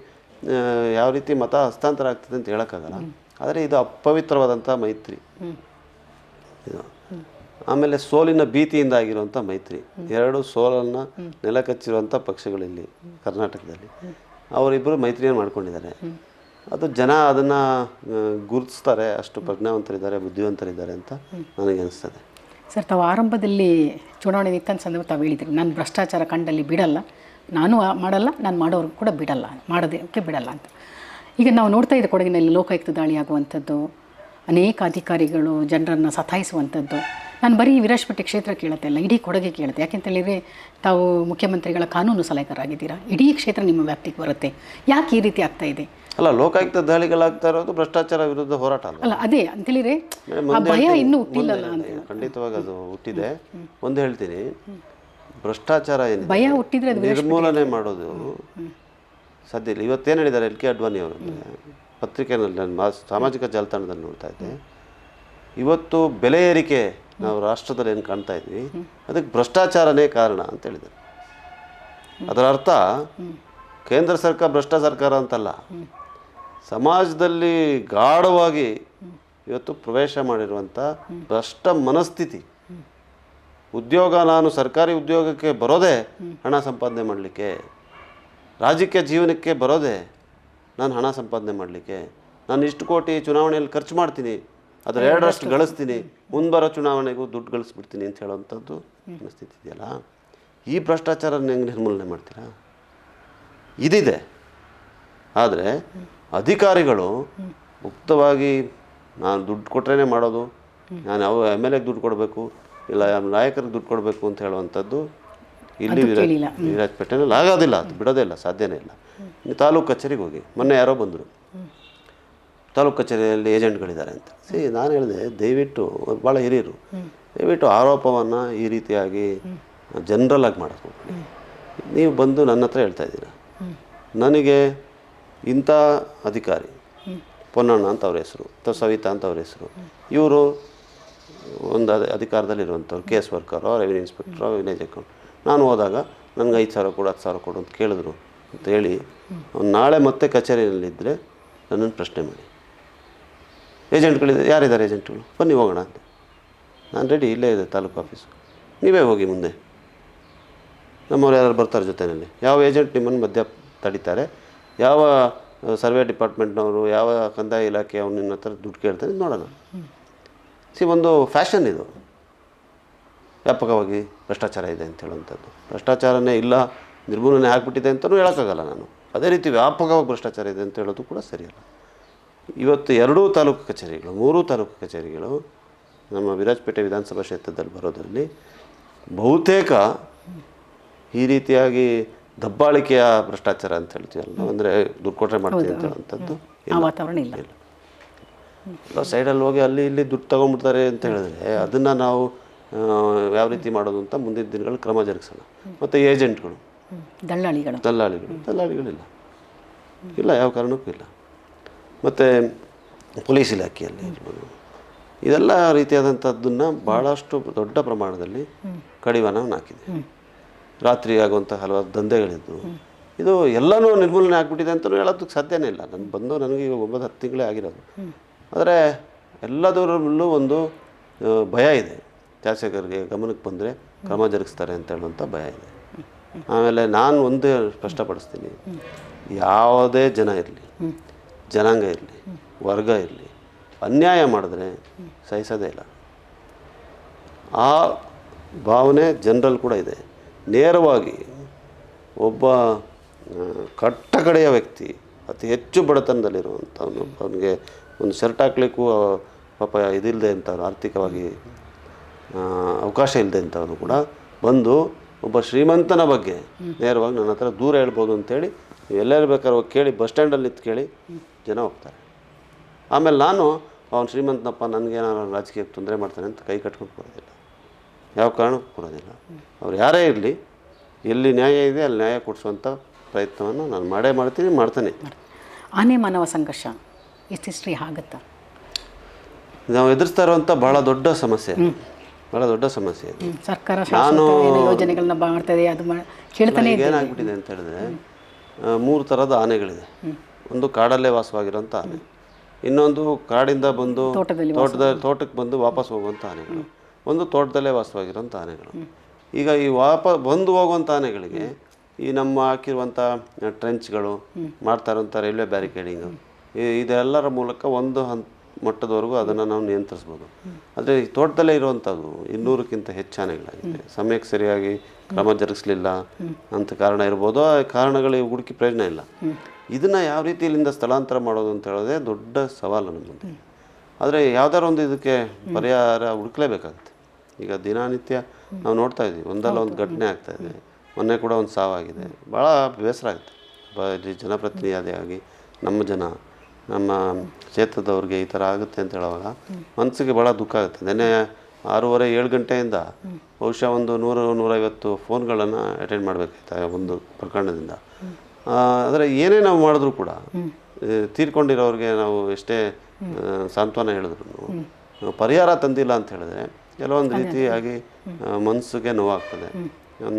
ಯಾವ ರೀತಿ ಮತ ಹಸ್ತಾಂತರ ಆಗ್ತದೆ ಅಂತ ಹೇಳೋಕ್ಕಾಗಲ್ಲ. ಆದರೆ ಇದು ಅಪವಿತ್ರವಾದಂಥ ಮೈತ್ರಿ ಇದು. ಆಮೇಲೆ ಸೋಲಿನ ಭೀತಿಯಿಂದ ಆಗಿರುವಂಥ ಮೈತ್ರಿ. 2 ಸೋಲನ್ನು ನೆಲಕಚ್ಚಿರುವಂಥ ಪಕ್ಷಗಳಲ್ಲಿ ಕರ್ನಾಟಕದಲ್ಲಿ ಅವರಿಬ್ಬರು ಮೈತ್ರಿಯನ್ನು ಮಾಡ್ಕೊಂಡಿದ್ದಾರೆ. ಅದು ಜನ ಅದನ್ನು ಗುರುತಿಸ್ತಾರೆ. ಅಷ್ಟು ಪ್ರಜ್ಞಾವಂತರಿದ್ದಾರೆ, ಬುದ್ಧಿವಂತರಿದ್ದಾರೆ ಅಂತ ನನಗೆ ಅನಿಸ್ತದೆ. ಸರ್, ತಾವು ಆರಂಭದಲ್ಲಿ ಚುನಾವಣೆ ನಿಂತ ಸಂದರ್ಭ ತಾವು ಹೇಳಿದ್ರಿ, ನಾನು ಭ್ರಷ್ಟಾಚಾರ ಕಂಡಲ್ಲಿ ಬಿಡಲ್ಲ, ನಾನು ಮಾಡಲ್ಲ, ನಾನು ಮಾಡೋರ್ಗೂ ಕೂಡ ಬಿಡಲ್ಲ, ಮಾಡೋದಕ್ಕೆ ಬಿಡಲ್ಲ ಅಂತ. ಈಗ ನಾವು ನೋಡ್ತಾ ಇದ್ದ ಕೊಡಗಿನಲ್ಲಿ ಲೋಕಾಯುಕ್ತ ದಾಳಿ ಆಗುವಂಥದ್ದು, ಅನೇಕ ಅಧಿಕಾರಿಗಳು ಜನರನ್ನು ಸತಾಯಿಸುವಂಥದ್ದು. ನಾನು ಬರೀ ವಿರಾಜಪೇಟೆ ಕ್ಷೇತ್ರ ಕೇಳುತ್ತೆ ಅಲ್ಲ, ಇಡೀ ಕೊಡಗೆ ಕೇಳುತ್ತೆ. ಯಾಕೆಂತೇಳಿದರೆ ತಾವು ಮುಖ್ಯಮಂತ್ರಿಗಳ ಕಾನೂನು ಸಲಹೆಗಾರಾಗಿದ್ದೀರಾ, ಇಡೀ ಕ್ಷೇತ್ರ ನಿಮ್ಮ ವ್ಯಾಪ್ತಿಗೆ ಬರುತ್ತೆ. ಯಾಕೆ ಈ ರೀತಿ ಆಗ್ತಾ ಇದೆ? ಅಲ್ಲ, ಲೋಕಾಯುಕ್ತ ದಾಳಿಗಳಾಗ್ತಾ ಇರೋದು ಭ್ರಷ್ಟಾಚಾರ ವಿರುದ್ಧ ಹೋರಾಟ ಅಲ್ಲ. ಅದೇ ಅಂತೇಳಿದರೆ ಭಯ ಇನ್ನೂ ಹುಟ್ಟಿಲ್ಲಲ್ಲ ಅಂತ. ಖಂಡಿತವಾಗಿ ಅದು ಹುಟ್ಟಿದೆ. ಒಂದು ಹೇಳ್ತೀನಿ, ಭ್ರಷ್ಟಾಚಾರ ಏನಿದೆ ಭಯ ಹುಟ್ಟಿದ್ರೆ ನಿರ್ಮೂಲನೆ ಮಾಡೋದು ಸಾಧ್ಯ ಇಲ್ಲ. ಇವತ್ತೇನು ಹೇಳಿದ್ದಾರೆ LK ಅಡ್ವಾಣಿ ಅವರು, ಪತ್ರಿಕೆಯಲ್ಲಿ ನಾನು ಸಾಮಾಜಿಕ ಜಾಲತಾಣದಲ್ಲಿ ನೋಡ್ತಾ ಇದ್ದೆ. ಇವತ್ತು ಬೆಲೆ ಏರಿಕೆ ನಾವು ರಾಷ್ಟ್ರದಲ್ಲಿ ಏನು ಕಾಣ್ತಾ ಇದ್ವಿ, ಅದಕ್ಕೆ ಭ್ರಷ್ಟಾಚಾರನೇ ಕಾರಣ ಅಂತ ಹೇಳಿದ್ದಾರೆ. ಅದರ ಅರ್ಥ ಕೇಂದ್ರ ಸರ್ಕಾರ ಭ್ರಷ್ಟ ಸರ್ಕಾರ ಅಂತಲ್ಲ, ಸಮಾಜದಲ್ಲಿ ಗಾಢವಾಗಿ ಇವತ್ತು ಪ್ರವೇಶ ಮಾಡಿರುವಂಥ ಭ್ರಷ್ಟ ಮನಸ್ಥಿತಿ. ನಾನು ಸರ್ಕಾರಿ ಉದ್ಯೋಗಕ್ಕೆ ಬರೋದೇ ಹಣ ಸಂಪಾದನೆ ಮಾಡಲಿಕ್ಕೆ, ರಾಜಕೀಯ ಜೀವನಕ್ಕೆ ಬರೋದೇ ನಾನು ಹಣ ಸಂಪಾದನೆ ಮಾಡಲಿಕ್ಕೆ, ನಾನು ಇಷ್ಟು ಕೋಟಿ ಚುನಾವಣೆಯಲ್ಲಿ ಖರ್ಚು ಮಾಡ್ತೀನಿ, ಅದರ 2ರಷ್ಟು ಗಳಿಸ್ತೀನಿ, ಮುಂಬರೋ ಚುನಾವಣೆಗೂ ದುಡ್ಡು ಗಳಿಸ್ಬಿಡ್ತೀನಿ ಅಂತ ಹೇಳೋವಂಥದ್ದು ಮನಸ್ಥಿತಿ ಇದೆಯಲ್ಲ, ಈ ಭ್ರಷ್ಟಾಚಾರನ ಹೆಂಗೆ ನಿರ್ಮೂಲನೆ ಮಾಡ್ತೀರಾ? ಇದಿದೆ. ಆದರೆ ಅಧಿಕಾರಿಗಳು ಮುಕ್ತವಾಗಿ ನಾನು ದುಡ್ಡು ಕೊಟ್ರೇ ಮಾಡೋದು, ನಾನು ಯಾವ MLAಗೆ ದುಡ್ಡು ಕೊಡಬೇಕು, ಇಲ್ಲ ನಾಯಕರಿಗೆ ದುಡ್ಡು ಕೊಡಬೇಕು ಅಂತ ಹೇಳುವಂಥದ್ದು ಇಲ್ಲಿ ವಿರಾಜಪೇಟೆನಲ್ಲಿ ಆಗೋದಿಲ್ಲ. ಅದು ಬಿಡೋದೇ ಇಲ್ಲ, ಸಾಧ್ಯನೇ ಇಲ್ಲ. ನೀವು ತಾಲೂಕು ಕಚೇರಿಗೆ ಹೋಗಿ, ಮೊನ್ನೆ ಯಾರೋ ಬಂದರು, ತಾಲೂಕು ಕಚೇರಿಯಲ್ಲಿ ಏಜೆಂಟ್ಗಳಿದ್ದಾರೆ ಅಂತ. ನಾನು ಹೇಳಿದೆ, ದಯವಿಟ್ಟು ಭಾಳ ಹಿರಿಯರು, ದಯವಿಟ್ಟು ಆರೋಪವನ್ನು ಈ ರೀತಿಯಾಗಿ ಜನರಲಾಗಿ ಮಾಡೋದು. ನೀವು ಬಂದು ನನ್ನ ಹತ್ರ ಹೇಳ್ತಾ ಇದ್ದೀರಾ, ನನಗೆ ಇಂಥ ಅಧಿಕಾರಿ ಪೊನ್ನಣ್ಣ ಅಂತ ಅವ್ರ ಹೆಸರು ಅಥವಾ ಸವಿತಾ ಅಂತ ಅವ್ರ ಹೆಸರು, ಇವರು ಒಂದು ಅಧಿಕಾರದಲ್ಲಿರುವಂಥವ್ರು, ಕೇಸ್ ವರ್ಕರೋ, ರೆವಿನ್ಯೂ ಇನ್ಸ್ಪೆಕ್ಟ್ರೋ, ವಿಲೇಜ್ ಅಕೌಂಟ್, ನಾನು ಹೋದಾಗ ನನಗೆ 5,000 ಕೊಡು, 10,000 ಕೊಡು ಅಂತ ಕೇಳಿದ್ರು ಅಂತ ಹೇಳಿ ನಾಳೆ ಮತ್ತೆ ಕಚೇರಿಯಲ್ಲಿದ್ದರೆ ನನ್ನನ್ನು ಪ್ರಶ್ನೆ ಮಾಡಿ. ಏಜೆಂಟ್ಗಳಿದೆ, ಯಾರಿದ್ದಾರೆ ಏಜೆಂಟ್ಗಳು, ಬನ್ನಿ ಹೋಗೋಣ ಅಂತ. ನಾನು ರೆಡಿ, ಇಲ್ಲೇ ಇದೆ ತಾಲೂಕು ಆಫೀಸು, ನೀವೇ ಹೋಗಿ ಮುಂದೆ, ನಮ್ಮವ್ರು ಯಾರು ಬರ್ತಾರೆ ಜೊತೆಯಲ್ಲಿ. ಯಾವ ಏಜೆಂಟ್ ನಿಮ್ಮನ್ನು ಮಧ್ಯ ತಡೀತಾರೆ, ಯಾವ ಸರ್ವೆ ಡಿಪಾರ್ಟ್ಮೆಂಟ್ನವರು, ಯಾವ ಕಂದಾಯ ಇಲಾಖೆ ಅವ್ರು ನಿನ್ನ ಹತ್ರ ದುಡ್ಡು ಕೇಳ್ತಾರೆ, ನೋಡೋಣ. ಒಂದು ಫ್ಯಾಷನ್ ಇದು, ವ್ಯಾಪಕವಾಗಿ ಭ್ರಷ್ಟಾಚಾರ ಇದೆ ಅಂತ ಹೇಳುವಂಥದ್ದು. ಭ್ರಷ್ಟಾಚಾರನೇ ಇಲ್ಲ, ನಿರ್ಮೂಲನೆ ಆಗಿಬಿಟ್ಟಿದೆ ಅಂತಲೂ ಹೇಳೋಕ್ಕಾಗಲ್ಲ ನಾನು. ಅದೇ ರೀತಿ ವ್ಯಾಪಕವಾಗಿ ಭ್ರಷ್ಟಾಚಾರ ಇದೆ ಅಂತ ಹೇಳೋದು ಕೂಡ ಸರಿಯಲ್ಲ. ಇವತ್ತು 2 ತಾಲೂಕು ಕಚೇರಿಗಳು, 3 ತಾಲೂಕು ಕಚೇರಿಗಳು ನಮ್ಮ ವಿರಾಜಪೇಟೆ ವಿಧಾನಸಭಾ ಕ್ಷೇತ್ರದಲ್ಲಿ ಬರೋದರಲ್ಲಿ ಬಹುತೇಕ ಈ ರೀತಿಯಾಗಿ ದಬ್ಬಾಳಿಕೆಯ ಭ್ರಷ್ಟಾಚಾರ ಅಂತ ಹೇಳ್ತೀವಲ್ಲ, ಅಂದರೆ ದುಡ್ಡು ಕೊಟ್ಟರೆ ಮಾಡ್ತೀವಿ ಅಂತ ಹೇಳುವಂಥದ್ದು ವಾತಾವರಣ ಇಲ್ಲ. ಎಲ್ಲ ಸೈಡಲ್ಲಿ ಹೋಗಿ ಅಲ್ಲಿ ಇಲ್ಲಿ ದುಡ್ಡು ತೊಗೊಂಡ್ಬಿಡ್ತಾರೆ ಅಂತ ಹೇಳಿದ್ರೆ ಅದನ್ನು ನಾವು ಯಾವ ರೀತಿ ಮಾಡೋದು ಅಂತ ಮುಂದಿನ ದಿನಗಳು ಕ್ರಮ ಜರುಗಿಸೋಣ. ಮತ್ತು ಏಜೆಂಟ್ಗಳು, ದಲ್ಲಾಳಿಗಳಿಲ್ಲ, ಯಾವ ಕಾರಣಕ್ಕೂ ಇಲ್ಲ. ಮತ್ತು ಪೊಲೀಸ್ ಇಲಾಖೆಯಲ್ಲಿ ಇದೆಲ್ಲ ರೀತಿಯಾದಂಥದ್ದನ್ನು ಭಾಳಷ್ಟು ದೊಡ್ಡ ಪ್ರಮಾಣದಲ್ಲಿ ಕಡಿವಾಣವನ್ನು ಹಾಕಿದೆ. ರಾತ್ರಿ ಆಗುವಂಥ ಹಲವಾರು ದಂಧೆಗಳಿದ್ದು, ಇದು ಎಲ್ಲನೂ ನಿರ್ಮೂಲನೆ ಆಗಿಬಿಟ್ಟಿದೆ ಅಂತಲೂ ಹೇಳೋದಕ್ಕೆ ಸಾಧ್ಯನೇ ಇಲ್ಲ. ನನಗೆ 9-10 ತಿಂಗಳೇ ಆಗಿರೋದು. ಆದರೆ ಎಲ್ಲದರಲ್ಲೂ ಒಂದು ಭಯ ಇದೆ, ಶಾಸಕರಿಗೆ ಗಮನಕ್ಕೆ ಬಂದರೆ ಕ್ರಮ ಜರುಗಿಸ್ತಾರೆ ಅಂತ ಹೇಳುವಂಥ ಭಯ ಇದೆ. ಆಮೇಲೆ ನಾನು ಒಂದೇ ಸ್ಪಷ್ಟಪಡಿಸ್ತೀನಿ, ಯಾವುದೇ ಜನ ಇರಲಿ, ಜನಾಂಗ ಇರಲಿ, ವರ್ಗ ಇರಲಿ, ಅನ್ಯಾಯ ಮಾಡಿದ್ರೆ ಸಹಿಸೋದೇ ಇಲ್ಲ. ಆ ಭಾವನೆ ಜನರಲ್ಲಿ ಕೂಡ ಇದೆ. ನೇರವಾಗಿ ಒಬ್ಬ ಕಟ್ಟಕಡೆಯ ವ್ಯಕ್ತಿ, ಅತಿ ಹೆಚ್ಚು ಬಡತನದಲ್ಲಿರುವಂಥವನು, ಅವನಿಗೆ ಒಂದು ಶರ್ಟ್ ಹಾಕ್ಲಿಕ್ಕೂ ಪಾಪ ಇದಿಲ್ಲದೆ ಅಂಥವ್ರು, ಆರ್ಥಿಕವಾಗಿ ಅವಕಾಶ ಇಲ್ಲದೆ ಅಂಥವನು ಕೂಡ ಬಂದು ಒಬ್ಬ ಶ್ರೀಮಂತನ ಬಗ್ಗೆ ನೇರವಾಗಿ ನನ್ನ ಹತ್ರ ದೂರ ಹೇಳ್ಬೋದು ಅಂತೇಳಿ ನೀವು ಎಲ್ಲರೂ ಬೇಕಾದ್ರೆ ಹೋಗಿ ಕೇಳಿ, ಬಸ್ ಸ್ಟ್ಯಾಂಡಲ್ಲಿ ನಿಂತು ಕೇಳಿ, ಜನ ಹೋಗ್ತಾರೆ. ಆಮೇಲೆ ನಾನು ಅವ್ನು ಶ್ರೀಮಂತನಪ್ಪ, ನನಗೇನಾದ್ರು ರಾಜಕೀಯಕ್ಕೆ ತೊಂದರೆ ಮಾಡ್ತಾನೆ ಅಂತ ಕೈ ಕಟ್ಕೊಂಡು ಕೊಡೋದಿಲ್ಲ, ಯಾವ ಕಾರಣಕ್ಕೂ ಕೊಡೋದಿಲ್ಲ. ಅವ್ರು ಯಾರೇ ಇರಲಿ, ಎಲ್ಲಿ ನ್ಯಾಯ ಇದೆ ಅಲ್ಲಿ ನ್ಯಾಯ ಕೊಡಿಸುವಂಥ ಪ್ರಯತ್ನವನ್ನು ನಾನು ಮಾಡ್ತಾನೆ. ಆನೆ ಮಾನವ ಸಂಘರ್ಷ ಇಷ್ಟಿಸ್ಟ್ರಿ ಆಗುತ್ತಾ? ನಾವು ಎದುರಿಸ್ತಾ ಇರುವಂಥ ಭಾಳ ದೊಡ್ಡ ಸಮಸ್ಯೆ ಇದು. ಸರ್ಕಾರ ಯೋಜನೆಗಳನ್ನ ಮಾಡ್ತದೆ, ಅದು ಕೇಳ್ತಾನೆ. ಏನಾಗ್ಬಿಟ್ಟಿದೆ ಅಂತ ಹೇಳಿದ್ರೆ, 3 ಥರದ ಆನೆಗಳಿದೆ. ಒಂದು ಕಾಡಲ್ಲೇ ವಾಸವಾಗಿರೋಂಥ ಆನೆ, ಇನ್ನೊಂದು ಕಾಡಿಂದ ಬಂದು ತೋಟಕ್ಕೆ ಬಂದು ವಾಪಸ್ ಹೋಗುವಂಥ ಆನೆಗಳು, ಒಂದು ತೋಟದಲ್ಲೇ ವಾಸವಾಗಿರೋಂಥ ಆನೆಗಳು. ಈಗ ಈ ಬಂದು ಹೋಗುವಂಥ ಆನೆಗಳಿಗೆ ಈ ನಮ್ಮ ಹಾಕಿರುವಂಥ ಟ್ರೆಂಚ್ಗಳು, ಮಾಡ್ತಾ ಇರೋಂಥ ರೈಲ್ವೆ ಬ್ಯಾರಿಕೇಡಿಂಗು, ಇದೆಲ್ಲರ ಮೂಲಕ ಒಂದು ಮಟ್ಟದವರೆಗೂ ಅದನ್ನು ನಾವು ನಿಯಂತ್ರಿಸ್ಬೋದು. ಆದರೆ ಈ ತೋಟದಲ್ಲೇ ಇರುವಂಥದ್ದು 200ಕ್ಕಿಂತ ಹೆಚ್ಚು ಆನೆಗಳಾಗಿದೆ. ಸಮಯಕ್ಕೆ ಸರಿಯಾಗಿ ಕ್ರಮ ಜರುಗಿಸಲಿಲ್ಲ ಅಂತ ಕಾರಣ ಇರ್ಬೋದು. ಆ ಕಾರಣಗಳಿಗೆ ಹುಡುಕಿ ಪ್ರಯೋಜನ ಇಲ್ಲ. ಇದನ್ನು ಯಾವ ರೀತಿ ಇಲ್ಲಿಂದ ಸ್ಥಳಾಂತರ ಮಾಡೋದು ಅಂತ ಹೇಳೋದೇ ದೊಡ್ಡ ಸವಾಲು ನಮ್ಮ ಮುಂದೆ. ಆದರೆ ಯಾವ್ದಾರು ಒಂದು ಇದಕ್ಕೆ ಪರಿಹಾರ ಹುಡುಕ್ಲೇಬೇಕಾಗುತ್ತೆ. ಈಗ ದಿನನಿತ್ಯ ನಾವು ನೋಡ್ತಾ ಇದ್ದೀವಿ, ಒಂದಲ್ಲ ಒಂದು ಘಟನೆ ಆಗ್ತಾಯಿದೆ. ಮೊನ್ನೆ ಕೂಡ ಒಂದು ಸಾವಾಗಿದೆ. ಭಾಳ ಬೇಸರ ಆಗುತ್ತೆ. ಇಲ್ಲಿ ಜನಪ್ರತಿನಿಧಿಯಾಗಿ ನಮ್ಮ ಕ್ಷೇತ್ರದವ್ರಿಗೆ ಈ ಥರ ಆಗುತ್ತೆ ಅಂತ ಹೇಳುವಾಗ ಮನಸ್ಸಿಗೆ ಭಾಳ ದುಃಖ ಆಗುತ್ತೆ. ನೆನ್ನೆ 6:30-7 ಗಂಟೆಯಿಂದ ಬಹುಶಃ ಒಂದು 100-150 ಫೋನ್ಗಳನ್ನು ಅಟೆಂಡ್ ಮಾಡಬೇಕಾಯ್ತು ಒಂದು ಪ್ರಕರಣದಿಂದ. ಆದರೆ ಏನೇ ನಾವು ಮಾಡಿದ್ರೂ ಕೂಡ ತೀರ್ಕೊಂಡಿರೋರಿಗೆ ನಾವು ಎಷ್ಟೇ ಸಾಂತ್ವನ ಹೇಳಿದ್ರು ಪರಿಹಾರ ತಂದಿಲ್ಲ ಅಂತ ಹೇಳಿದ್ರೆ ಕೆಲವೊಂದು ರೀತಿಯಾಗಿ ಮನಸ್ಸಿಗೆ ನೋವಾಗ್ತದೆ.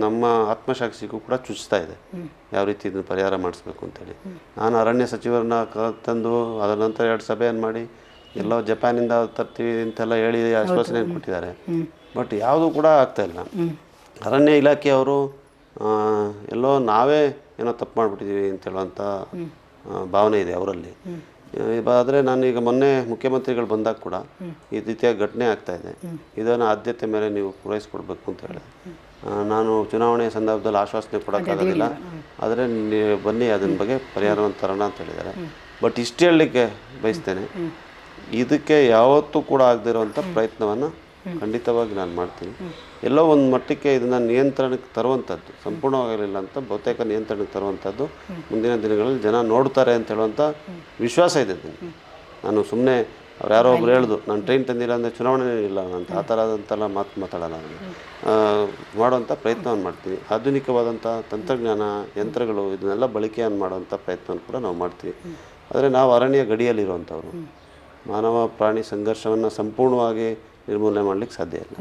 ನಮ್ಮ ಆತ್ಮಸಾಕ್ಷಿಗೂ ಕೂಡ ಚುಚ್ತಾ ಇದೆ, ಯಾವ ರೀತಿ ಇದನ್ನು ಪರಿಹಾರ ಮಾಡಿಸ್ಬೇಕು ಅಂತೇಳಿ. ನಾನು ಅರಣ್ಯ ಸಚಿವರನ್ನ ತಂದು ಅದರ ನಂತರ 2 ಸಭೆಯನ್ನು ಮಾಡಿ ಎಲ್ಲೋ ಜಪಾನಿಂದ ತರ್ತೀವಿ ಅಂತೆಲ್ಲ ಹೇಳಿ ಆಶ್ವಾಸನೆ ಕೊಟ್ಟಿದ್ದಾರೆ. ಬಟ್ ಯಾವುದೂ ಕೂಡ ಆಗ್ತಾಯಿಲ್ಲ. ಅರಣ್ಯ ಇಲಾಖೆಯವರು ಎಲ್ಲೋ ನಾವೇ ಏನೋ ತಪ್ಪು ಮಾಡಿಬಿಟ್ಟಿದ್ದೀವಿ ಅಂತ ಹೇಳುವಂಥ ಭಾವನೆ ಇದೆ ಅವರಲ್ಲಿ. ಆದರೆ ನಾನು ಈಗ ಮೊನ್ನೆ ಮುಖ್ಯಮಂತ್ರಿಗಳು ಬಂದಾಗ ಕೂಡ ಈ ರೀತಿಯ ಘಟನೆ ಆಗ್ತಾಯಿದೆ, ಇದನ್ನು ಆದ್ಯತೆ ಮೇಲೆ ನೀವು ಪೂರೈಸ್ಕೊಡ್ಬೇಕು ಅಂತ ಹೇಳಿದೆ. ನಾನು ಚುನಾವಣೆಯ ಸಂದರ್ಭದಲ್ಲಿ ಆಶ್ವಾಸನೆ ಕೊಡೋಕ್ಕಾಗೋದಿಲ್ಲ, ಆದರೆ ಬನ್ನಿ ಅದನ್ನ ಬಗ್ಗೆ ಪರಿಹಾರವನ್ನು ತರೋಣ ಅಂತ ಹೇಳಿದ್ದಾರೆ. ಬಟ್ ಇಷ್ಟು ಹೇಳಲಿಕ್ಕೆ ಬಯಸ್ತೇನೆ, ಇದಕ್ಕೆ ಯಾವತ್ತೂ ಕೂಡ ಆಗದಿರುವಂಥ ಪ್ರಯತ್ನವನ್ನು ಖಂಡಿತವಾಗಿ ನಾನು ಮಾಡ್ತೀನಿ. ಎಲ್ಲೋ ಒಂದು ಮಟ್ಟಕ್ಕೆ ಇದನ್ನು ನಿಯಂತ್ರಣಕ್ಕೆ ತರುವಂಥದ್ದು, ಸಂಪೂರ್ಣವಾಗಿರಲಿಲ್ಲ ಅಂತ ಬಹುತೇಕ ನಿಯಂತ್ರಣಕ್ಕೆ ತರುವಂಥದ್ದು ಮುಂದಿನ ದಿನಗಳಲ್ಲಿ ಜನ ನೋಡ್ತಾರೆ ಅಂತ ಹೇಳುವಂಥ ವಿಶ್ವಾಸ ಇದೆ ನನಗೆ. ನಾನು ಸುಮ್ಮನೆ ಅವ್ರು ಯಾರೋ ಒಬ್ರು ಹೇಳಿದ್ರು ನಾನು ಟ್ರೈನ್ ತಂದಿಲ್ಲ ಅಂದರೆ ಚುನಾವಣೆ ಇಲ್ಲ ಅಂತ, ಆ ಥರದಂತೆಲ್ಲ ಮಾತಾಡಲ್ಲ. ಮಾಡುವಂಥ ಪ್ರಯತ್ನವನ್ನು ಮಾಡ್ತೀವಿ. ಆಧುನಿಕವಾದಂಥ ತಂತ್ರಜ್ಞಾನ, ಯಂತ್ರಗಳು ಇದನ್ನೆಲ್ಲ ಬಳಕೆಯನ್ನು ಮಾಡುವಂಥ ಪ್ರಯತ್ನವನ್ನು ಕೂಡ ನಾವು ಮಾಡ್ತೀವಿ. ಆದರೆ ನಾವು ಅರಣ್ಯ ಗಡಿಯಲ್ಲಿರುವಂಥವ್ರು, ಮಾನವ ಪ್ರಾಣಿ ಸಂಘರ್ಷವನ್ನು ಸಂಪೂರ್ಣವಾಗಿ ನಿರ್ಮೂಲನೆ ಮಾಡಲಿಕ್ಕೆ ಸಾಧ್ಯ ಇಲ್ಲ.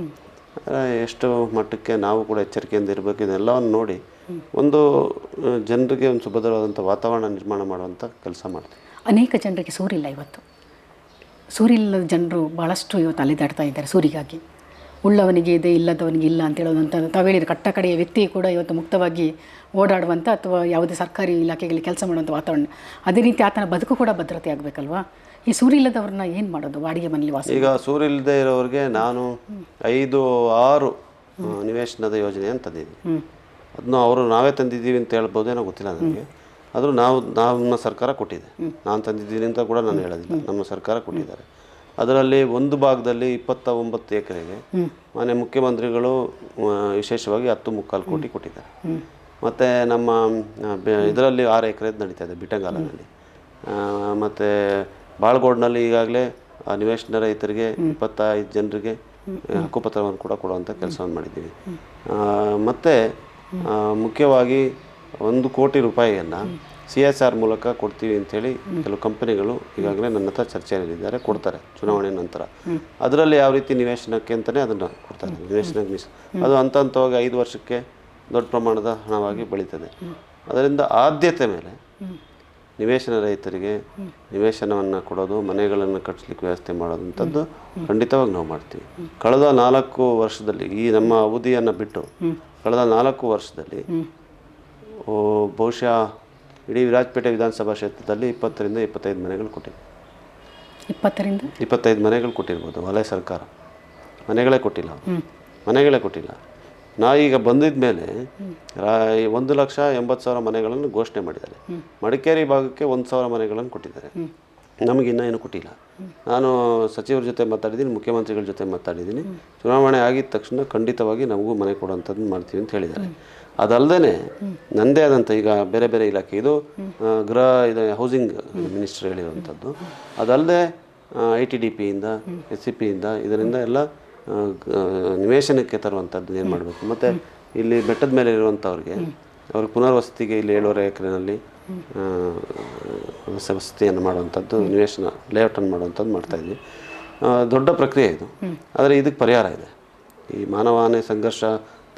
ಎಷ್ಟು ಮಟ್ಟಕ್ಕೆ ನಾವು ಕೂಡ ಎಚ್ಚರಿಕೆಯಿಂದ ಇರಬೇಕು, ಇದೆಲ್ಲವನ್ನು ನೋಡಿ ಒಂದು ಜನರಿಗೆ ಒಂದು ಸುಭದ್ರವಾದಂಥ ವಾತಾವರಣ ನಿರ್ಮಾಣ ಮಾಡುವಂಥ ಕೆಲಸ ಮಾಡ್ತೀವಿ. ಅನೇಕ ಜನರಿಗೆ ಸೂರಿಲ್ಲ. ಇವತ್ತು ಸೂರಿಲ್ಲದ ಜನರು ಭಾಳಷ್ಟು ಇವತ್ತು ಅಲೆದಾಡ್ತಾ ಇದ್ದಾರೆ ಸೂರಿಗಾಗಿ. ಉಳ್ಳವನಿಗೆ ಇದೆ, ಇಲ್ಲದವನಿಗೆ ಇಲ್ಲ ಅಂತ ಹೇಳೋದಂಥ ತಾವು ಹೇಳಿದ ಕಟ್ಟ ಕಡೆಯ ವ್ಯಕ್ತಿ ಕೂಡ ಇವತ್ತು ಮುಕ್ತವಾಗಿ ಓಡಾಡುವಂಥ ಅಥವಾ ಯಾವುದೇ ಸರ್ಕಾರಿ ಇಲಾಖೆಗಳಲ್ಲಿ ಕೆಲಸ ಮಾಡುವಂಥ ವಾತಾವರಣ. ಅದೇ ರೀತಿ ಆತನ ಬದುಕು ಕೂಡ ಭದ್ರತೆ ಆಗಬೇಕಲ್ವಾ? ಈ ಸೂರು ಇಲ್ಲದವ್ರನ್ನ ಏನು ಮಾಡೋದು? ಬಾಡಿಗೆ ಮನೇಲಿ ವಾಸ. ಈಗ ಸೂರು ಇಲ್ಲದೆ ಇರೋರಿಗೆ ನಾನು 5-6 ನಿವೇಶನದ ಯೋಜನೆ ಅಂತ ತಂದಿದ್ದೀವಿ. ಅದನ್ನು ಅವರು ನಾವೇ ತಂದಿದ್ದೀವಿ ಅಂತ ಹೇಳ್ಬೋದೇನೋ ಗೊತ್ತಿಲ್ಲ ನನಗೆ. ಆದರೂ ನಮ್ಮ ಸರ್ಕಾರ ಕೊಟ್ಟಿದೆ. ನಾನು ತಂದಿದ್ದೀನಿ ಅಂತ ಕೂಡ ನಾನು ಹೇಳೋದಿಲ್ಲ, ನಮ್ಮ ಸರ್ಕಾರ ಕೊಟ್ಟಿದ್ದಾರೆ. ಅದರಲ್ಲಿ ಒಂದು ಭಾಗದಲ್ಲಿ 29 ಎಕರೆಗೆ ಮಾನ್ಯ ಮುಖ್ಯಮಂತ್ರಿಗಳು ವಿಶೇಷವಾಗಿ 10.25 ಕೋಟಿ ಕೊಟ್ಟಿದ್ದಾರೆ. ಮತ್ತು ನಮ್ಮ ಇದರಲ್ಲಿ 6 ಎಕರೆದು ನಡೀತಾ ಇದೆ ಬಿಟ್ಟಂಗಾಲನಲ್ಲಿ. ಮತ್ತು ಬಾಳ್ಗೋಡ್ನಲ್ಲಿ ಈಗಾಗಲೇ ನಿವೇಶನ ರೈತರಿಗೆ 25 ಜನರಿಗೆ ಹಕ್ಕುಪತ್ರವನ್ನು ಕೂಡ ಕೊಡುವಂಥ ಕೆಲಸವನ್ನು ಮಾಡಿದ್ದೀವಿ. ಮತ್ತು ಮುಖ್ಯವಾಗಿ 1 ಕೋಟಿ ರೂಪಾಯಿಯನ್ನು CSR ಮೂಲಕ ಕೊಡ್ತೀವಿ ಅಂಥೇಳಿ ಕೆಲವು ಕಂಪನಿಗಳು ಈಗಾಗಲೇ ನನ್ನ ಹತ್ರ ಚರ್ಚೆಯಲ್ಲಿದ್ದಾರೆ, ಕೊಡ್ತಾರೆ ಚುನಾವಣೆ ನಂತರ. ಅದರಲ್ಲಿ ಯಾವ ರೀತಿ ನಿವೇಶನಕ್ಕೆ ಅಂತಲೇ ಅದನ್ನು ಕೊಡ್ತಾರೆ, ನಿವೇಶನಕ್ಕೆ ಅದು ಹಂತವಾಗಿ 5 ವರ್ಷಕ್ಕೆ ದೊಡ್ಡ ಪ್ರಮಾಣದ ಹಣವಾಗಿ ಬೆಳೀತದೆ. ಅದರಿಂದ ಆದ್ಯತೆ ಮೇಲೆ ನಿವೇಶನ ರೈತರಿಗೆ ನಿವೇಶನವನ್ನು ಕೊಡೋದು, ಮನೆಗಳನ್ನು ಕಟ್ಟಿಸ್ಲಿಕ್ಕೆ ವ್ಯವಸ್ಥೆ ಮಾಡೋದಂಥದ್ದು ಖಂಡಿತವಾಗಿ ನಾವು ಮಾಡ್ತೀವಿ. ಕಳೆದ 4 ವರ್ಷದಲ್ಲಿ, ಈ ನಮ್ಮ ಅವಧಿಯನ್ನು ಬಿಟ್ಟು ಕಳೆದ 4 ವರ್ಷದಲ್ಲಿ ಬಹುಶಃ ಇಡೀ ವಿರಾಜಪೇಟೆ ವಿಧಾನಸಭಾ ಕ್ಷೇತ್ರದಲ್ಲಿ 20ರಿಂದ 25 ಮನೆಗಳು ಕೊಟ್ಟಿದೆ. 20ರಿಂದ 25 ಮನೆಗಳು ಕೊಟ್ಟಿರ್ಬೋದು. ವಲಯ ಸರ್ಕಾರ ಮನೆಗಳೇ ಕೊಟ್ಟಿಲ್ಲ, ಮನೆಗಳೇ ಕೊಟ್ಟಿಲ್ಲ. ಈಗ ಬಂದಿದ್ದ ಮೇಲೆ 1,80,000 ಮನೆಗಳನ್ನು ಘೋಷಣೆ ಮಾಡಿದ್ದಾರೆ. ಮಡಿಕೇರಿ ಭಾಗಕ್ಕೆ 1,000 ಮನೆಗಳನ್ನು ಕೊಟ್ಟಿದ್ದಾರೆ. ನಮಗಿನ್ನೂ ಏನು ಕೊಟ್ಟಿಲ್ಲ. ನಾನು ಸಚಿವರ ಜೊತೆ ಮಾತಾಡಿದ್ದೀನಿ, ಮುಖ್ಯಮಂತ್ರಿಗಳ ಜೊತೆ ಮಾತಾಡಿದ್ದೀನಿ. ಚುನಾವಣೆ ಆಗಿದ ತಕ್ಷಣ ಖಂಡಿತವಾಗಿ ನಮಗೂ ಮನೆ ಕೊಡುವಂಥದ್ದು ಮಾಡ್ತೀವಿ ಅಂತ ಹೇಳಿದ್ದಾರೆ. ಅದಲ್ಲದೆ ನನ್ನದೇ ಆದಂಥ ಈಗ ಬೇರೆ ಬೇರೆ ಇಲಾಖೆ, ಇದು ಇದು ಹೌಸಿಂಗ್ ಮಿನಿಸ್ಟರ್ ಹೇಳಿರುವಂಥದ್ದು. ಅದಲ್ಲದೆ ITDPಯಿಂದ SCPಯಿಂದ ಇದರಿಂದ ಎಲ್ಲ ನಿವೇಶನಕ್ಕೆ ತರುವಂಥದ್ದು ಏನು ಮಾಡಬೇಕು. ಮತ್ತು ಇಲ್ಲಿ ಬೆಟ್ಟದ ಮೇಲೆ ಇರುವಂಥವ್ರಿಗೆ ಅವ್ರಿಗೆ ಪುನರ್ವಸತಿಗೆ ಇಲ್ಲಿ 7.5 ಎಕರೆನಲ್ಲಿ ವಸತಿಯನ್ನು ಮಾಡುವಂಥದ್ದು, ನಿವೇಶನ ಲೇಔಟನ್ನು ಮಾಡುವಂಥದ್ದು ಮಾಡ್ತಾಯಿದ್ವಿ. ದೊಡ್ಡ ಪ್ರಕ್ರಿಯೆ ಇದು. ಆದರೆ ಇದಕ್ಕೆ ಪರಿಹಾರ ಇದೆ. ಈ ಮಾನವಾನೆ ಸಂಘರ್ಷ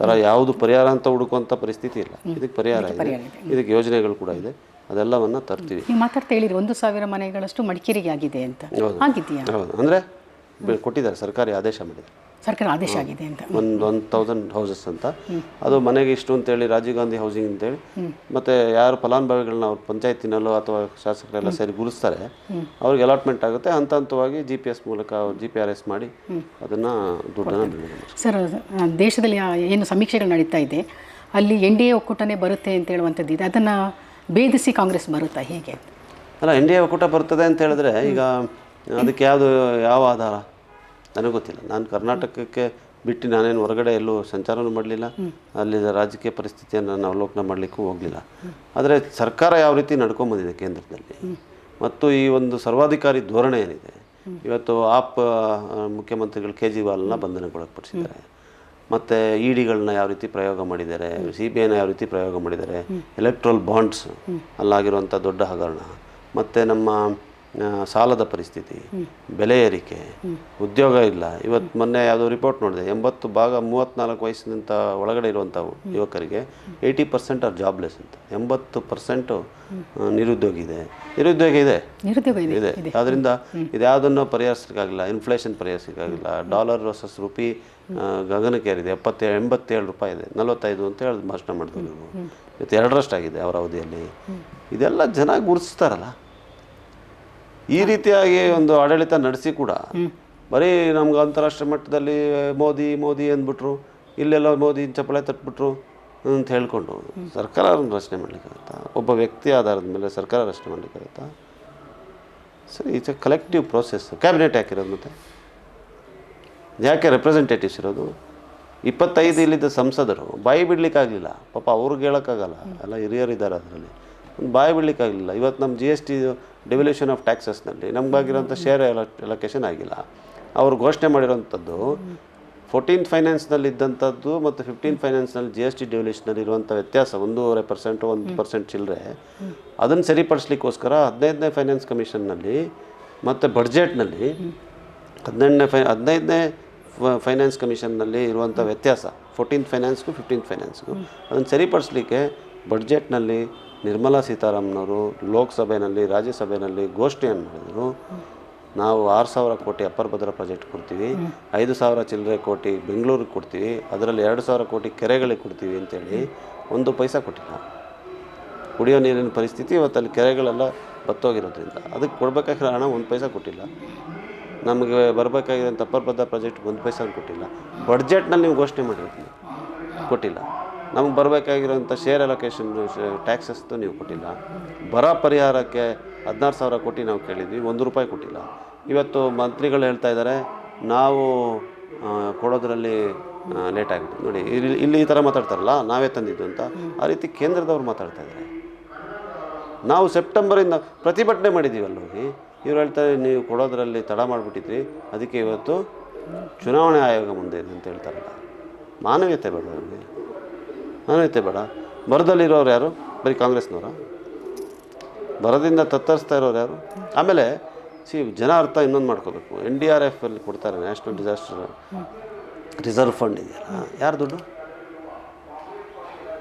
ಥರ ಯಾವುದು ಪರಿಹಾರ ಅಂತ ಹುಡುಕುವಂಥ ಪರಿಸ್ಥಿತಿ ಇಲ್ಲ. ಇದಕ್ಕೆ ಪರಿಹಾರ ಇದೆ, ಇದಕ್ಕೆ ಯೋಜನೆಗಳು ಕೂಡ ಇದೆ. ಅದೆಲ್ಲವನ್ನು ತರ್ತೀವಿ. ನೀವು ಮಾತಾಡ್ತಾ ಹೇಳಿರಿ 1,000 ಮನೆಗಳಷ್ಟು ಮಡಿಕೇರಿಗೆ ಆಗಿದೆ ಅಂತ. ಆಗಿದೆಯಾ? ಹೌದು, ಅಂದರೆ ಕೊಟ್ಟಿದ್ದಾರೆ, ಸರ್ಕಾರಿ ಆದೇಶ ಮಾಡಿದ್ದಾರೆ. ಸರ್ಕಾರ ಆದೇಶ ಆಗಿದೆ ಅಂತ 1,000 ಹೌಸಸ್ ಅಂತ. ಅದು ಮನೆಗೆ ಇಷ್ಟು ಅಂತೇಳಿ ರಾಜೀವ್ ಗಾಂಧಿ ಹೌಸಿಂಗ್ ಅಂತೇಳಿ, ಮತ್ತು ಯಾರು ಫಲಾನುಭವಿಗಳನ್ನ ಅವ್ರ ಪಂಚಾಯತಿನಲ್ಲೋ ಅಥವಾ ಶಾಸಕರೆಲ್ಲ ಸೇರಿ ಗುರುಸ್ತಾರೆ, ಅವ್ರಿಗೆ ಅಲಾಟ್ಮೆಂಟ್ ಆಗುತ್ತೆ. ಹಂತ ಹಂತವಾಗಿ GPS ಮೂಲಕ GPRS ಮಾಡಿ ಅದನ್ನು ದುಡ್ಡನ್ನು ಬಿಡುಗಡೆ ಮಾಡಿ. ಸರ್, ದೇಶದಲ್ಲಿ ಏನು ಸಮೀಕ್ಷೆಗಳು ನಡೀತಾ ಇದೆ, ಅಲ್ಲಿ NDA ಒಕ್ಕೂಟನೇ ಬರುತ್ತೆ ಅಂತ ಹೇಳುವಂಥದ್ದು ಇದೆ. ಅದನ್ನು ಭೇದಿಸಿ ಕಾಂಗ್ರೆಸ್ ಬರುತ್ತಾ, ಹೇಗೆ? ಅಲ್ಲ, NDA ಒಕ್ಕೂಟ ಬರ್ತದೆ ಅಂತ ಹೇಳಿದ್ರೆ ಈಗ ಅದಕ್ಕೆ ಯಾವ ಆಧಾರ ನನಗೆ ಗೊತ್ತಿಲ್ಲ. ನಾನು ಕರ್ನಾಟಕಕ್ಕೆ ಬಿಟ್ಟು ನಾನೇನು ಹೊರಗಡೆ ಎಲ್ಲೂ ಸಂಚಾರನೂ ಮಾಡಲಿಲ್ಲ, ಅಲ್ಲಿ ರಾಜಕೀಯ ಪರಿಸ್ಥಿತಿಯನ್ನು ನಾನು ಅವಲೋಕನ ಮಾಡಲಿಕ್ಕೂ ಹೋಗಲಿಲ್ಲ. ಆದರೆ ಸರ್ಕಾರ ಯಾವ ರೀತಿ ನಡ್ಕೊಂಬಂದಿದೆ ಕೇಂದ್ರದಲ್ಲಿ, ಮತ್ತು ಈ ಒಂದು ಸರ್ವಾಧಿಕಾರಿ ಧೋರಣೆ ಏನಿದೆ, ಇವತ್ತು ಮುಖ್ಯಮಂತ್ರಿಗಳು ಕೇಜ್ರಿವಾಲ್ನ ಬಂಧನಗೊಳಪಡಿಸಿದ್ದಾರೆ, ಮತ್ತು EDಗಳನ್ನ ಯಾವ ರೀತಿ ಪ್ರಯೋಗ ಮಾಡಿದ್ದಾರೆ, CBIನ ಯಾವ ರೀತಿ ಪ್ರಯೋಗ ಮಾಡಿದ್ದಾರೆ, ಎಲೆಕ್ಟ್ರಲ್ ಬಾಂಡ್ಸ್ ಅಲ್ಲಾಗಿರುವಂಥ ದೊಡ್ಡ ಹಗರಣ, ಮತ್ತು ನಮ್ಮ ಸಾಲದ ಪರಿಸ್ಥಿತಿ, ಬೆಲೆ ಏರಿಕೆ, ಉದ್ಯೋಗ ಇಲ್ಲ. ಇವತ್ತು ಮೊನ್ನೆ ಯಾವುದೋ ರಿಪೋರ್ಟ್ ನೋಡಿದೆ, 34 ವಯಸ್ಸಿನಿಂದ ಒಳಗಡೆ ಇರುವಂಥ ಯುವಕರಿಗೆ 80% ಆರ್ ಜಾಬ್ಲೆಸ್ ಅಂತ. 80% ನಿರುದ್ಯೋಗ ಇದೆ. ಆದ್ದರಿಂದ ಇದ್ಯಾವುದನ್ನು ಪರಿಹರಿಸಲಿಕ್ಕಾಗಿಲ್ಲ. ಇನ್ಫ್ಲೇಷನ್ ಪರಿಹರಿಸಲಿಕ್ಕಾಗಿಲ್ಲ. ಡಾಲರ್ ವರ್ಸಸ್ ರೂಪಿ ಗಗನಕ್ಕೇರಿದೆ. 87 ರೂಪಾಯಿ ಇದೆ, 45 ಅಂತ ಹೇಳಿ ಭಾಷಣ ಮಾಡಿದ್ರು. ಇವತ್ತು 2ರಷ್ಟು ಆಗಿದೆ ಅವರ ಅವಧಿಯಲ್ಲಿ. ಇದೆಲ್ಲ ಜನ ಗುರುತಿಸ್ತಾರಲ್ಲ. ಈ ರೀತಿಯಾಗಿ ಒಂದು ಆಡಳಿತ ನಡೆಸಿ ಕೂಡ ಬರೀ ನಮ್ಗೆ ಅಂತಾರಾಷ್ಟ್ರೀಯ ಮಟ್ಟದಲ್ಲಿ ಮೋದಿ ಅಂದ್ಬಿಟ್ರು, ಇಲ್ಲೆಲ್ಲ ಮೋದಿ ಚಪ್ಪಳೆ ತಟ್ಬಿಟ್ರು ಅಂತ ಹೇಳ್ಕೊಂಡು ಸರ್ಕಾರ ರಚನೆ ಮಾಡಲಿಕ್ಕಾಗತ್ತಾ? ಒಬ್ಬ ವ್ಯಕ್ತಿ ಆಧಾರದ ಮೇಲೆ ಸರ್ಕಾರ ರಚನೆ ಮಾಡಲಿಕ್ಕಾಗತ್ತಾ? ಸರಿ, it's a collective process. Cabinet ಯಾಕಿರೋದು, ಮತ್ತು ಯಾಕೆ ರೆಪ್ರೆಸೆಂಟೇಟಿವ್ಸ್ ಇರೋದು? 25 ಇಲ್ಲಿದ್ದ ಸಂಸದರು ಬಾಯಿ ಬಿಡ್ಲಿಕ್ಕಾಗಲಿಲ್ಲ. ಪಾಪ ಅವ್ರಿಗೆ ಹೇಳೋಕ್ಕಾಗಲ್ಲ, ಎಲ್ಲ ಹಿರಿಯರಿದ್ದಾರೆ ಅದರಲ್ಲಿ. ಒಂದು ಬಾಯಿ ಬಿಡ್ಲಿಕ್ಕಾಗಲಿಲ್ಲ. ಇವತ್ತು ನಮ್ಮ GST ಡೆವಲ್ಯೂಷನ್ ಆಫ್ ಟ್ಯಾಕ್ಸಸ್ನಲ್ಲಿ ನಮಗಾಗಿರೋಂಥ ಶೇರ್ ಅಲೋಕೇಶನ್ ಆಗಿಲ್ಲ. ಅವರು ಘೋಷಣೆ ಮಾಡಿರೋಂಥದ್ದು 14th ಫೈನಾನ್ಸ್ನಲ್ಲಿ ಇದ್ದಂಥದ್ದು ಮತ್ತು 15th ಫೈನಾನ್ಸ್ನಲ್ಲಿ GST ಡೆವಲ್ಯೂಷನಲ್ಲಿ ಇರುವಂಥ ವ್ಯತ್ಯಾಸ 1.5%, 1% ಚಿಲ್ಲರೆ. ಅದನ್ನು ಸರಿಪಡಿಸ್ಲಿಕ್ಕೋಸ್ಕರ 15ನೇ ಫೈನಾನ್ಸ್ ಕಮಿಷನ್ನಲ್ಲಿ ಮತ್ತು ಬಡ್ಜೆಟ್ನಲ್ಲಿ 15ನೇ ಫೈನಾನ್ಸ್ ಕಮಿಷನ್ನಲ್ಲಿ ಇರುವಂಥ ವ್ಯತ್ಯಾಸ 14th ಫೈನಾನ್ಸ್ಗೂ 15th ಫೈನಾನ್ಸ್ಗೂ ಅದನ್ನು ಸರಿಪಡಿಸ್ಲಿಕ್ಕೆ ಬಡ್ಜೆಟ್ನಲ್ಲಿ ನಿರ್ಮಲಾ ಸೀತಾರಾಮನವರು ಲೋಕಸಭೆಯಲ್ಲಿ ರಾಜ್ಯಸಭೆಯಲ್ಲಿ ಘೋಷಣೆಯನ್ನು ಮಾಡಿದರು. ನಾವು 6,000 ಕೋಟಿ ಅಪ್ಪರ್ ಭದ್ರಾ ಪ್ರಾಜೆಕ್ಟ್ ಕೊಡ್ತೀವಿ, 5,000 ಚಿಲ್ಲರೆ ಕೋಟಿ ಬೆಂಗಳೂರಿಗೆ ಕೊಡ್ತೀವಿ, ಅದರಲ್ಲಿ 2,000 ಕೋಟಿ ಕೆರೆಗಳಿಗೆ ಕೊಡ್ತೀವಿ ಅಂತೇಳಿ 1 ಪೈಸಾ ಕೊಟ್ಟಿಲ್ಲ. ಕುಡಿಯೋ ನೀರಿನ ಪರಿಸ್ಥಿತಿ ಇವತ್ತು ಅಲ್ಲಿ ಕೆರೆಗಳೆಲ್ಲ ಬತ್ತೋಗಿರೋದ್ರಿಂದ ಅದಕ್ಕೆ ಕೊಡಬೇಕಾಗಿರೋ ಹಣ 1 ಪೈಸಾ ಕೊಟ್ಟಿಲ್ಲ. ನಮಗೆ ಬರಬೇಕಾಗಿರೋಂಥ ಅಪ್ಪರ್ ಭದ್ರಾ ಪ್ರಾಜೆಕ್ಟ್ 1 ಪೈಸಾ ಕೊಟ್ಟಿಲ್ಲ. ಬಡ್ಜೆಟ್ನಲ್ಲಿ ನೀವು ಘೋಷಣೆ ಮಾಡಿರ್ತೀವಿ, ಕೊಟ್ಟಿಲ್ಲ. ನಮಗೆ ಬರಬೇಕಾಗಿರೋಂಥ ಶೇರ್ ಅಲೋಕೇಶನ್ ಟ್ಯಾಕ್ಸಸ್ದು ನೀವು ಕೊಟ್ಟಿಲ್ಲ. ಬರ ಪರಿಹಾರಕ್ಕೆ 16,000 ಕೋಟಿ ನಾವು ಕೇಳಿದ್ವಿ, 1 ರೂಪಾಯಿ ಕೊಟ್ಟಿಲ್ಲ. ಇವತ್ತು ಮಂತ್ರಿಗಳು ಹೇಳ್ತಾ ಇದ್ದಾರೆ ನಾವು ಕೊಡೋದ್ರಲ್ಲಿ ಲೇಟ್ ಆಗಿಬಿಟ್ಟು. ನೋಡಿ, ಇಲ್ಲಿ ಈ ಥರ ಮಾತಾಡ್ತಾರಲ್ಲ, ನಾವೇ ತಂದಿದ್ದು ಅಂತ. ಆ ರೀತಿ ಕೇಂದ್ರದವ್ರು ಮಾತಾಡ್ತಾ ಇದ್ದಾರೆ. ನಾವು ಸೆಪ್ಟೆಂಬರಿಂದ ಪ್ರತಿಭಟನೆ ಮಾಡಿದ್ದೀವಲ್ಲ ಹೋಗಿ, ಇವ್ರು ಹೇಳ್ತಾರೆ ನೀವು ಕೊಡೋದ್ರಲ್ಲಿ ತಡ ಮಾಡಿಬಿಟ್ಟಿದ್ರಿ, ಅದಕ್ಕೆ ಇವತ್ತು ಚುನಾವಣೆ ಆಯೋಗ ಮುಂದೆ ಇದೆ ಅಂತ ಹೇಳ್ತಾರಲ್ಲ. ಮಾನವೀಯತೆ ಬೇಡ ಅವ್ರಿಗೆ, ಮಾನವೀಯತೆ ಬೇಡ. ಬರದಲ್ಲಿರೋರು ಯಾರು? ಬರೀ ಕಾಂಗ್ರೆಸ್ನವರ? ಬರದಿಂದ ತತ್ತರಿಸ್ತಾ ಇರೋರು ಯಾರು? ಆಮೇಲೆ ಜನ ಅರ್ಥ ಇನ್ನೊಂದು ಮಾಡ್ಕೋಬೇಕು. NDRF ಅಲ್ಲಿ ಕೊಡ್ತಾರೆ, ನ್ಯಾಷನಲ್ ಡಿಸಾಸ್ಟರ್ ರಿಸರ್ವ್ ಫಂಡ್ ಇದೆಯಲ್ಲ, ಯಾರು ದುಡ್ಡು?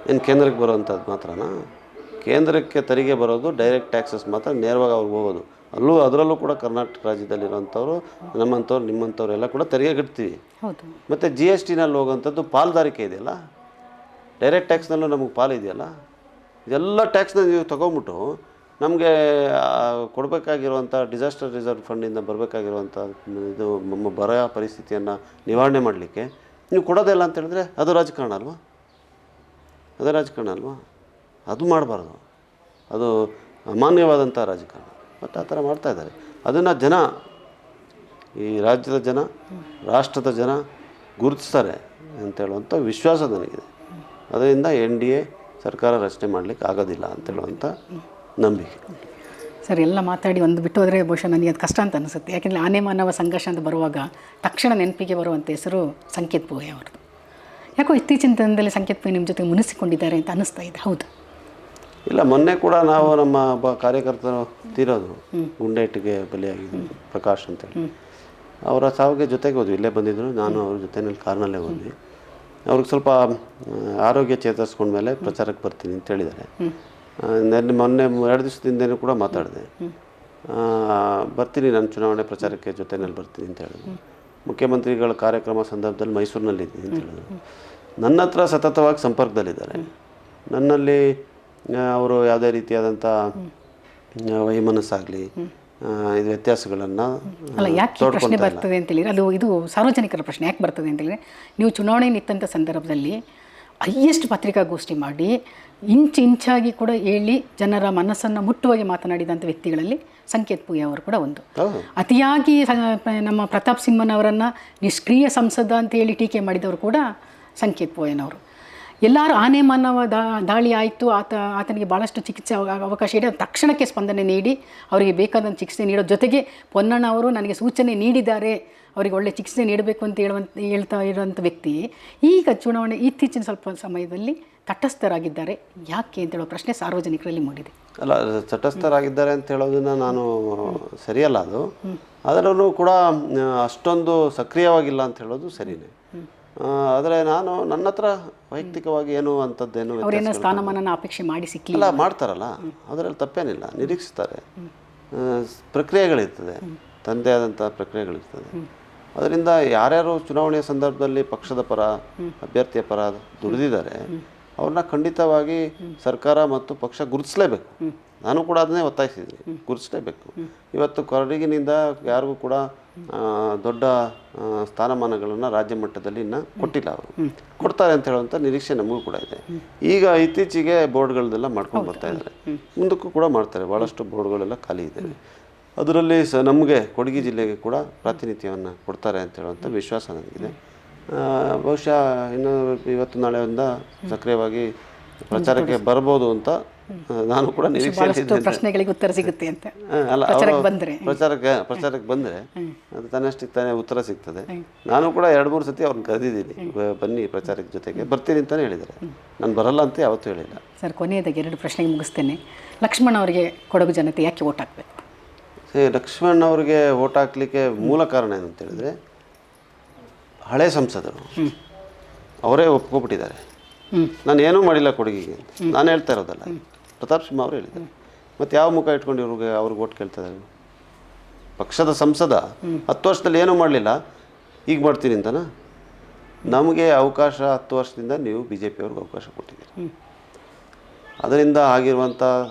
ಏನು ಕೇಂದ್ರಕ್ಕೆ ಬರೋವಂಥದ್ದು ಮಾತ್ರನಾ? ಕೇಂದ್ರಕ್ಕೆ ತೆರಿಗೆ ಬರೋದು ಡೈರೆಕ್ಟ್ ಟ್ಯಾಕ್ಸಸ್ ಮಾತ್ರ, ನೇರವಾಗಿ ಅವ್ರಿಗೆ ಹೋಗೋದು. ಅದರಲ್ಲೂ ಕೂಡ ಕರ್ನಾಟಕ ರಾಜ್ಯದಲ್ಲಿರೋಂಥವ್ರು, ನಮ್ಮಂಥವ್ರು, ನಿಮ್ಮಂಥವ್ರು ಎಲ್ಲ ಕೂಡ ತೆರಿಗೆ ಕಟ್ತೀವಿ. ಮತ್ತು GSTನಲ್ಲಿ ಹೋಗೋಂಥದ್ದು ಪಾಲ್ದಾರಿಕೆ ಇದೆಯಲ್ಲ, ಡೈರೆಕ್ಟ್ ಟ್ಯಾಕ್ಸ್ನಲ್ಲೂ ನಮಗೆ ಪಾಲು ಇದೆಯಲ್ಲ. ಇದೆಲ್ಲ ಟ್ಯಾಕ್ಸ್ನ ನೀವು ತೊಗೊಂಬಿಟ್ಟು ನಮಗೆ ಕೊಡಬೇಕಾಗಿರುವಂಥ ಡಿಸಾಸ್ಟರ್ ರಿಸರ್ವ್ ಫಂಡಿಂದ ಬರಬೇಕಾಗಿರುವಂಥ ಇದು ನಮ್ಮ ಬರ ಪರಿಸ್ಥಿತಿಯನ್ನು ನಿವಾರಣೆ ಮಾಡಲಿಕ್ಕೆ ನೀವು ಕೊಡೋದಿಲ್ಲ ಅಂತ ಹೇಳಿದ್ರೆ ಅದು ರಾಜಕಾರಣ ಅಲ್ವಾ? ಅದೇ ರಾಜಕಾರಣ ಅಲ್ವಾ? ಅದು ಮಾಡಬಾರ್ದು, ಅದು ಅಮಾನ್ಯವಾದಂಥ ರಾಜಕಾರಣ. ಬಟ್ ಆ ಥರ ಮಾಡ್ತಾಯಿದ್ದಾರೆ. ಅದನ್ನು ಜನ, ಈ ರಾಜ್ಯದ ಜನ, ರಾಷ್ಟ್ರದ ಜನ ಗುರುತಿಸ್ತಾರೆ ಅಂತೇಳುವಂಥ ವಿಶ್ವಾಸ ನನಗಿದೆ. ಅದರಿಂದ NDA ಸರ್ಕಾರ ರಚನೆ ಮಾಡಲಿಕ್ಕೆ ಆಗೋದಿಲ್ಲ ಅಂತೇಳುವಂಥ ನಂಬಿಕೆ. ಸರ್, ಎಲ್ಲ ಮಾತಾಡಿ ಒಂದು ಬಿಟ್ಟು ಹೋದರೆ ಬಹುಶಃ ನನಗೆ ಅದು ಕಷ್ಟ ಅಂತ ಅನಿಸುತ್ತೆ. ಯಾಕೆಂದರೆ ಆನೆ ಮಾನವ ಸಂಘರ್ಷ ಅಂತ ಬರುವಾಗ ತಕ್ಷಣ ನೆನಪಿಗೆ ಬರುವಂಥ ಹೆಸರು ಸಂಕೇತ್ ಪೂವೆ ಅವ್ರದ್ದು. ಯಾಕೋ ಇತ್ತೀಚಿನ ದಿನದಲ್ಲಿ ಸಂಕೇತ್ ಪೂವೆ ನಿಮ್ಮ ಜೊತೆ ಮುನಿಸಿಕೊಂಡಿದ್ದಾರೆ ಅಂತ ಅನ್ನಿಸ್ತಾ ಇದೆ. ಹೌದು? ಇಲ್ಲ, ಮೊನ್ನೆ ಕೂಡ ನಾವು ನಮ್ಮ ಒಬ್ಬ ಕಾರ್ಯಕರ್ತರು ತೀರೋದು, ಗುಂಡೇಟಿಗೆ ಬಲಿಯಾಗಿದ್ದು ಪ್ರಕಾಶ್ ಅಂತೇಳಿ. ಅವರ ಸಾವಿಗೆ ಜೊತೆಗೆ ಹೋದ್ವಿ, ಇಲ್ಲೇ ಬಂದಿದ್ದರು. ನಾನು ಅವ್ರ ಜೊತೆಯಲ್ಲಿ ಕಾರ್ನಲ್ಲೇ ಹೋದ್ವಿ. ಅವ್ರಿಗೆ ಸ್ವಲ್ಪ ಆರೋಗ್ಯ ಚೇತರಿಸ್ಕೊಂಡ್ಮೇಲೆ ಪ್ರಚಾರಕ್ಕೆ ಬರ್ತೀನಿ ಅಂತ ಹೇಳಿದ್ದಾರೆ. ಮೊನ್ನೆ 2 ದಿವಸದಿಂದನೂ ಕೂಡ ಮಾತಾಡಿದೆ. ಬರ್ತೀನಿ, ನಾನು ಚುನಾವಣೆ ಪ್ರಚಾರಕ್ಕೆ ಜೊತೆಯಲ್ಲಿ ಬರ್ತೀನಿ ಅಂತ ಹೇಳಿದ್ರು. ಮುಖ್ಯಮಂತ್ರಿಗಳ ಕಾರ್ಯಕ್ರಮ ಸಂದರ್ಭದಲ್ಲಿ ಮೈಸೂರಿನಲ್ಲಿದ್ದೀನಿ ಅಂತ ಹೇಳಿದ್ರು. ನನ್ನ ಹತ್ರ ಸತತವಾಗಿ ಸಂಪರ್ಕದಲ್ಲಿದ್ದಾರೆ. ನನ್ನಲ್ಲಿ ಅವರು ಯಾವುದೇ ರೀತಿಯಾದಂಥ ವೈಮನಸ್ಸಾಗಲಿ ಇದು ವ್ಯತ್ಯಾಸಗಳನ್ನು ಅಲ್ಲ, ಯಾಕೆ ಪ್ರಶ್ನೆ ಬರ್ತದೆ ಅಂತೇಳಿದರೆ, ಇದು ಸಾರ್ವಜನಿಕರ ಪ್ರಶ್ನೆ ಯಾಕೆ ಬರ್ತದೆ ಅಂತೇಳಿದರೆ, ನೀವು ಚುನಾವಣೆ ನಿಂತ ಸಂದರ್ಭದಲ್ಲಿ ಹೈಯೆಸ್ಟ್ ಪತ್ರಿಕಾಗೋಷ್ಠಿ ಮಾಡಿ ಇಂಚಾಗಿ ಕೂಡ ಹೇಳಿ ಜನರ ಮನಸ್ಸನ್ನು ಮುಟ್ಟುವಾಗಿ ಮಾತನಾಡಿದಂಥ ವ್ಯಕ್ತಿಗಳಲ್ಲಿ ಸಂಕೇತ್ ಪೂವೆ ಅವರು ಕೂಡ ಒಂದು. ಅತಿಯಾಗಿ ನಮ್ಮ ಪ್ರತಾಪ್ ಸಿಂಹನವರನ್ನು ನಿಷ್ಕ್ರಿಯ ಸಂಸದ ಅಂತ ಹೇಳಿ ಟೀಕೆ ಮಾಡಿದವರು ಕೂಡ ಸಂಕೇತ್ ಪೂವೆನವರು. ಎಲ್ಲರೂ ಆನೆ ಮಾನವ ದಾಳಿ ಆಯಿತು, ಆತನಿಗೆ ಭಾಳಷ್ಟು ಚಿಕಿತ್ಸೆ ಅವಕಾಶ ಇದೆ, ತಕ್ಷಣಕ್ಕೆ ಸ್ಪಂದನೆ ನೀಡಿ ಅವರಿಗೆ ಬೇಕಾದಂಥ ಚಿಕಿತ್ಸೆ ನೀಡೋ ಜೊತೆಗೆ ಪೊನ್ನಣ್ಣ ಅವರು ನನಗೆ ಸೂಚನೆ ನೀಡಿದ್ದಾರೆ, ಅವರಿಗೆ ಒಳ್ಳೆ ಚಿಕಿತ್ಸೆ ನೀಡಬೇಕು ಅಂತ ಹೇಳ್ತಾ ಇರುವಂಥ ವ್ಯಕ್ತಿ ಈಗ ಚುನಾವಣೆ ಇತ್ತೀಚಿನ ಸ್ವಲ್ಪ ಸಮಯದಲ್ಲಿ ತಟಸ್ಥರಾಗಿದ್ದಾರೆ. ಯಾಕೆ ಅಂತ ಹೇಳೋ ಪ್ರಶ್ನೆ ಸಾರ್ವಜನಿಕರಲ್ಲಿ ಮೂಡಿದೆ. ಅಲ್ಲ, ತಟಸ್ಥರಾಗಿದ್ದಾರೆ ಅಂತ ಹೇಳೋದನ್ನು ನಾನು ಸರಿಯಲ್ಲ ಅದು. ಅದರಲ್ಲೂ ಕೂಡ ಅಷ್ಟೊಂದು ಸಕ್ರಿಯವಾಗಿಲ್ಲ ಅಂತ ಹೇಳೋದು ಸರಿಯೇ. ಆದರೆ ನನ್ನ ಹತ್ರ ವೈಯಕ್ತಿಕವಾಗಿ ಏನು ಅಂಥದ್ದೇನು ಅವರೇನೋ ಸ್ಥಾನಮಾನ ಅಪೇಕ್ಷೆ ಮಾಡಿ ಸಿಕ್ಕಿಲ್ಲ, ಮಾಡ್ತಾರಲ್ಲ, ಅದರಲ್ಲಿ ತಪ್ಪೇನಿಲ್ಲ, ನಿರೀಕ್ಷಿಸ್ತಾರೆ. ಪ್ರಕ್ರಿಯೆಗಳಿರ್ತದೆ, ತಂದೆ ಆದಂಥ ಪ್ರಕ್ರಿಯೆಗಳಿರ್ತದೆ. ಅದರಿಂದ ಯಾರ್ಯಾರು ಚುನಾವಣೆಯ ಸಂದರ್ಭದಲ್ಲಿ ಪಕ್ಷದ ಪರ, ಅಭ್ಯರ್ಥಿಯ ಪರ ದುಡಿದಿದ್ದಾರೆ ಅವ್ರನ್ನ ಖಂಡಿತವಾಗಿ ಸರ್ಕಾರ ಮತ್ತು ಪಕ್ಷ ಗುರುತಿಸಲೇಬೇಕು. ನಾನು ಕೂಡ ಅದನ್ನೇ ಒತ್ತಾಯಿಸಿದ್ದೀನಿ, ಗುರುತಿಸಲೇಬೇಕು. ಇವತ್ತು ಕೊಡಗಿನಿಂದ ಯಾರಿಗೂ ಕೂಡ ದೊಡ್ಡ ಸ್ಥಾನಮಾನಗಳನ್ನು ರಾಜ್ಯ ಮಟ್ಟದಲ್ಲಿ ಇನ್ನೂ ಕೊಟ್ಟಿಲ್ಲ. ಅವರು ಕೊಡ್ತಾರೆ ಅಂತ ಹೇಳುವಂಥ ನಿರೀಕ್ಷೆ ನಮಗೂ ಕೂಡ ಇದೆ. ಈಗ ಇತ್ತೀಚೆಗೆ ಬೋರ್ಡ್ಗಳನ್ನೆಲ್ಲ ಮಾಡ್ಕೊಂಡು ಬರ್ತಾ ಇದ್ದಾರೆ, ಮುಂದಕ್ಕೂ ಕೂಡ ಮಾಡ್ತಾರೆ. ಭಾಳಷ್ಟು ಬೋರ್ಡ್ಗಳೆಲ್ಲ ಖಾಲಿ ಇದೆ. ಅದರಲ್ಲಿ ನಮಗೆ ಕೊಡಗಿ ಜಿಲ್ಲೆಗೆ ಕೂಡ ಪ್ರಾತಿನಿಧ್ಯವನ್ನು ಕೊಡ್ತಾರೆ ಅಂತ ಹೇಳುವಂಥ ವಿಶ್ವಾಸ ನನಗಿದೆ. ಬಹುಶಃ ಇನ್ನು ಇವತ್ತು ನಾಳೆಯಿಂದ ಸಕ್ರಿಯವಾಗಿ ಪ್ರಚಾರಕ್ಕೆ ಬರ್ಬೋದು ಅಂತ ನಾನು ಕೂಡ ನಿರೀಕ್ಷೆ. ಪ್ರಶ್ನೆಗಳಿಗೆ ಉತ್ತರ ಸಿಗುತ್ತೆ ಅಂತ ಅಲ್ಲ, ಪ್ರಚಾರಕ್ಕೆ ಬಂದರೆ ಅದು ತನ್ನಷ್ಟಕ್ಕೆ ತಾನೇ ಉತ್ತರ ಸಿಗ್ತದೆ. ನಾನು ಕೂಡ 2-3 ಸತಿ ಅವ್ರನ್ನ ಕರೆದಿದ್ದೀನಿ, ಬನ್ನಿ ಪ್ರಚಾರಕ್ಕೆ ಜೊತೆಗೆ ಬರ್ತೀನಿ ಅಂತಲೇ ಹೇಳಿದ್ದಾರೆ. ನಾನು ಬರಲ್ಲ ಅಂತ ಯಾವತ್ತೂ ಹೇಳಿಲ್ಲ. ಸರ್, ಕೊನೆಯದಾಗಿ 2 ಪ್ರಶ್ನೆಗೆ ಮುಗಿಸ್ತೇನೆ. ಲಕ್ಷ್ಮಣ್ ಅವರಿಗೆ ಕೊಡಗು ಜನತೆ ಯಾಕೆ ಓಟ್ ಹಾಕಬೇಕು? ಲಕ್ಷ್ಮಣ್ ಅವರಿಗೆ ಓಟ್ ಹಾಕಲಿಕ್ಕೆ ಮೂಲ ಕಾರಣ ಏನಂತ ಹೇಳಿದ್ರೆ, ಹಳೆ ಸಂಸದರು ಅವರೇ ಒಪ್ಕೊಬಿಟ್ಟಿದ್ದಾರೆ ನಾನು ಏನೂ ಮಾಡಿಲ್ಲ ಕೊಡಗಿಗೆ ಅಂತ. ನಾನು ಹೇಳ್ತಾ ಇರೋದಲ್ಲ, ಪ್ರತಾಪ್ ಸಿಂಹ ಅವರು ಹೇಳಿದ್ದಾರೆ. ಮತ್ತು ಯಾವ ಮುಖ ಇಟ್ಕೊಂಡು ಅವ್ರಿಗೆ ಓಟ್ ಕೇಳ್ತಾ ಇದ್ದಾರೆ? ಪಕ್ಷದ ಸಂಸದ 10 ವರ್ಷದಲ್ಲಿ ಏನೂ ಮಾಡಲಿಲ್ಲ, ಈಗ ಮಾಡ್ತೀನಿ ಅಂತನಾ? ನಮಗೆ ಅವಕಾಶ 10 ವರ್ಷದಿಂದ ನೀವು BJP ಅವ್ರಿಗೆ ಅವಕಾಶ ಕೊಟ್ಟಿದ್ದೀರಿ. ಅದರಿಂದ ಆಗಿರುವಂಥ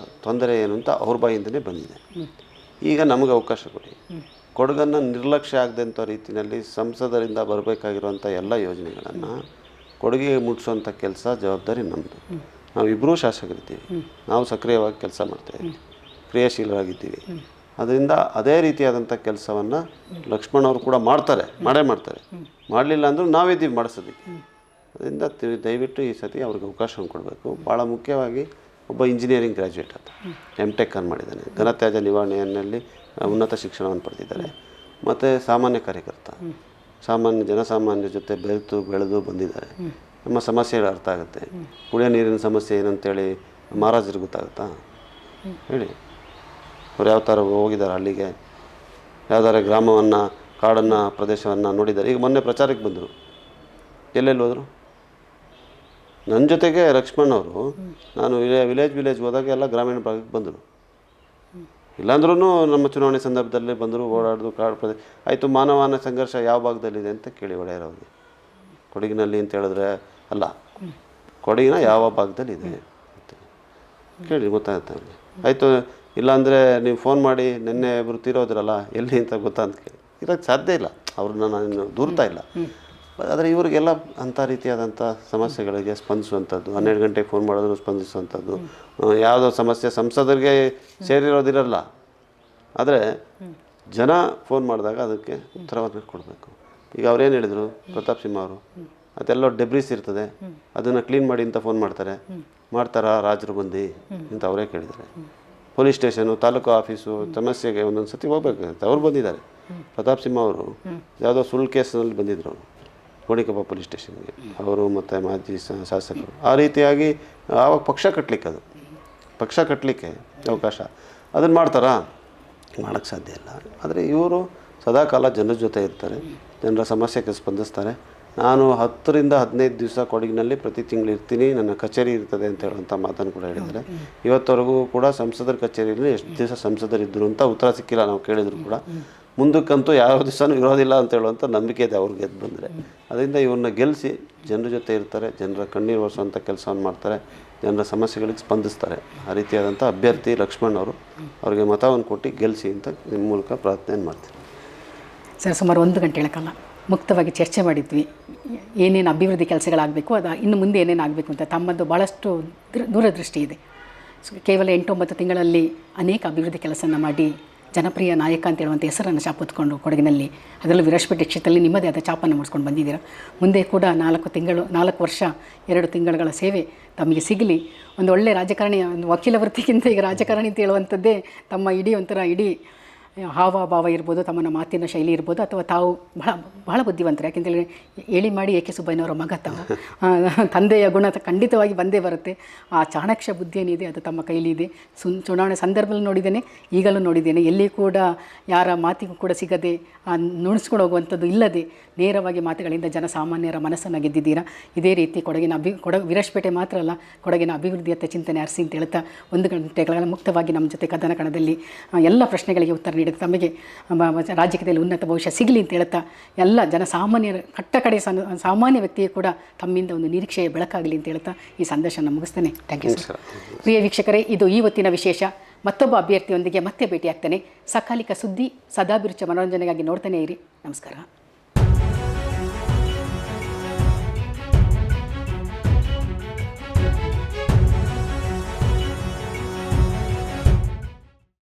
ತೊಂದರೆ ಏನು ಅಂತ ಅವ್ರ ಬಾಯಿಂದಲೇ ಬಂದಿದೆ. ಈಗ ನಮಗೆ ಅವಕಾಶ ಕೊಡಿ. ಕೊಡಗನ್ನು ನಿರ್ಲಕ್ಷ್ಯ ಆಗದಂಥ ರೀತಿಯಲ್ಲಿ ಸಂಸದರಿಂದ ಬರಬೇಕಾಗಿರುವಂಥ ಎಲ್ಲ ಯೋಜನೆಗಳನ್ನು ಕೊಡಗಿಗೆ ಮುಟ್ಟಿಸೋಂಥ ಕೆಲಸ ಜವಾಬ್ದಾರಿ ನಮ್ಮದು. ನಾವಿಬ್ಬರೂ ಶಾಸಕರಿದ್ದೀವಿ, ನಾವು ಸಕ್ರಿಯವಾಗಿ ಕೆಲಸ ಮಾಡ್ತಾಯಿದ್ದೀವಿ, ಕ್ರಿಯಾಶೀಲರಾಗಿದ್ದೀವಿ. ಅದರಿಂದ ಅದೇ ರೀತಿಯಾದಂಥ ಕೆಲಸವನ್ನು ಲಕ್ಷ್ಮಣ್ ಅವರು ಕೂಡ ಮಾಡೇ ಮಾಡ್ತಾರೆ. ಮಾಡಲಿಲ್ಲ ಅಂದರೂ ನಾವಿದ್ದೀವಿ ಮಾಡಿಸೋದಕ್ಕೆ. ಅದರಿಂದ ದಯವಿಟ್ಟು ಈ ಸತಿ ಅವ್ರಿಗೆ ಅವಕಾಶವನ್ನು ಕೊಡಬೇಕು. ಭಾಳ ಮುಖ್ಯವಾಗಿ ಒಬ್ಬ ಇಂಜಿನಿಯರಿಂಗ್ ಗ್ರ್ಯಾಜುಯೇಟ್ ಅಂತ M.Tech ಮಾಡಿದ್ದಾನೆ, ಘನತ್ಯಾಜ್ಯ ನಿವಾರಣೆಯಲ್ಲಿ ಉನ್ನತ ಶಿಕ್ಷಣವನ್ನು ಪಡೆದಿದ್ದಾರೆ. ಮತ್ತು ಸಾಮಾನ್ಯ ಕಾರ್ಯಕರ್ತ, ಜನಸಾಮಾನ್ಯರ ಜೊತೆ ಬೆಳೆದು ಬಂದಿದ್ದಾರೆ. ನಮ್ಮ ಸಮಸ್ಯೆಗಳು ಅರ್ಥ ಆಗುತ್ತೆ. ಕುಡಿಯೋ ನೀರಿನ ಸಮಸ್ಯೆ ಏನಂತೇಳಿ ಮಹಾರಾಜರಿಗೆ ಗೊತ್ತಾಗುತ್ತಾ ಹೇಳಿ? ಅವ್ರು ಯಾವ ಥರ ಹೋಗಿದ್ದಾರೆ ಹಳ್ಳಿಗೆ, ಯಾವ್ದಾರ ಗ್ರಾಮವನ್ನು, ಕಾಡನ್ನು, ಪ್ರದೇಶವನ್ನು ನೋಡಿದ್ದಾರೆ. ಈಗ ಮೊನ್ನೆ ಪ್ರಚಾರಕ್ಕೆ ಬಂದರು, ಎಲ್ಲೆಲ್ಲಿ ಹೋದರು? ನನ್ನ ಜೊತೆಗೆ ಲಕ್ಷ್ಮಣ್ ಅವರು ನಾನು ವಿಲೇಜ್ ಹೋದಾಗ ಎಲ್ಲ ಗ್ರಾಮೀಣ ಭಾಗಕ್ಕೆ ಬಂದರು. ಇಲ್ಲಾಂದ್ರೂ ನಮ್ಮ ಚುನಾವಣೆ ಸಂದರ್ಭದಲ್ಲಿ ಬಂದರು, ಓಡಾಡೋದು, ಕಾಡು ಪ್ರದೇಶ ಆಯಿತು. ಮಾನವ ಸಂಘರ್ಷ ಯಾವ ಭಾಗದಲ್ಲಿದೆ ಅಂತ ಕೇಳಿ ಒಡೆಯರವ್ರಿಗೆ. ಕೊಡಗಿನಲ್ಲಿ ಅಂತ ಹೇಳಿದ್ರೆ ಅಲ್ಲ, ಕೊಡಗಿನ ಯಾವ ಭಾಗದಲ್ಲಿದೆ ಅಂತ. ಕೇಳಿ ಗೊತ್ತಾಗುತ್ತೆ ಅವ್ರಿಗೆ. ಆಯಿತು, ಇಲ್ಲಾಂದರೆ ನೀವು ಫೋನ್ ಮಾಡಿ ನಿನ್ನೆ ಇಬ್ಬರು ತೀರೋದ್ರಲ್ಲ ಎಲ್ಲಿ ಅಂತ ಗೊತ್ತಾ ಅಂತ ಕೇಳಿ, ಇರೋಕ್ಕೆ ಸಾಧ್ಯ ಇಲ್ಲ, ಅವ್ರನ್ನ ನಾನು ದೂರ್ತಾ ಇಲ್ಲ. ಆದರೆ ಇವರಿಗೆಲ್ಲ ಅಂಥ ರೀತಿಯಾದಂಥ ಸಮಸ್ಯೆಗಳಿಗೆ ಸ್ಪಂದಿಸುವಂಥದ್ದು, 12 ಗಂಟೆಗೆ ಫೋನ್ ಮಾಡಿದ್ರು ಸ್ಪಂದಿಸುವಂಥದ್ದು, ಯಾವುದೋ ಸಮಸ್ಯೆ ಸಂಸದರಿಗೆ ಸೇರಿರೋದಿರಲ್ಲ, ಆದರೆ ಜನ ಫೋನ್ ಮಾಡಿದಾಗ ಅದಕ್ಕೆ ಉತ್ತರವನ್ನು ಕೊಡಬೇಕು. ಈಗ ಅವ್ರೇನು ಹೇಳಿದರು ಪ್ರತಾಪ್ ಸಿಂಹ ಅವರು, ಅದೆಲ್ಲೋ ಡೆಬ್ರಿಸ್ ಇರ್ತದೆ ಅದನ್ನು ಕ್ಲೀನ್ ಮಾಡಿ ಅಂತ ಫೋನ್ ಮಾಡ್ತಾರಾ ರಾಜರು ಬಂದು ಅಂತ ಅವರೇ ಕೇಳಿದ್ದಾರೆ. ಪೊಲೀಸ್ ಸ್ಟೇಷನು, ತಾಲೂಕು ಆಫೀಸು ಸಮಸ್ಯೆಗೆ ಒಂದೊಂದು ಸತಿ ಹೋಗ್ಬೇಕಾಗುತ್ತೆ. ಅವ್ರು ಬಂದಿದ್ದಾರೆ, ಪ್ರತಾಪ್ ಸಿಂಹ ಅವರು ಯಾವುದೋ ಸುಳ್ಳು ಕೇಸ್ನಲ್ಲಿ ಬಂದಿದ್ದರು ಅವರು ಗೋಣಿಕೊಪ್ಪ ಪೊಲೀಸ್ ಸ್ಟೇಷನ್ಗೆ, ಅವರು ಮತ್ತು ಮಾಜಿ ಶಾಸಕರು. ಆ ರೀತಿಯಾಗಿ ಆವಾಗ ಪಕ್ಷ ಕಟ್ಟಲಿಕ್ಕೆ ಅವಕಾಶ ಅದನ್ನು ಮಾಡ್ತಾರಾ? ಮಾಡೋಕ್ಕೆ ಸಾಧ್ಯ ಇಲ್ಲ. ಆದರೆ ಇವರು ಸದಾಕಾಲ ಜನರ ಜೊತೆ ಇರ್ತಾರೆ, ಜನರ ಸಮಸ್ಯೆಗೆ ಸ್ಪಂದಿಸ್ತಾರೆ. ನಾನು 10 ರಿಂದ 15 ದಿವಸ ಕೊಡಗಿನಲ್ಲಿ ಪ್ರತಿ ತಿಂಗಳು ಇರ್ತೀನಿ, ನನ್ನ ಕಚೇರಿ ಇರ್ತದೆ ಅಂತ ಹೇಳುವಂಥ ಮಾತನ್ನು ಕೂಡ ಹೇಳಿದ್ದಾರೆ. ಇವತ್ತವರೆಗೂ ಕೂಡ ಸಂಸದರ ಕಚೇರಿಯಲ್ಲಿ ಎಷ್ಟು ದಿವಸ ಸಂಸದರಿದ್ದರು ಅಂತ ಉತ್ತರ ಸಿಕ್ಕಿಲ್ಲ. ನಾವು ಕೇಳಿದ್ರು ಕೂಡ ಮುಂದಕ್ಕಂತೂ ಯಾವ ದಿವಸನೂ ಇರೋದಿಲ್ಲ ಅಂತ ಹೇಳುವಂಥ ನಂಬಿಕೆ ಇದೆ ಅವ್ರಿಗೆ ಗೆದ್ದು ಬಂದರೆ. ಅದರಿಂದ ಇವ್ರನ್ನ ಗೆಲ್ಲಿಸಿ ಜನರ ಜೊತೆ ಇರ್ತಾರೆ, ಜನರ ಕಣ್ಣೀರು ಒರೆಸುವಂಥ ಕೆಲಸವನ್ನು ಮಾಡ್ತಾರೆ, ಜನರ ಸಮಸ್ಯೆಗಳಿಗೆ ಸ್ಪಂದಿಸ್ತಾರೆ. ಆ ರೀತಿಯಾದಂಥ ಅಭ್ಯರ್ಥಿ ಲಕ್ಷ್ಮಣ್ ಅವರು, ಅವರಿಗೆ ಮತವನ್ನು ಕೊಟ್ಟು ಗೆಲ್ಲಿಸಿ ಅಂತ ನಿಮ್ಮ ಮೂಲಕ ಪ್ರಾರ್ಥನೆ ಮಾಡ್ತೀನಿ. ಸರ್, ಸುಮಾರು 1 ಗಂಟೆಗಳ ಕಾಲ ಮುಕ್ತವಾಗಿ ಚರ್ಚೆ ಮಾಡಿದ್ವಿ. ಏನೇನು ಅಭಿವೃದ್ಧಿ ಕೆಲಸಗಳಾಗಬೇಕು, ಅದು ಇನ್ನು ಮುಂದೆ ಏನೇನು ಆಗಬೇಕು ಅಂತ. ತಮ್ಮದು ಭಾಳಷ್ಟು ದೂರದೃಷ್ಟಿ ಇದೆ. ಕೇವಲ 8-9 ತಿಂಗಳಲ್ಲಿ ಅನೇಕ ಅಭಿವೃದ್ಧಿ ಕೆಲಸನ ಮಾಡಿ ಜನಪ್ರಿಯ ನಾಯಕ ಅಂತ ಹೇಳುವಂಥ ಹೆಸರನ್ನು ಚಾಪುತ್ಕೊಂಡು ಕೊಡಗಿನಲ್ಲಿ, ಅದರಲ್ಲೂ ವಿರಾಜಪೇಟೆ ಕ್ಷೇತ್ರದಲ್ಲಿ ನಿಮ್ಮದೇ ಆದ ಚಾಪನ್ನು ಮಾಡಿಸ್ಕೊಂಡು ಬಂದಿದ್ದೀರಾ. ಮುಂದೆ ಕೂಡ 4 ವರ್ಷ 2 ತಿಂಗಳ ಸೇವೆ ತಮಗೆ ಸಿಗಲಿ. ಒಂದು ಒಳ್ಳೆಯ ರಾಜಕಾರಣಿ, ಒಂದು ವಕೀಲ ವೃತ್ತಿಗಿಂತ ಈಗ ರಾಜಕಾರಣಿ ಅಂತ ಹೇಳುವಂಥದ್ದೇ ತಮ್ಮ ಇಡೀ ಹಾವಭಾವ ಇರ್ಬೋದು, ತಮ್ಮನ್ನ ಮಾತಿನ ಶೈಲಿ ಇರ್ಬೋದು, ಅಥವಾ ತಾವು ಬಹಳ ಬುದ್ಧಿವಂತರು. ಯಾಕೆಂತೇಳಿ ಹೇಳಿ ಮಾಡಿ ಏಕೆ ಸುಬ್ಬಯ್ಯನವರ ಮಗ ತಾವು, ತಂದೆಯ ಗುಣ ಖಂಡಿತವಾಗಿ ಬಂದೇ ಬರುತ್ತೆ. ಆ ಚಾಣಾಕ್ಷ ಬುದ್ಧಿ ಏನಿದೆ ಅದು ತಮ್ಮ ಕೈಲಿದೆ. ಚುನಾವಣೆ ಸಂದರ್ಭದಲ್ಲಿ ನೋಡಿದ್ದೇನೆ, ಈಗಲೂ ನೋಡಿದ್ದೇನೆ. ಎಲ್ಲಿ ಕೂಡ ಯಾರ ಮಾತಿಗೂ ಕೂಡ ಸಿಗದೆ ನುಣಿಸ್ಕೊಂಡು ಹೋಗುವಂಥದ್ದು ಇಲ್ಲದೆ ನೇರವಾಗಿ ಮಾತುಗಳಿಂದ ಜನಸಾಮಾನ್ಯರ ಮನಸ್ಸನ್ನು ಗೆದ್ದಿದ್ದೀರಾ. ಇದೇ ರೀತಿ ವಿರಾಜಪೇಟೆ ಮಾತ್ರ ಅಲ್ಲ, ಕೊಡಗಿನ ಅಭಿವೃದ್ಧಿಯತ್ತ ಚಿಂತನೆ ಅರಿಸಿ ಅಂತ ಹೇಳ್ತಾ 1 ಗಂಟೆಗಳ ಮುಕ್ತವಾಗಿ ನಮ್ಮ ಜೊತೆ ಕದನ ಕಣದಲ್ಲಿ ಎಲ್ಲ ಪ್ರಶ್ನೆಗಳಿಗೆ ಉತ್ತರ ನೀಡಿದ ತಮಗೆ ರಾಜಕೀಯದಲ್ಲಿ ಉನ್ನತ ಭವಿಷ್ಯ ಸಿಗಲಿ ಅಂತ ಹೇಳ್ತಾ, ಎಲ್ಲ ಜನಸಾಮಾನ್ಯರ ಕಟ್ಟಕಡೆ ಸಾಮಾನ್ಯ ವ್ಯಕ್ತಿಯೇ ಕೂಡ ತಮ್ಮಿಂದ ಒಂದು ನಿರೀಕ್ಷೆಯ ಬೆಳಕಾಗಲಿ ಅಂತ ಹೇಳ್ತಾ ಈ ಸಂದೇಶನ ಮುಗಿಸ್ತೇನೆ. Thank you sir. ಪ್ರಿಯ ವೀಕ್ಷಕರೇ, ಇದು ಇವತ್ತಿನ ವಿಶೇಷ. ಮತ್ತೊಬ್ಬ ಅಭ್ಯರ್ಥಿಯೊಂದಿಗೆ ಮತ್ತೆ ಭೇಟಿಯಾಗ್ತೇನೆ. ಸಕಾಲಿಕ ಸುದ್ದಿ, ಸದಾಭಿರುಚಿ ಮನೋರಂಜನೆಗಾಗಿ ನೋಡ್ತಾನೇ ಇರಿ. ನಮಸ್ಕಾರ.